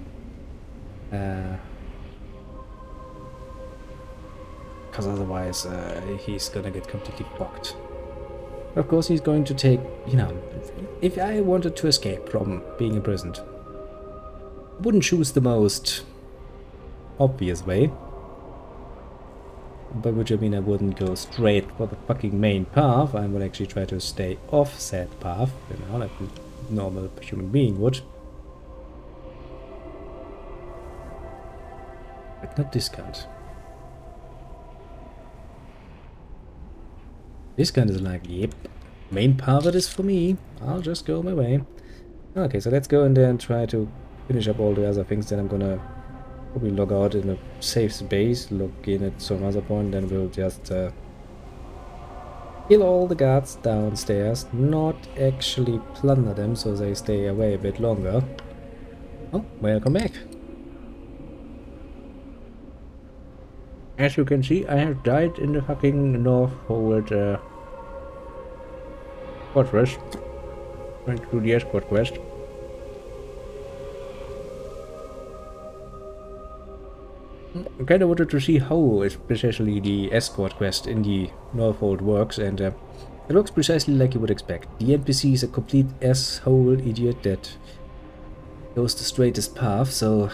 Because otherwise he's gonna get completely fucked. Of course he's going to take, you know, if I wanted to escape from being imprisoned, I wouldn't choose the most obvious way. By which I mean I wouldn't go straight for the fucking main path, I would actually try to stay off said path, you know, like a normal human being would. But not this kind. This kind is like, yep, main path it is for me, I'll just go my way. Okay, so let's go and then try to finish up all the other things, then I'm gonna probably log out in a safe space, log in at some other point, then we'll just kill all the guards downstairs, not actually plunder them so they stay away a bit longer. Oh, welcome back. As you can see, I have died in the fucking Northhold fortress. Went through the escort quest. I kinda wanted to see how especially the escort quest in the Northhold works, and it works precisely like you would expect. The NPC is a complete asshole idiot that goes the straightest path, so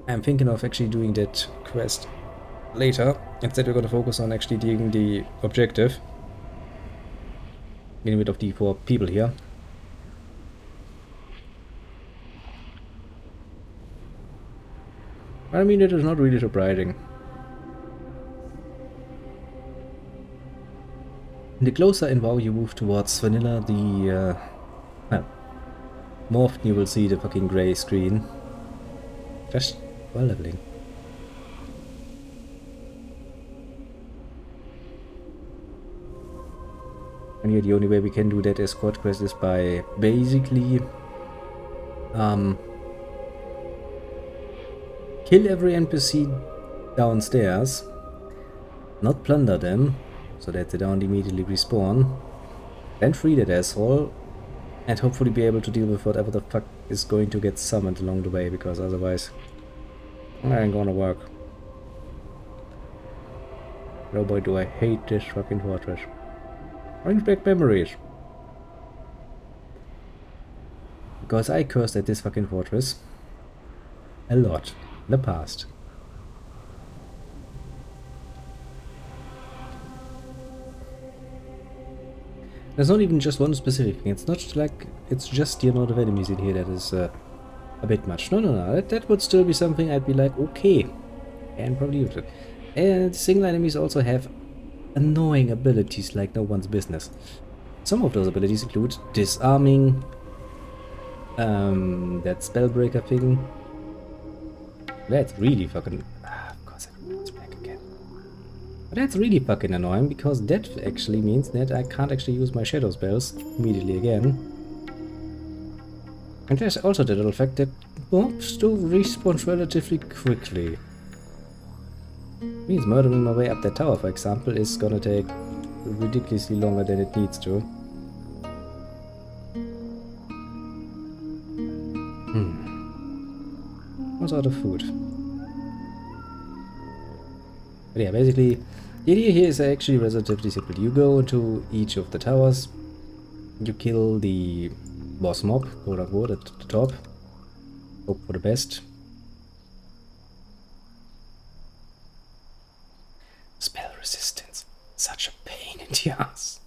I'm thinking of actually doing that quest later. Instead we're gonna focus on actually doing the objective. Getting rid of the 4 people here. I mean, it is not really surprising. The closer in WoW you move towards vanilla, the more often you will see the fucking grey screen. Just while leveling. And yeah, the only way we can do that escort quest is by basically kill every NPC downstairs, not plunder them, so that they don't immediately respawn, then free that asshole, and hopefully be able to deal with whatever the fuck is going to get summoned along the way, because otherwise it ain't gonna work. Oh boy, do I hate this fucking fortress. Brings back memories. Because I cursed at this fucking fortress a lot in the past. There's not even just one specific thing. It's not like it's just the amount of enemies in here that is a bit much. No. That would still be something I'd be like, okay, and probably use it. And single enemies also have annoying abilities like no one's business. Some of those abilities include disarming, that spellbreaker thing. That's really fucking... of course it's back again. But that's really fucking annoying, because that actually means that I can't actually use my shadow spells immediately again. And there's also the little fact that mobs do respawn relatively quickly. Means murdering my way up that tower, for example, is gonna take ridiculously longer than it needs to. What sort of food? But yeah, basically, the idea here is actually relatively simple. You go into each of the towers, you kill the boss mob, quote unquote, at the top, hope for the best. Spell resistance, such a pain in the ass.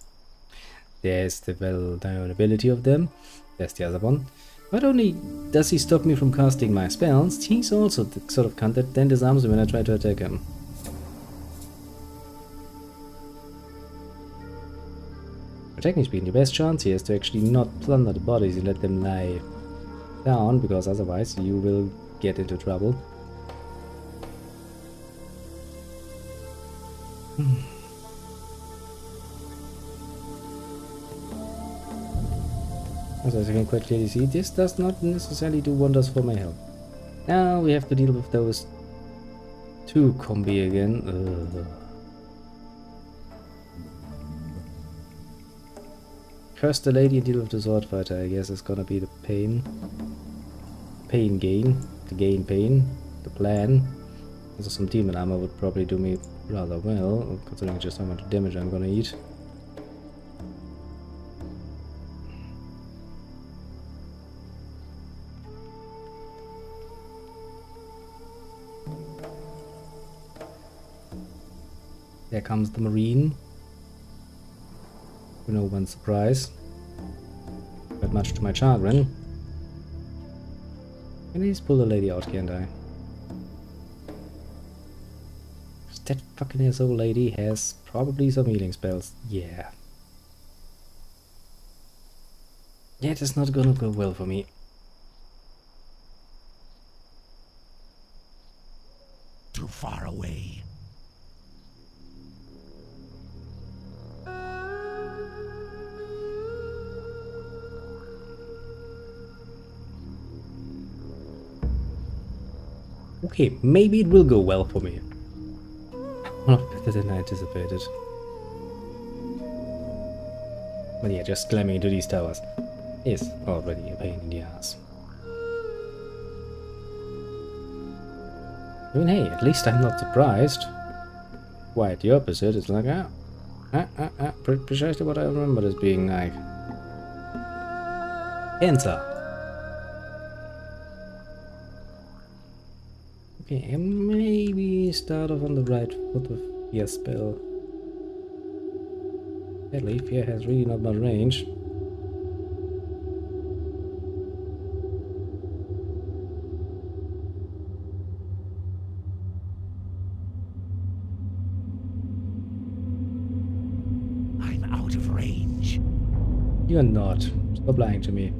There's the well-known ability of them, there's the other one. Not only does he stop me from casting my spells, he's also the sort of cunt that then disarms me when I try to attack him. Technically speaking, the best chance here is to actually not plunder the bodies and let them lie down, because otherwise you will get into trouble. As I can quite clearly see, this does not necessarily do wonders for my health. Now we have to deal with those two combi again. Ugh. Curse the lady and deal with the sword fighter, I guess is gonna be the pain. Pain gain. The gain pain. The plan. Also some demon armor would probably do me rather well, considering just how much damage I'm gonna eat. There comes the Marine. To no one's surprise. But much to my chagrin. Can I just pull the lady out, can't I? That fucking asshole lady has probably some healing spells. Yeah. Yeah, it is not gonna go well for me. Too far away. Okay, maybe it will go well for me. Not better than I anticipated. But yeah, just climbing into these towers is already a pain in the ass. I mean, hey, at least I'm not surprised. Quite the opposite. It's like, precisely what I remember as being like. Enter. Okay, and maybe start off on the right foot with Fear spell. Sadly, Fear has really not much range. I'm out of range. You're not. Stop lying to me.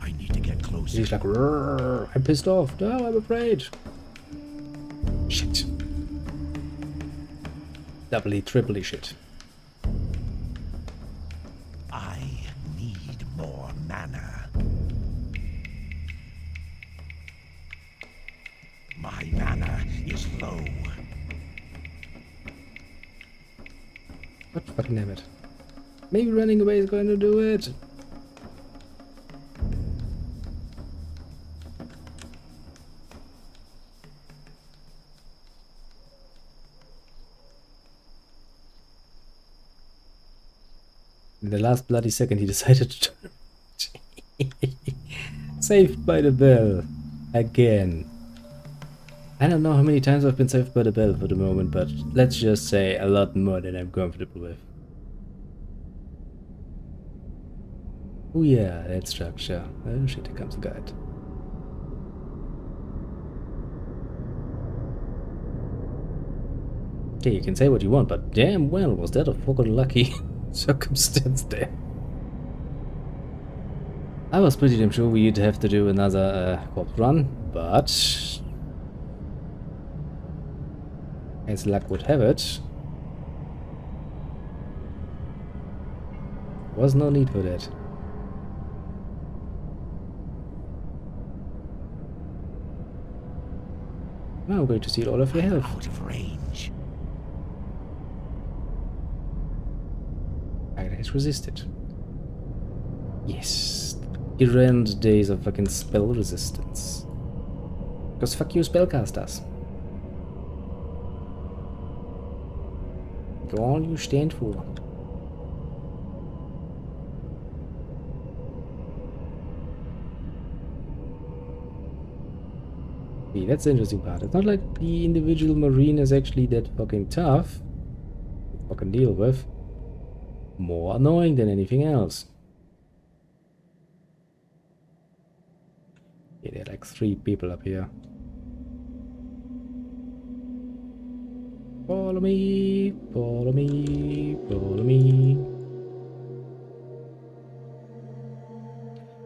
I need to get closer. He's like, "Rrrr, I'm pissed off. No, I'm afraid. Shit. Doubly, triply shit. I need more mana. My mana is low. What fucking damn it. Maybe running away is going to do it. In the last bloody second he decided to turn. Saved by the bell. Again. I don't know how many times I've been saved by the bell for the moment, but let's just say a lot more than I'm comfortable with. Oh yeah, that structure. Oh shit, here comes the guide. Okay, you can say what you want, but damn well was that a fucking lucky circumstance there. I was pretty damn sure we'd have to do another corpse run, but as luck would have it, there was no need for that. Now I'm going to steal all of your health. Out of range. It has resisted. Yes. The grand days of fucking spell resistance. Because fuck you spellcasters. Go all you stand for. See, that's the interesting part. It's not like the individual marine is actually that fucking tough to fucking deal with. More annoying than anything else. Yeah, there are like 3 people up here. Follow me, follow me, follow me.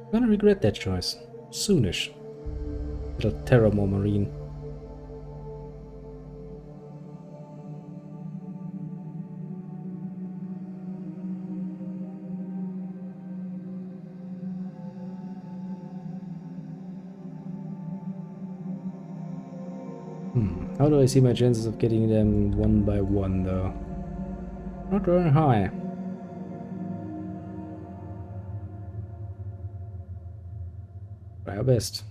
I'm gonna regret that choice. Soonish. Little Terramore Marine. How do I see my chances of getting them one by one, though? Not very high. Try our best.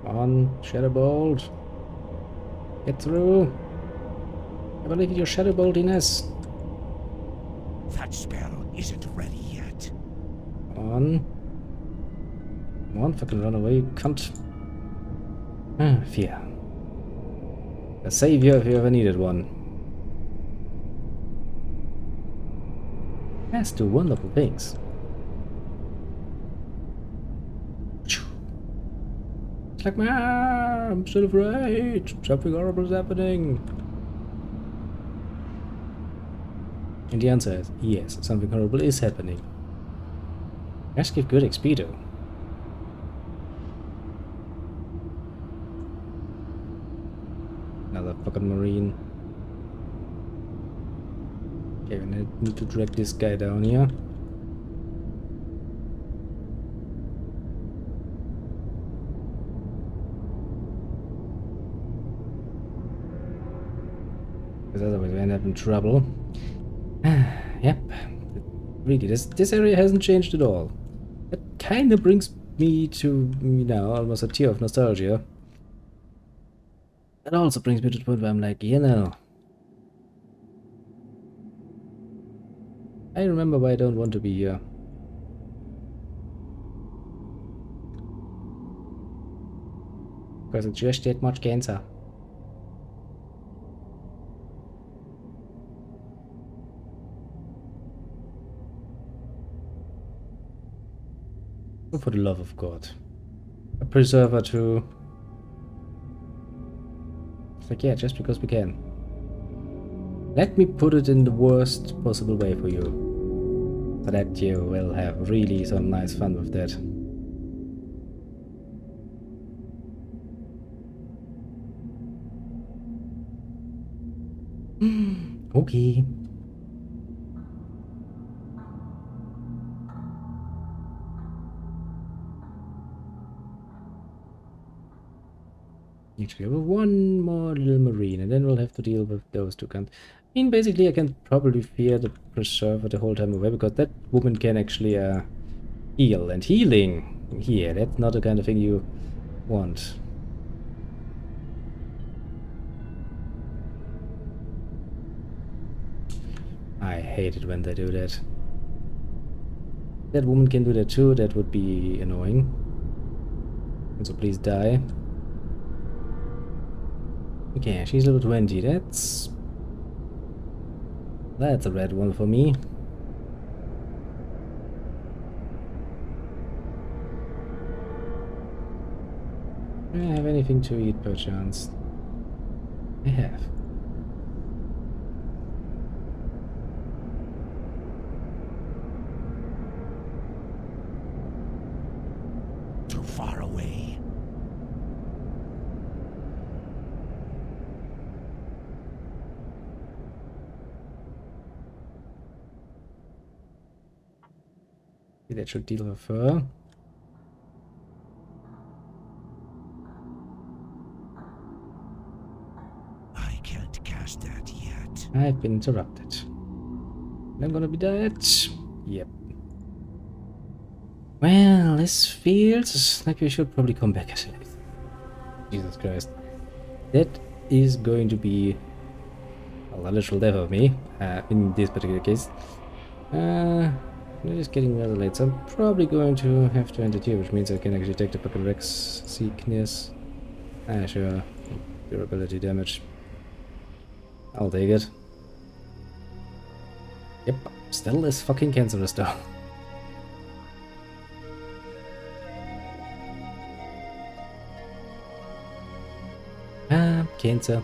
Come on, Shadow Bolt. Get through. I believe in your Shadow Boltiness. That spell isn't ready yet. Come on. Come on, fucking run away, you cunt. Ah, fear. A savior if you ever needed one. Has do wonderful things. It's like, I'm still afraid. Something horrible is happening. And the answer is yes, something horrible is happening. Let's give good XP though. Another fucking marine. Okay, we need to drag this guy down here. Because otherwise we end up in trouble. Yep. Really, this area hasn't changed at all. That kind of brings me to, almost a tear of nostalgia. That also brings me to the point where I'm like, I remember why I don't want to be here. Because it's just that much cancer. Oh, for the love of God. A preserver too. It's like, yeah, just because we can. Let me put it in the worst possible way for you. So that you will have really some nice fun with that. Okay. Actually, we have one more little marine, and then we'll have to deal with those two guns. I mean, basically, I can probably fear the preserver the whole time away, because that woman can actually heal. And healing, yeah, that's not the kind of thing you want. I hate it when they do that. That woman can do that too, that would be annoying. So please die. Okay, she's level 20. That's a red one for me. Do I have anything to eat, perchance? I have. Too far away. That should deal with her. I can't cast that yet. I've been interrupted. I'm gonna be dead. Yep. Well, this feels like we should probably come back as well. Jesus Christ. That is going to be a literal death of me, in this particular case. It is getting rather late, so I'm probably going to have to end it here, which means I can actually take the fucking Rex sickness. Ah, sure. Durability damage. I'll take it. Yep, still is fucking cancerous though. cancer.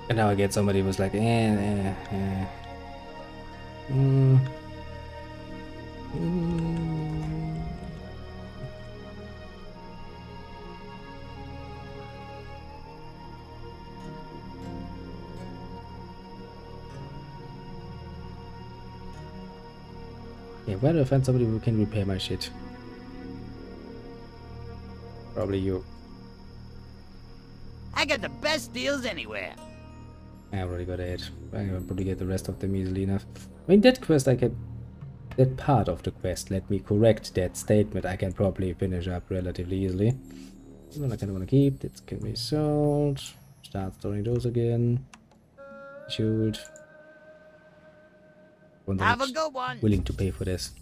And now I get somebody who's like, mm, mm. Yeah, where do I find somebody who can repair my shit? Probably you. I got the best deals anywhere. I already got 8. I can probably get the rest of them easily enough. I mean, that quest I can... That part of the quest, let me correct that statement, I can probably finish up relatively easily. This one I kind of want to keep. That can be sold. Start storing those again. Shoot. Have a good one. Willing to pay for this.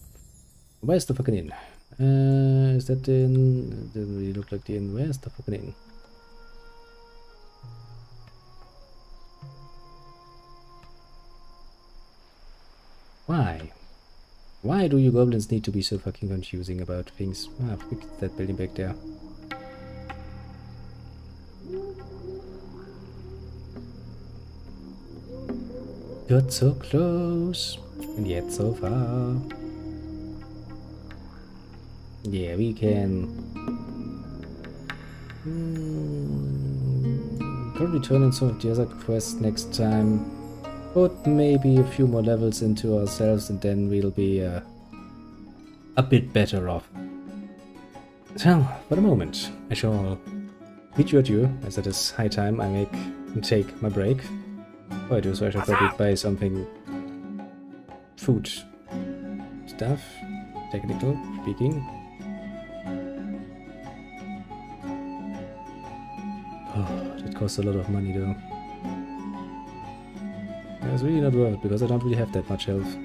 Where's the fucking inn? Is that the inn? Doesn't really look like the inn. Where's the fucking inn? Why? Why do you goblins need to be so fucking confusing about things? Ah, fix that building back there. Got so close, and yet so far. Yeah, we can... probably turn in some of the other quests next time. Put maybe a few more levels into ourselves and then we'll be a bit better off. So, for the moment, I shall bid you adieu, as it is high time I take my break. Before I do so, I shall probably buy something... food stuff, technical speaking. Oh, that costs a lot of money though. It's really not worth it, because I don't really have that much health.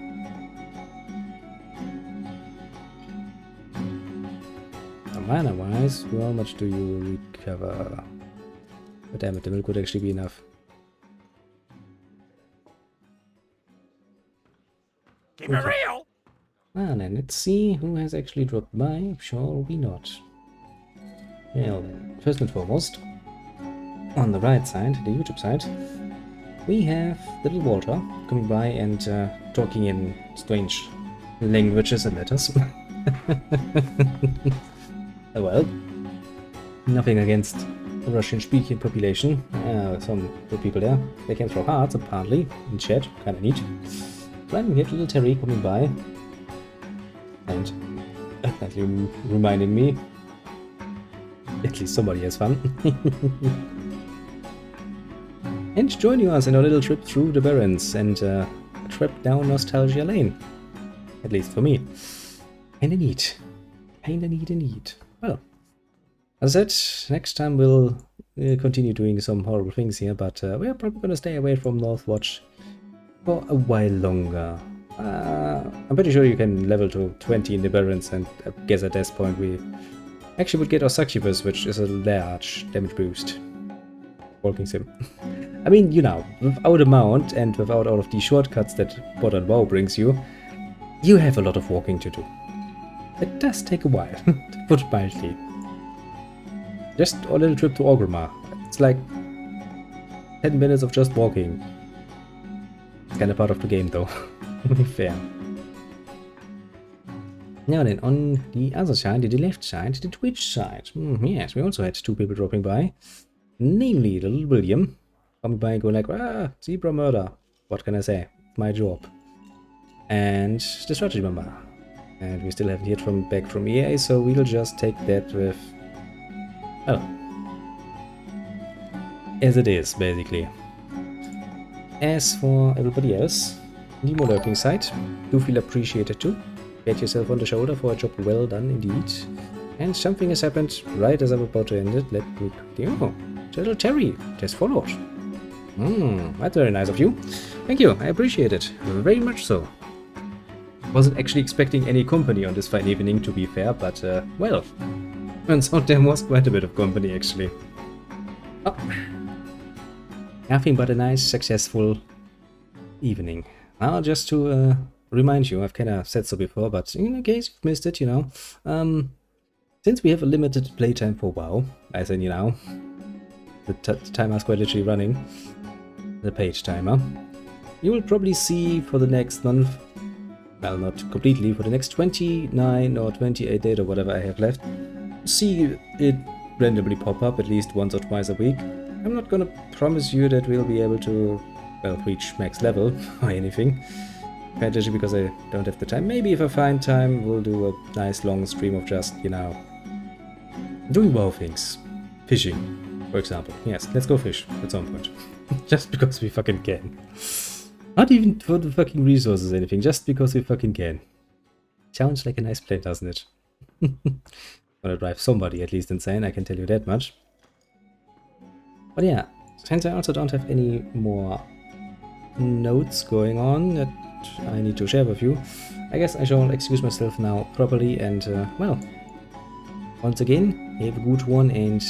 Mana-wise, how much do you recover? But damn it, the milk would actually be enough. Keep it real. Ah, then let's see who has actually dropped by. Shall we not? Well then, first and foremost, on the right side, the YouTube side, we have little Walter coming by and talking in strange languages and letters. Oh well. Nothing against the Russian-speaking population. Some good people there. They can throw hearts, apparently, in chat. Kinda neat. Then we have little Terry coming by. And as you reminded me, at least somebody has fun. And joining us in our little trip through the barrens and a trip down nostalgia lane. At least for me. Kinda neat. Kinda neat indeed. Well, as I said, next time we'll continue doing some horrible things here, but we're probably gonna stay away from Northwatch for a while longer. I'm pretty sure you can level to 20 in the barrens, and I guess at this point we actually would get our succubus, which is a large damage boost. Walking sim. I mean, you know, without a mount and without all of the shortcuts that Modern WoW brings you, you have a lot of walking to do. It does take a while, to put it mildly. Just a little trip to Orgrimmar. It's like 10 minutes of just walking. It's kind of part of the game though, to be fair. Now then, on the other side, the left side, the Twitch side. Yes, we also had 2 people dropping by. Namely, the little William. Coming by and going like, zebra murder. What can I say? My job. And the strategy member. And we still haven't heard back from EA, so we'll just take that with... well, as it is, basically. As for everybody else, Nemo lurking side, do feel appreciated too. Pat yourself on the shoulder for a job well done indeed. And something has happened right as I'm about to end it. Let me... oh, little Terry just followed. That's very nice of you. Thank you, I appreciate it. Very much so. Wasn't actually expecting any company on this fine evening, to be fair, but, well, turns out there was quite a bit of company, actually. Oh. Nothing but a nice, successful evening. Now, just to remind you, I've kind of said so before, but in case you've missed it, you know, since we have a limited playtime for WoW, as in, you know, the timer is quite literally running, the page timer, you will probably see for the next month, well, not completely, for the next 29 or 28 days or whatever I have left, see it randomly pop up at least once or twice a week. I'm not gonna promise you that we'll be able to, well, reach max level or anything, especially because I don't have the time. Maybe if I find time, we'll do a nice long stream of just, you know, doing WoW things. Fishing, for example. Yes, let's go fish at some point. Just because we fucking can. Not even for the fucking resources or anything, just because we fucking can. Sounds like a nice plan, doesn't it? Gonna drive somebody at least insane, I can tell you that much. But yeah, since I also don't have any more notes going on that I need to share with you, I guess I shall excuse myself now properly and, well, once again, have a good one and